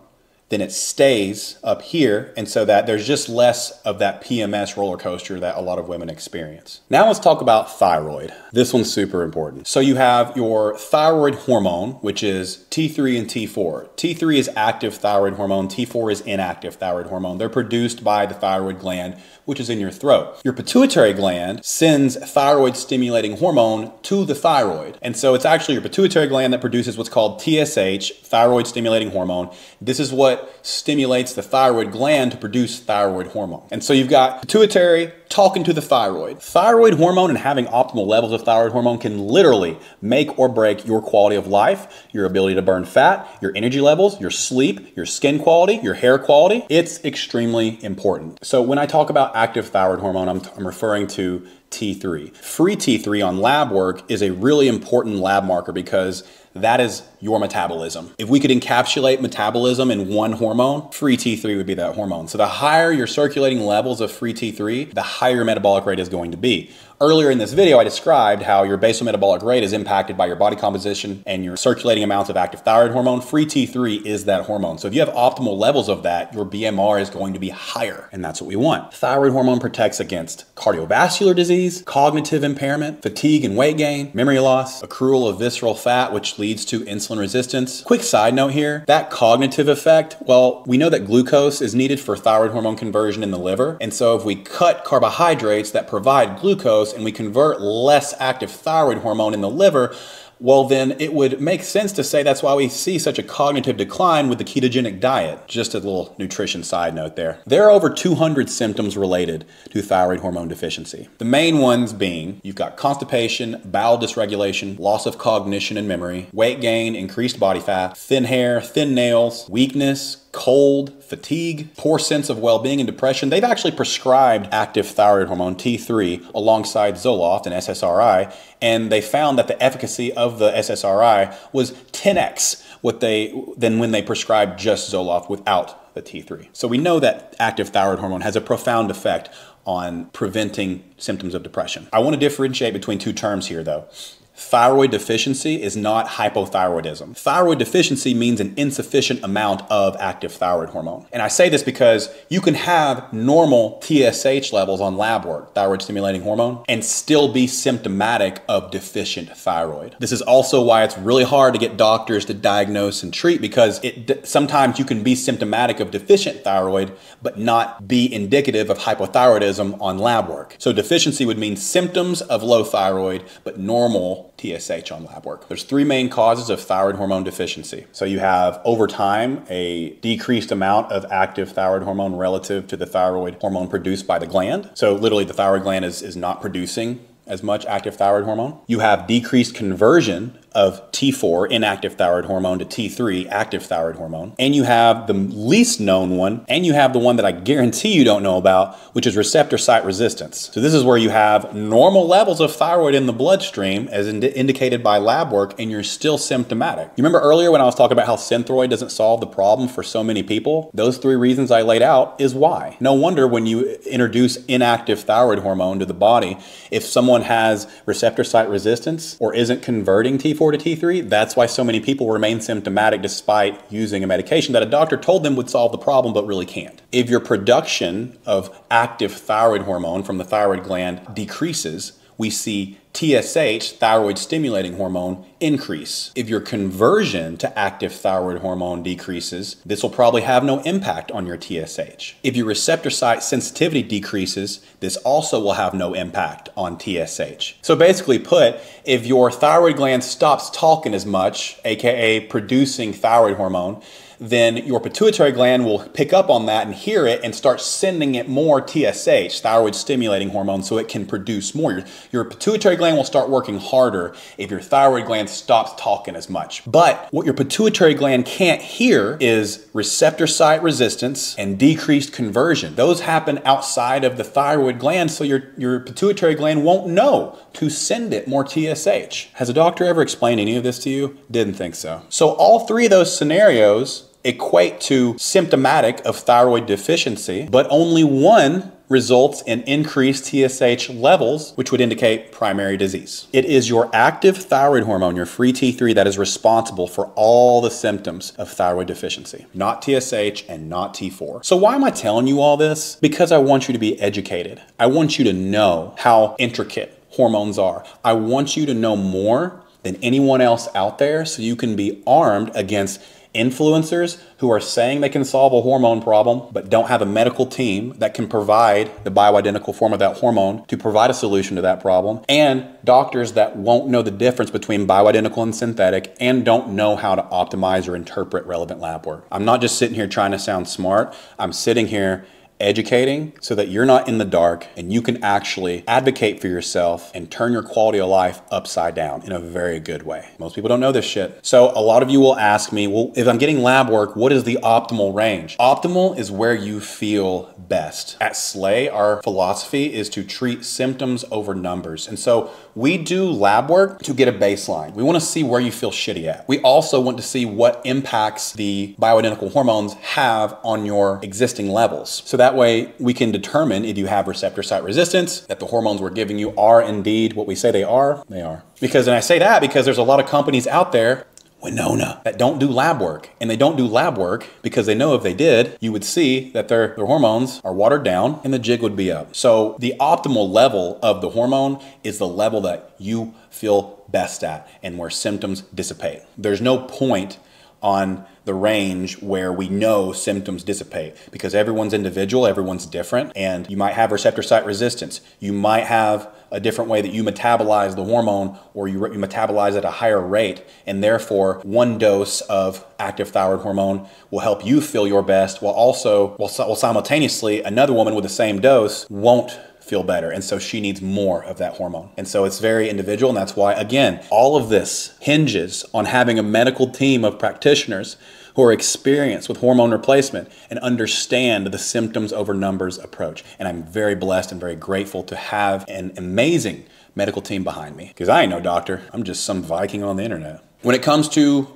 S1: then it stays up here, and so that there's just less of that PMS roller coaster that a lot of women experience. Now let's talk about thyroid. This one's super important. So you have your thyroid hormone, which is T3 and T4. T3 is active thyroid hormone, T4 is inactive thyroid hormone. They're produced by the thyroid gland, which is in your throat. Your pituitary gland sends thyroid stimulating hormone to the thyroid. And so it's actually your pituitary gland that produces what's called TSH, thyroid stimulating hormone. This is what what stimulates the thyroid gland to produce thyroid hormone. And so you've got pituitary talking to the thyroid. Thyroid hormone and having optimal levels of thyroid hormone can literally make or break your quality of life, your ability to burn fat, your energy levels, your sleep, your skin quality, your hair quality. It's extremely important. So when I talk about active thyroid hormone, I'm referring to T3. Free T3 on lab work is a really important lab marker because that is your metabolism. If we could encapsulate metabolism in one hormone, free T3 would be that hormone. So the higher your circulating levels of free T3, the higher your metabolic rate is going to be. Earlier in this video, I described how your basal metabolic rate is impacted by your body composition and your circulating amounts of active thyroid hormone. Free T3 is that hormone. So if you have optimal levels of that, your BMR is going to be higher, and that's what we want. Thyroid hormone protects against cardiovascular disease, cognitive impairment, fatigue and weight gain, memory loss, accrual of visceral fat, which leads to insulin resistance. Quick side note here, that cognitive effect, well, we know that glucose is needed for thyroid hormone conversion in the liver. And so if we cut carbohydrates that provide glucose and we convert less active thyroid hormone in the liver, well, then it would make sense to say that's why we see such a cognitive decline with the ketogenic diet. Just a little nutrition side note there. There are over 200 symptoms related to thyroid hormone deficiency. The main ones being, you've got constipation, bowel dysregulation, loss of cognition and memory, weight gain, increased body fat, thin hair, thin nails, weakness, cold, fatigue, poor sense of well-being, and depression. They've actually prescribed active thyroid hormone T3 alongside Zoloft and SSRI, and they found that the efficacy of the SSRI was 10x than when they prescribed just Zoloft without the T3. So we know that active thyroid hormone has a profound effect on preventing symptoms of depression. I want to differentiate between two terms here though. Thyroid deficiency is not hypothyroidism. Thyroid deficiency means an insufficient amount of active thyroid hormone. And I say this because you can have normal TSH levels on lab work, thyroid stimulating hormone, and still be symptomatic of deficient thyroid. This is also why it's really hard to get doctors to diagnose and treat, because sometimes you can be symptomatic of deficient thyroid, but not be indicative of hypothyroidism on lab work. So deficiency would mean symptoms of low thyroid, but normal TSH on lab work. There's three main causes of thyroid hormone deficiency. So you have, over time, a decreased amount of active thyroid hormone relative to the thyroid hormone produced by the gland. So literally the thyroid gland is not producing as much active thyroid hormone. You have decreased conversion of T4, inactive thyroid hormone, to T3, active thyroid hormone. And you have the least known one, and you have the one that I guarantee you don't know about, which is receptor site resistance. So this is where you have normal levels of thyroid in the bloodstream as indicated by lab work, and you're still symptomatic. You remember earlier when I was talking about how Synthroid doesn't solve the problem for so many people? Those three reasons I laid out is why. No wonder when you introduce inactive thyroid hormone to the body, if someone has receptor site resistance or isn't converting T4 to T3, that's why so many people remain symptomatic despite using a medication that a doctor told them would solve the problem but really can't. If your production of active thyroid hormone from the thyroid gland decreases, we see TSH, thyroid stimulating hormone, increase. If your conversion to active thyroid hormone decreases, this will probably have no impact on your TSH. If your receptor site sensitivity decreases, this also will have no impact on TSH. So basically put, if your thyroid gland stops talking as much, aka producing thyroid hormone, then your pituitary gland will pick up on that and hear it and start sending it more TSH, thyroid stimulating hormone, so it can produce more. Your pituitary gland will start working harder if your thyroid gland stops talking as much. But what your pituitary gland can't hear is receptor site resistance and decreased conversion. Those happen outside of the thyroid gland, so your pituitary gland won't know to send it more TSH. Has a doctor ever explained any of this to you? Didn't think so. So all three of those scenarios equate to symptomatic of thyroid deficiency, but only one results in increased TSH levels, which would indicate primary disease. It is your active thyroid hormone, your free T3, that is responsible for all the symptoms of thyroid deficiency, not TSH and not T4. So why am I telling you all this? Because I want you to be educated. I want you to know how intricate hormones are. I want you to know more than anyone else out there so you can be armed against Influencers who are saying they can solve a hormone problem, but don't have a medical team that can provide the bioidentical form of that hormone to provide a solution to that problem, and doctors that won't know the difference between bioidentical and synthetic and don't know how to optimize or interpret relevant lab work. I'm not just sitting here trying to sound smart. I'm sitting here educating so that you're not in the dark and you can actually advocate for yourself and turn your quality of life upside down in a very good way. Most people don't know this shit. So a lot of you will ask me, well, if I'm getting lab work, what is the optimal range? Optimal is where you feel best. At Slay, our philosophy is to treat symptoms over numbers. And so we do lab work to get a baseline. We want to see where you feel shitty at. We also want to see what impacts the bioidentical hormones have on your existing levels. So that way we can determine if you have receptor site resistance, that the hormones we're giving you are indeed what we say they are. They are. And I say that because there's a lot of companies out there, Winona, that don't do lab work. And they don't do lab work because they know if they did, you would see that their hormones are watered down and the jig would be up. So the optimal level of the hormone is the level that you feel best at and where symptoms dissipate. There's no point on the range where we know symptoms dissipate because everyone's individual, everyone's different, and you might have receptor site resistance. You might have a different way that you metabolize the hormone, or you metabolize at a higher rate, and therefore one dose of active thyroid hormone will help you feel your best while simultaneously another woman with the same dose won't feel better, and so she needs more of that hormone. And so it's very individual, and that's why, again, all of this hinges on having a medical team of practitioners who are experienced with hormone replacement and understand the symptoms over numbers approach. And I'm very blessed and very grateful to have an amazing medical team behind me, because I ain't no doctor. I'm just some Viking on the internet. When it comes to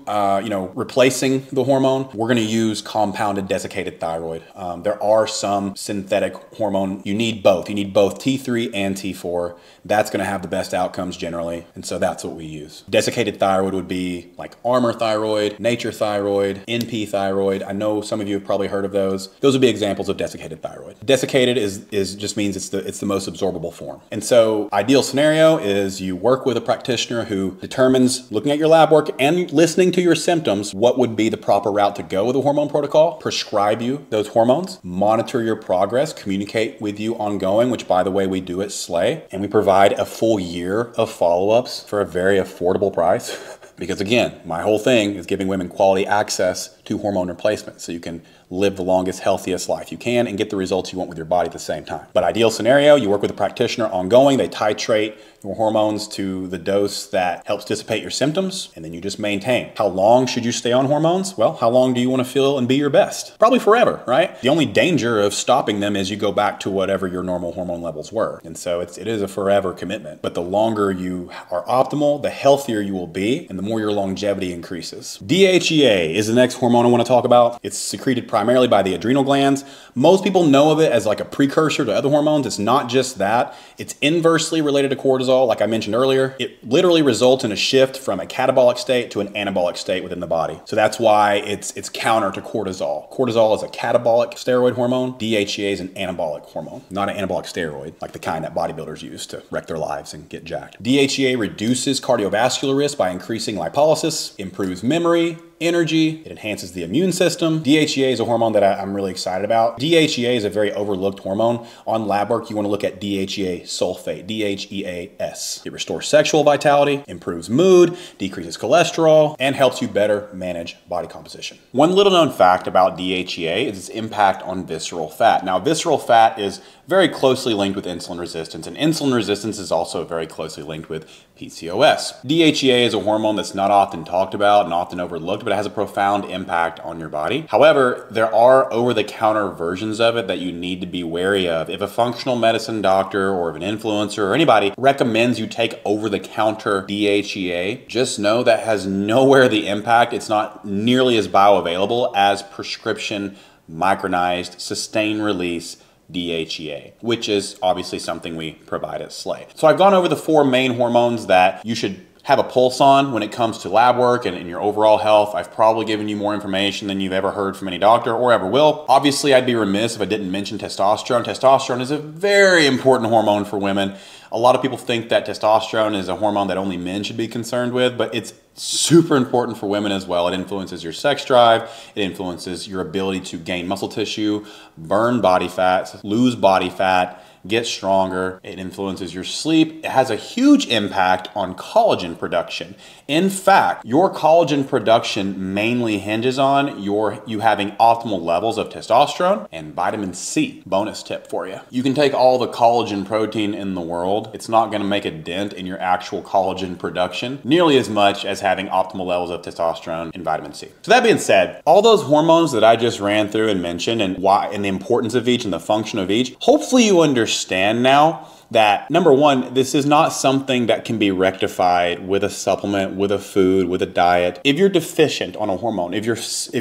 S1: replacing the hormone, we're going to use compounded desiccated thyroid. There are some synthetic hormone. You need both. You need both T3 and T4. That's going to have the best outcomes generally, and so that's what we use. Desiccated thyroid would be like Armor Thyroid, Nature Thyroid, NP Thyroid. I know some of you have probably heard of those. Those would be examples of desiccated thyroid. Desiccated is just means it's the most absorbable form. And so ideal scenario is you work with a practitioner who determines, looking at your lab work and listening to your symptoms, what would be the proper route to go with a hormone protocol, prescribe you those hormones, monitor your progress, communicate with you ongoing, which by the way, we do at Slay, and we provide a full year of follow-ups for a very affordable price. Because again, my whole thing is giving women quality access to hormone replacement so you can live the longest, healthiest life you can and get the results you want with your body at the same time. But ideal scenario, you work with a practitioner ongoing, they titrate your hormones to the dose that helps dissipate your symptoms, and then you just maintain. How long should you stay on hormones? Well, how long do you want to feel and be your best? Probably forever, right? The only danger of stopping them is you go back to whatever your normal hormone levels were. And so it is a forever commitment. But the longer you are optimal, the healthier you will be, and the more your longevity increases. DHEA is the next hormone I want to talk about. It's secreted primarily by the adrenal glands. Most people know of it as like a precursor to other hormones. It's not just that. It's inversely related to cortisol. Like I mentioned earlier, it literally results in a shift from a catabolic state to an anabolic state within the body. So that's why it's counter to cortisol. Cortisol is a catabolic steroid hormone. DHEA is an anabolic hormone, not an anabolic steroid, like the kind that bodybuilders use to wreck their lives and get jacked. DHEA reduces cardiovascular risk by increasing lipolysis, improves memory, energy, it enhances the immune system. DHEA is a hormone that I'm really excited about. DHEA is a very overlooked hormone. On lab work, you want to look at DHEA sulfate, DHEAS. It restores sexual vitality, improves mood, decreases cholesterol, and helps you better manage body composition. One little known fact about DHEA is its impact on visceral fat. Now, visceral fat is very closely linked with insulin resistance, and insulin resistance is also very closely linked with PCOS. DHEA is a hormone that's not often talked about and often overlooked, but it has a profound impact on your body. However, there are over-the-counter versions of it that you need to be wary of. If a functional medicine doctor or if an influencer or anybody recommends you take over-the-counter DHEA, just know that has nowhere the impact. It's not nearly as bioavailable as prescription, micronized, sustained release DHEA, which is obviously something we provide at Slay. So I've gone over the 4 main hormones that you should have a pulse on when it comes to lab work and your overall health. I've probably given you more information than you've ever heard from any doctor or ever will. Obviously, I'd be remiss if I didn't mention testosterone. Testosterone is a very important hormone for women. A lot of people think that testosterone is a hormone that only men should be concerned with, but it's super important for women as well. It influences your sex drive. It influences your ability to gain muscle tissue, burn body fat, lose body fat, get stronger. It influences your sleep. It has a huge impact on collagen production. In fact, your collagen production mainly hinges on you having optimal levels of testosterone and vitamin C. Bonus tip for you. You can take all the collagen protein in the world. It's not going to make a dent in your actual collagen production nearly as much as having optimal levels of testosterone and vitamin C. So that being said, all those hormones that I just ran through and mentioned and why and the importance of each and the function of each, hopefully you understand now that number one, this is not something that can be rectified with a supplement, with a food, with a diet. If you're deficient on a hormone, if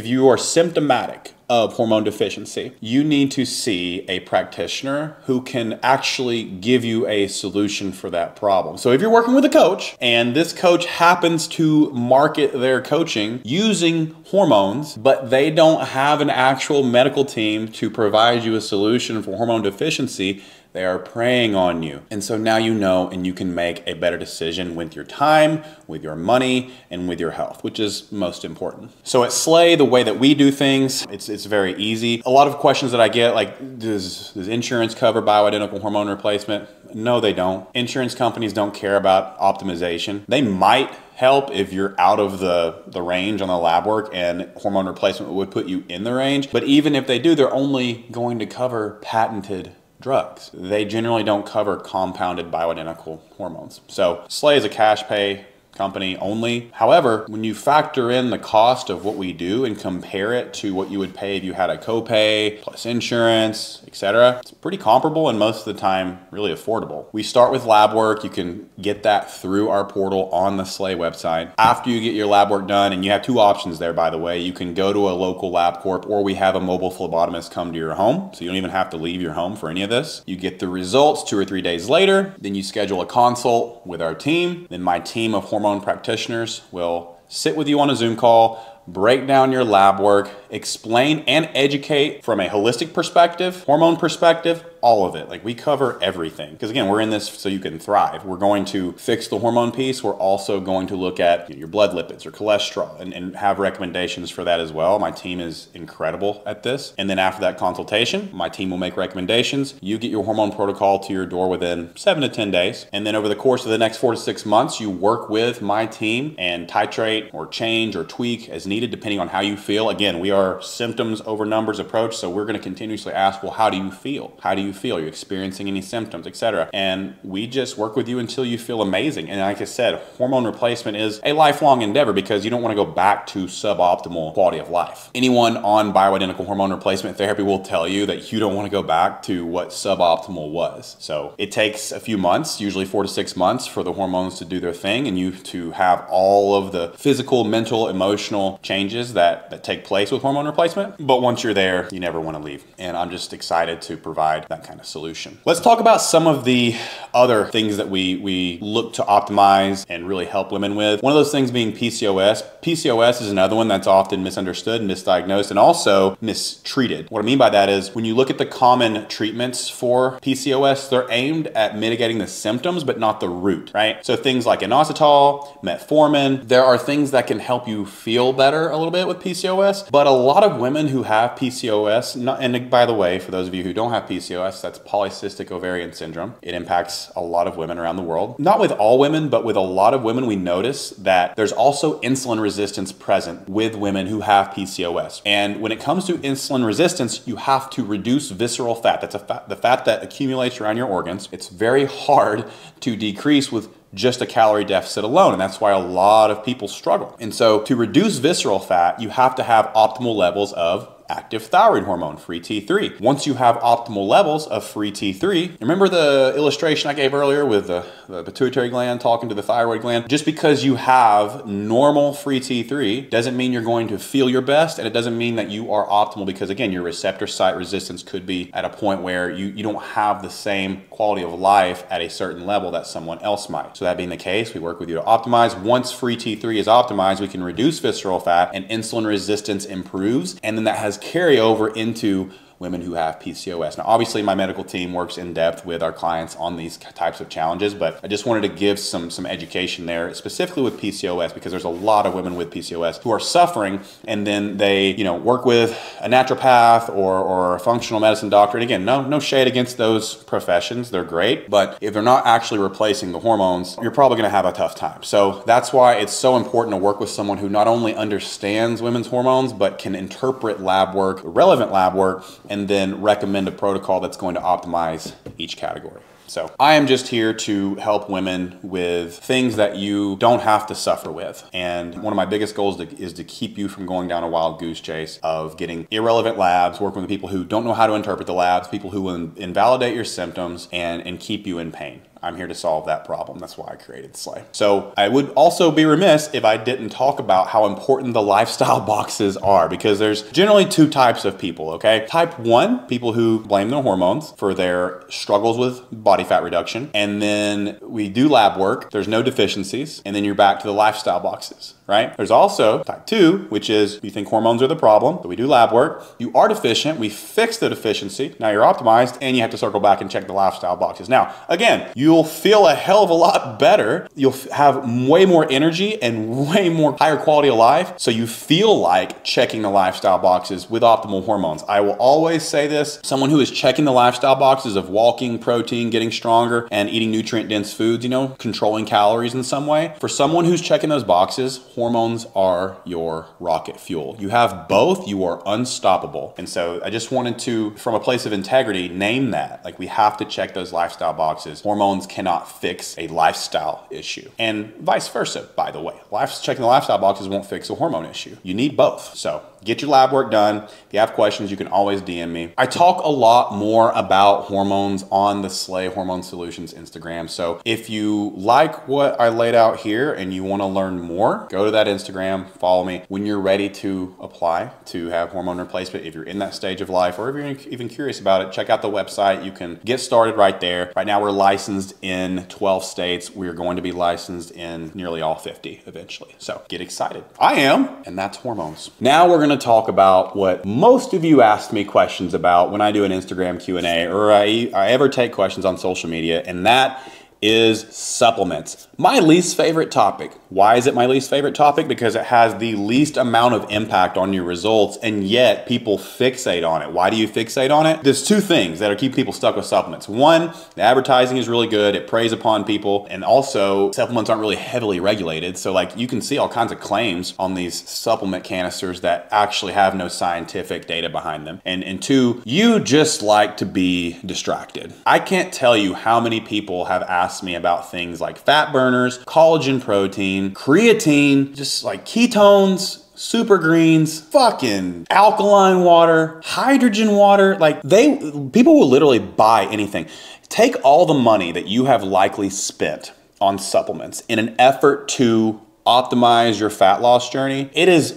S1: you are symptomatic of hormone deficiency, you need to see a practitioner who can actually give you a solution for that problem. So if you're working with a coach and this coach happens to market their coaching using hormones, but they don't have an actual medical team to provide you a solution for hormone deficiency, they are preying on you. And so now you know, and you can make a better decision with your time, with your money, and with your health, which is most important. So at Slay, the way that we do things, it's very easy. A lot of questions that I get, like, does insurance cover bioidentical hormone replacement? No, they don't. Insurance companies don't care about optimization. They might help if you're out of the range on the lab work, and hormone replacement would put you in the range. But even if they do, they're only going to cover patented drugs. They generally don't cover compounded bioidentical hormones. So Slay is a cash pay company only. However, when you factor in the cost of what we do and compare it to what you would pay if you had a copay plus insurance, etc., it's pretty comparable and most of the time really affordable. We start with lab work. You can get that through our portal on the Slay website. After you get your lab work done, and you have two options there, by the way, you can go to a local lab corp, or we have a mobile phlebotomist come to your home, so you don't even have to leave your home for any of this. You get the results 2 or 3 days later, then you schedule a consult with our team. Then my team of hormone practitioners will sit with you on a Zoom call, break down your lab work, explain and educate from a holistic perspective, hormone perspective, all of it. Like, we cover everything. Because again, we're in this so you can thrive. We're going to fix the hormone piece. We're also going to look at your blood lipids, your cholesterol, and have recommendations for that as well. My team is incredible at this. And then after that consultation, my team will make recommendations. You get your hormone protocol to your door within 7 to 10 days. And then over the course of the next 4 to 6 months, you work with my team and titrate or change or tweak as needed depending on how you feel. Again, we are symptoms over numbers approach, so we're going to continuously ask, well, how do you feel? How do you feel? Are you experiencing any symptoms, etc.? And we just work with you until you feel amazing. And like I said, hormone replacement is a lifelong endeavor because you don't want to go back to suboptimal quality of life. Anyone on bioidentical hormone replacement therapy will tell you that you don't want to go back to what suboptimal was. So it takes a few months, usually 4 to 6 months, for the hormones to do their thing and you to have all of the physical, mental, emotional changes that take place with hormone replacement. But once you're there, you never want to leave. And I'm just excited to provide that kind of solution. Let's talk about some of the other things that we look to optimize and really help women with. One of those things being PCOS. PCOS is another one that's often misunderstood, misdiagnosed, and also mistreated. What I mean by that is when you look at the common treatments for PCOS, they're aimed at mitigating the symptoms, but not the root, right? So things like inositol, metformin, there are things that can help you feel better a little bit with PCOS, but a lot of women who have PCOS, and by the way, for those of you who don't have PCOS, that's polycystic ovarian syndrome. It impacts a lot of women around the world. Not with all women, but with a lot of women, we notice that there's also insulin resistance present with women who have PCOS. And when it comes to insulin resistance, you have to reduce visceral fat. That's the fat that accumulates around your organs. It's very hard to decrease with just a calorie deficit alone. And that's why a lot of people struggle. And so to reduce visceral fat, you have to have optimal levels of active thyroid hormone, free T3. Once you have optimal levels of free T3, remember the illustration I gave earlier with the pituitary gland talking to the thyroid gland? Just because you have normal free T3 doesn't mean you're going to feel your best, and it doesn't mean that you are optimal, because again, your receptor site resistance could be at a point where you don't have the same quality of life at a certain level that someone else might. So that being the case, we work with you to optimize. Once free T3 is optimized, we can reduce visceral fat and insulin resistance improves, and then that has carryover into women who have PCOS. Now, obviously, my medical team works in depth with our clients on these types of challenges, but I just wanted to give some education there, specifically with PCOS, because there's a lot of women with PCOS who are suffering, and then they, work with a naturopath or a functional medicine doctor. And again, no shade against those professions. They're great, but if they're not actually replacing the hormones, you're probably going to have a tough time. So that's why it's so important to work with someone who not only understands women's hormones, but can interpret lab work, relevant lab work, and then recommend a protocol that's going to optimize each category. So I am just here to help women with things that you don't have to suffer with. And one of my biggest goals is to keep you from going down a wild goose chase of getting irrelevant labs, working with people who don't know how to interpret the labs, people who will invalidate your symptoms and keep you in pain. I'm here to solve that problem. That's why I created Slay. So I would also be remiss if I didn't talk about how important the lifestyle boxes are, because there's generally two types of people, okay? Type 1, people who blame their hormones for their struggles with body fat reduction. And then we do lab work, there's no deficiencies, and then you're back to the lifestyle boxes, right? There's also type 2, which is you think hormones are the problem, but we do lab work, you are deficient, we fix the deficiency, now you're optimized, and you have to circle back and check the lifestyle boxes. Now, again, you'll feel a hell of a lot better. You'll have way more energy and way more higher quality of life. So you feel like checking the lifestyle boxes with optimal hormones. I will always say this, someone who is checking the lifestyle boxes of walking, protein, getting stronger, and eating nutrient-dense foods, controlling calories in some way. For someone who's checking those boxes, hormones are your rocket fuel. You have both, you are unstoppable. And so I just wanted to, from a place of integrity, name that. Like, we have to check those lifestyle boxes. Hormones cannot fix a lifestyle issue, and vice versa, by the way. Checking the lifestyle boxes won't fix a hormone issue. You need both. So get your lab work done. If you have questions, you can always DM me. I talk a lot more about hormones on the Slay Hormone Solutions Instagram. So if you like what I laid out here and you want to learn more, go to that Instagram, follow me. When you're ready to apply to have hormone replacement, if you're in that stage of life, or if you're even curious about it, check out the website. You can get started right there. Right now, we're licensed in 12 states. We are going to be licensed in nearly all 50 eventually. So get excited. I am, and that's hormones. Now we're going to talk about what most of you asked me questions about when I do an Instagram Q&A, or I ever take questions on social media, and that is supplements. My least favorite topic. Why is it my least favorite topic? Because it has the least amount of impact on your results, and yet people fixate on it. Why do you fixate on it? There's two things that are keeping people stuck with supplements. One, the advertising is really good. It preys upon people, and also supplements aren't really heavily regulated. So like, you can see all kinds of claims on these supplement canisters that actually have no scientific data behind them. And two, you just like to be distracted. I can't tell you how many people have asked me about things like fat burners, collagen protein, creatine, just like ketones, super greens, fucking alkaline water, hydrogen water. Like, people will literally buy anything. Take all the money that you have likely spent on supplements in an effort to optimize your fat loss journey. It's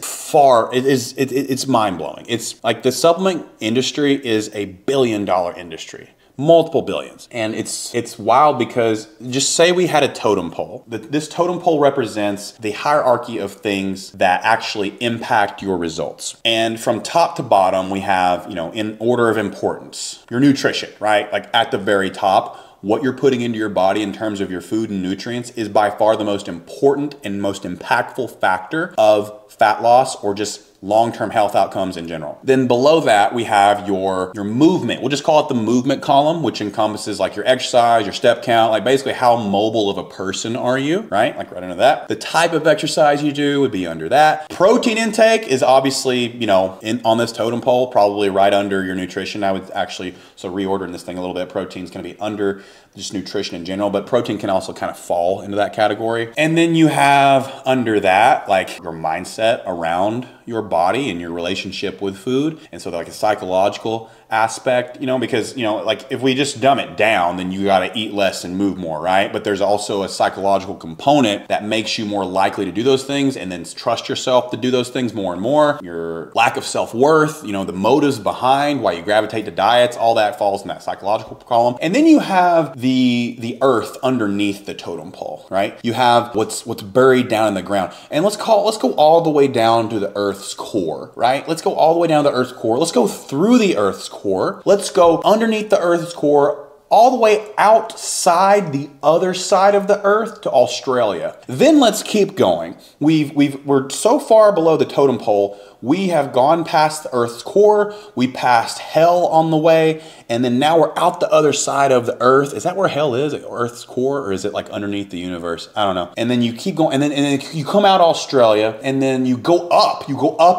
S1: mind-blowing. It's like, the supplement industry is a billion-dollar industry. Multiple billions. And it's wild, because just say we had a totem pole. This totem pole represents the hierarchy of things that actually impact your results. And from top to bottom, we have, in order of importance, your nutrition, right? Like, at the very top, what you're putting into your body in terms of your food and nutrients is by far the most important and most impactful factor of fat loss, or just long-term health outcomes in general. Then below that, we have your movement. We'll just call it the movement column, which encompasses like your exercise, your step count, like basically how mobile of a person are you, right? Like right under that. The type of exercise you do would be under that. Protein intake is obviously, on this totem pole, probably right under your nutrition. I would actually, so reordering this thing a little bit, protein's gonna be under just nutrition in general, but protein can also kind of fall into that category. And then you have under that, like, your mindset around your body and your relationship with food. And so like a psychological aspect, because, like if we just dumb it down, then you got to eat less and move more, right? But there's also a psychological component that makes you more likely to do those things and then trust yourself to do those things more and more. Your lack of self-worth, the motives behind why you gravitate to diets, all that falls in that psychological column. And then you have the earth underneath the totem pole, right? You have what's buried down in the ground. And let's go all the way down to the earth's core, right? Let's go all the way down to the earth's core. Let's go through the earth's core. Let's go underneath the earth's core all the way outside the other side of the earth to Australia. Then let's keep going. We're so far below the totem pole, we have gone past the earth's core, we passed hell on the way, and then now we're out the other side of the earth. Is that where hell is? Earth's core, or is it like underneath the universe? I don't know. And then you keep going, and then you come out Australia, and then you go up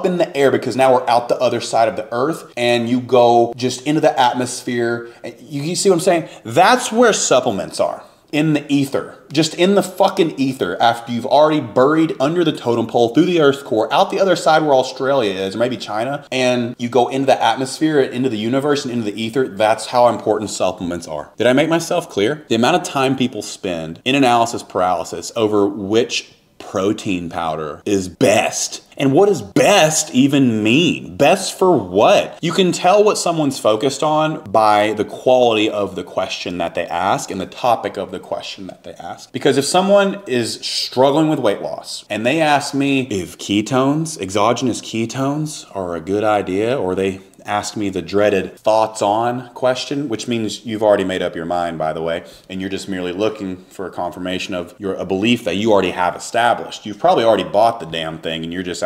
S1: in the air, because now we're out the other side of the earth, and you go just into the atmosphere. You see what I'm saying? That's where supplements are. In the ether, just in the fucking ether, after you've already buried under the totem pole through the earth's core, out the other side where Australia is, or maybe China, and you go into the atmosphere, into the universe, and into the ether. That's how important supplements are. Did I make myself clear? The amount of time people spend in analysis paralysis over which protein powder is best. And what does best even mean? Best for what? You can tell what someone's focused on by the quality of the question that they ask and the topic of the question that they ask. Because if someone is struggling with weight loss and they ask me if ketones, exogenous ketones, are a good idea, or they ask me the dreaded thoughts on question, which means you've already made up your mind, by the way, and you're just merely looking for a confirmation of a belief that you already have established. You've probably already bought the damn thing, and you just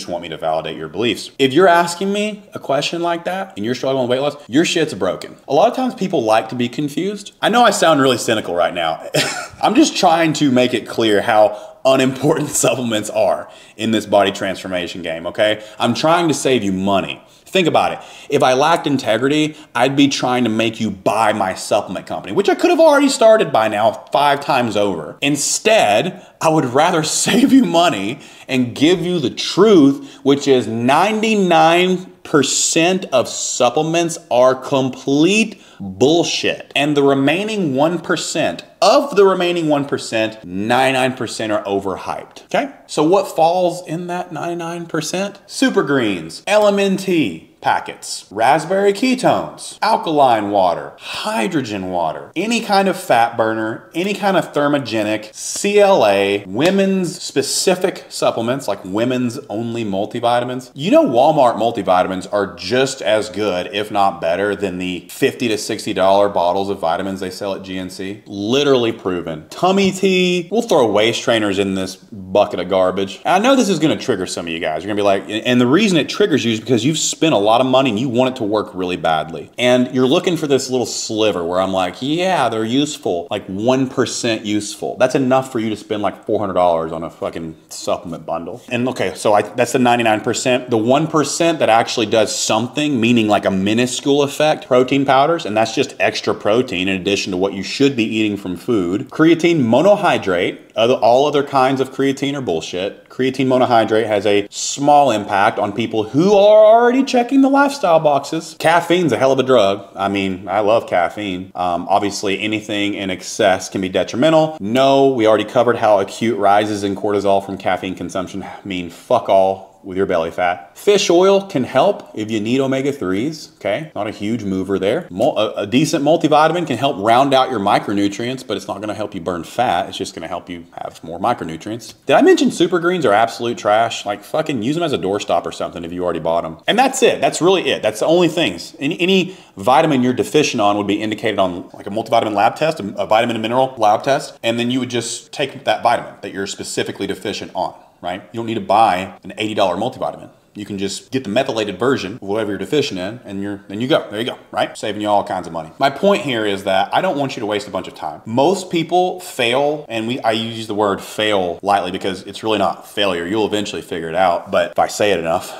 S1: want me to validate your beliefs. If you're asking me a question like that and you're struggling with weight loss, your shit's broken. A lot of times people like to be confused. I know I sound really cynical right now. I'm just trying to make it clear how unimportant supplements are in this body transformation game, okay? I'm trying to save you money. Think about it. If I lacked integrity, I'd be trying to make you buy my supplement company, which I could have already started by now 5 times over. Instead, I would rather save you money and give you the truth, which is 99% of supplements are complete bullshit. And the remaining 1%, 99% are overhyped. Okay? So what falls in that 99%? Super greens, LMNT packets, raspberry ketones, alkaline water, hydrogen water, any kind of fat burner, any kind of thermogenic, CLA, women's specific supplements like women's only multivitamins. Walmart multivitamins are just as good, if not better, than the $50 to $60 bottles of vitamins they sell at GNC. Literally proven. Tummy tea. We'll throw waist trainers in this bucket of garbage. I know this is going to trigger some of you guys. You're going to be like, and the reason it triggers you is because you've spent a lot of money and you want it to work really badly. And you're looking for this little sliver where I'm like, yeah, they're useful, like 1% useful. That's enough for you to spend like $400 on a fucking supplement bundle. And okay, so that's the 99%. The 1% that actually does something, meaning like a minuscule effect, protein powders, and that's just extra protein in addition to what you should be eating from food. Creatine monohydrate. All other kinds of creatine are bullshit. Creatine monohydrate has a small impact on people who are already checking the lifestyle boxes. Caffeine's a hell of a drug. I mean, I love caffeine. Obviously, anything in excess can be detrimental. No, we already covered how acute rises in cortisol from caffeine consumption mean fuck all with your belly fat. Fish oil can help if you need omega-3s, okay? Not a huge mover there. A decent multivitamin can help round out your micronutrients, but it's not gonna help you burn fat. It's just gonna help you have more micronutrients. Did I mention super greens are absolute trash? Like fucking use them as a doorstop or something if you already bought them. And that's it, that's really it. That's the only things. Any vitamin you're deficient on would be indicated on like a multivitamin lab test, a vitamin and mineral lab test, and then you would just take that vitamin that you're specifically deficient on. Right? You don't need to buy an $80 multivitamin. You can just get the methylated version of whatever you're deficient in, and then you go. There you go, right? Saving you all kinds of money. My point here is that I don't want you to waste a bunch of time. Most people fail, and I use the word fail lightly because it's really not failure. You'll eventually figure it out, but if I say it enough,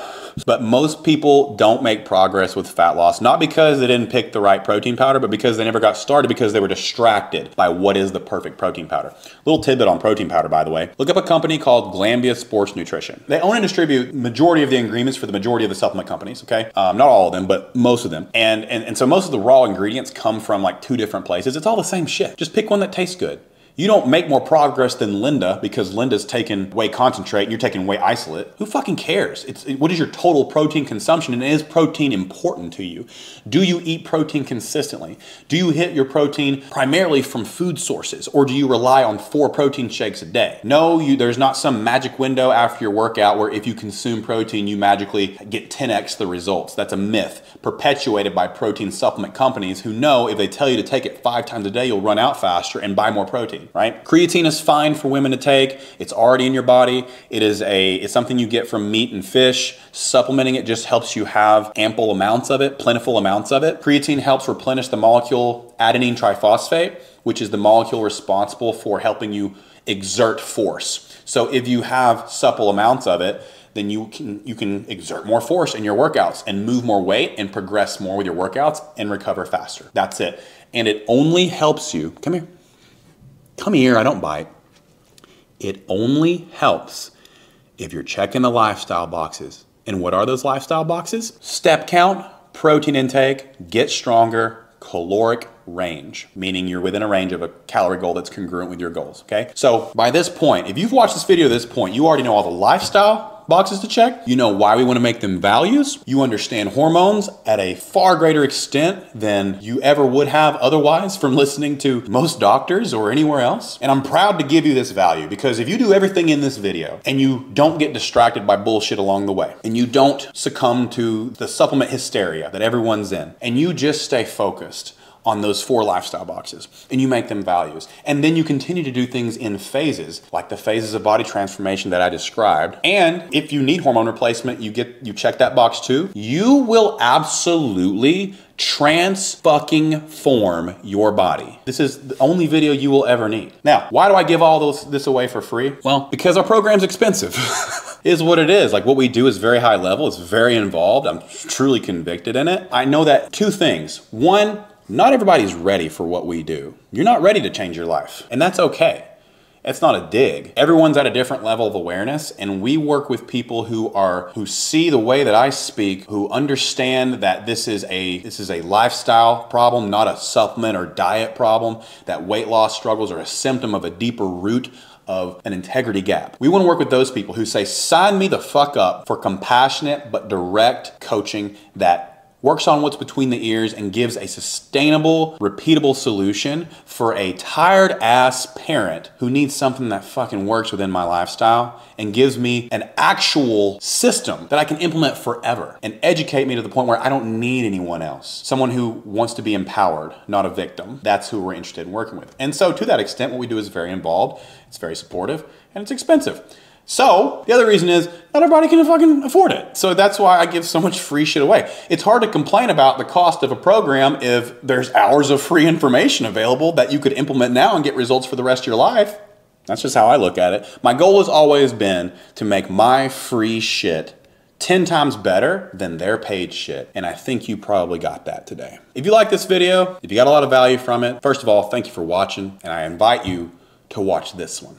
S1: But most people don't make progress with fat loss, not because they didn't pick the right protein powder, but because they never got started because they were distracted by what is the perfect protein powder. Little tidbit on protein powder, by the way. Look up a company called Glambia Sports Nutrition. They own and distribute majority of the ingredients for the majority of the supplement companies, okay? Not all of them, but most of them. And so most of the raw ingredients come from like 2 different places. It's all the same shit. Just pick one that tastes good. You don't make more progress than Linda because Linda's taking whey concentrate and you're taking whey isolate. Who fucking cares? What is your total protein consumption, and is protein important to you? Do you eat protein consistently? Do you hit your protein primarily from food sources, or do you rely on 4 protein shakes a day? No, there's not some magic window after your workout where if you consume protein, you magically get 10x the results. That's a myth perpetuated by protein supplement companies who know if they tell you to take it 5 times a day, you'll run out faster and buy more protein. Right? Creatine is fine for women to take. It's already in your body. It's something you get from meat and fish. Supplementing it just helps you have ample amounts of it, plentiful amounts of it. Creatine helps replenish the molecule adenine triphosphate, which is the molecule responsible for helping you exert force. So if you have supple amounts of it, then you can exert more force in your workouts and move more weight and progress more with your workouts and recover faster. That's it. And it only helps you, come here. Come here, I don't bite. It only helps if you're checking the lifestyle boxes. And what are those lifestyle boxes? Step count, protein intake, get stronger, caloric range, meaning you're within a range of a calorie goal that's congruent with your goals, okay? So by this point, if you've watched this video to this point, you already know all the lifestyle boxes to check. You know why we want to make them values. You understand hormones at a far greater extent than you ever would have otherwise from listening to most doctors or anywhere else. And I'm proud to give you this value because if you do everything in this video and you don't get distracted by bullshit along the way and you don't succumb to the supplement hysteria that everyone's in and you just stay focused on those 4 lifestyle boxes and you make them values. And then you continue to do things in phases, like the phases of body transformation that I described. And if you need hormone replacement, you check that box too. You will absolutely trans-fucking-form your body. This is the only video you will ever need. Now, why do I give all this away for free? Well, because our program's expensive. Is what it is. Like what we do is very high level. It's very involved. I'm truly convicted in it. I know that 2 things. 1, not everybody's ready for what we do. You're not ready to change your life, and that's okay. It's not a dig. Everyone's at a different level of awareness, and we work with people who see the way that I speak, who understand that this is a lifestyle problem, not a supplement or diet problem, that weight loss struggles are a symptom of a deeper root of an integrity gap. We want to work with those people who say, sign me the fuck up for compassionate but direct coaching that works on what's between the ears and gives a sustainable, repeatable solution for a tired ass parent who needs something that fucking works within my lifestyle and gives me an actual system that I can implement forever and educate me to the point where I don't need anyone else. Someone who wants to be empowered, not a victim. That's who we're interested in working with. And so to that extent, what we do is very involved, it's very supportive, and it's expensive. So the other reason is not everybody can fucking afford it. So that's why I give so much free shit away. It's hard to complain about the cost of a program if there's hours of free information available that you could implement now and get results for the rest of your life. That's just how I look at it. My goal has always been to make my free shit 10 times better than their paid shit. And I think you probably got that today. If you like this video, if you got a lot of value from it, first of all, thank you for watching. And I invite you to watch this one.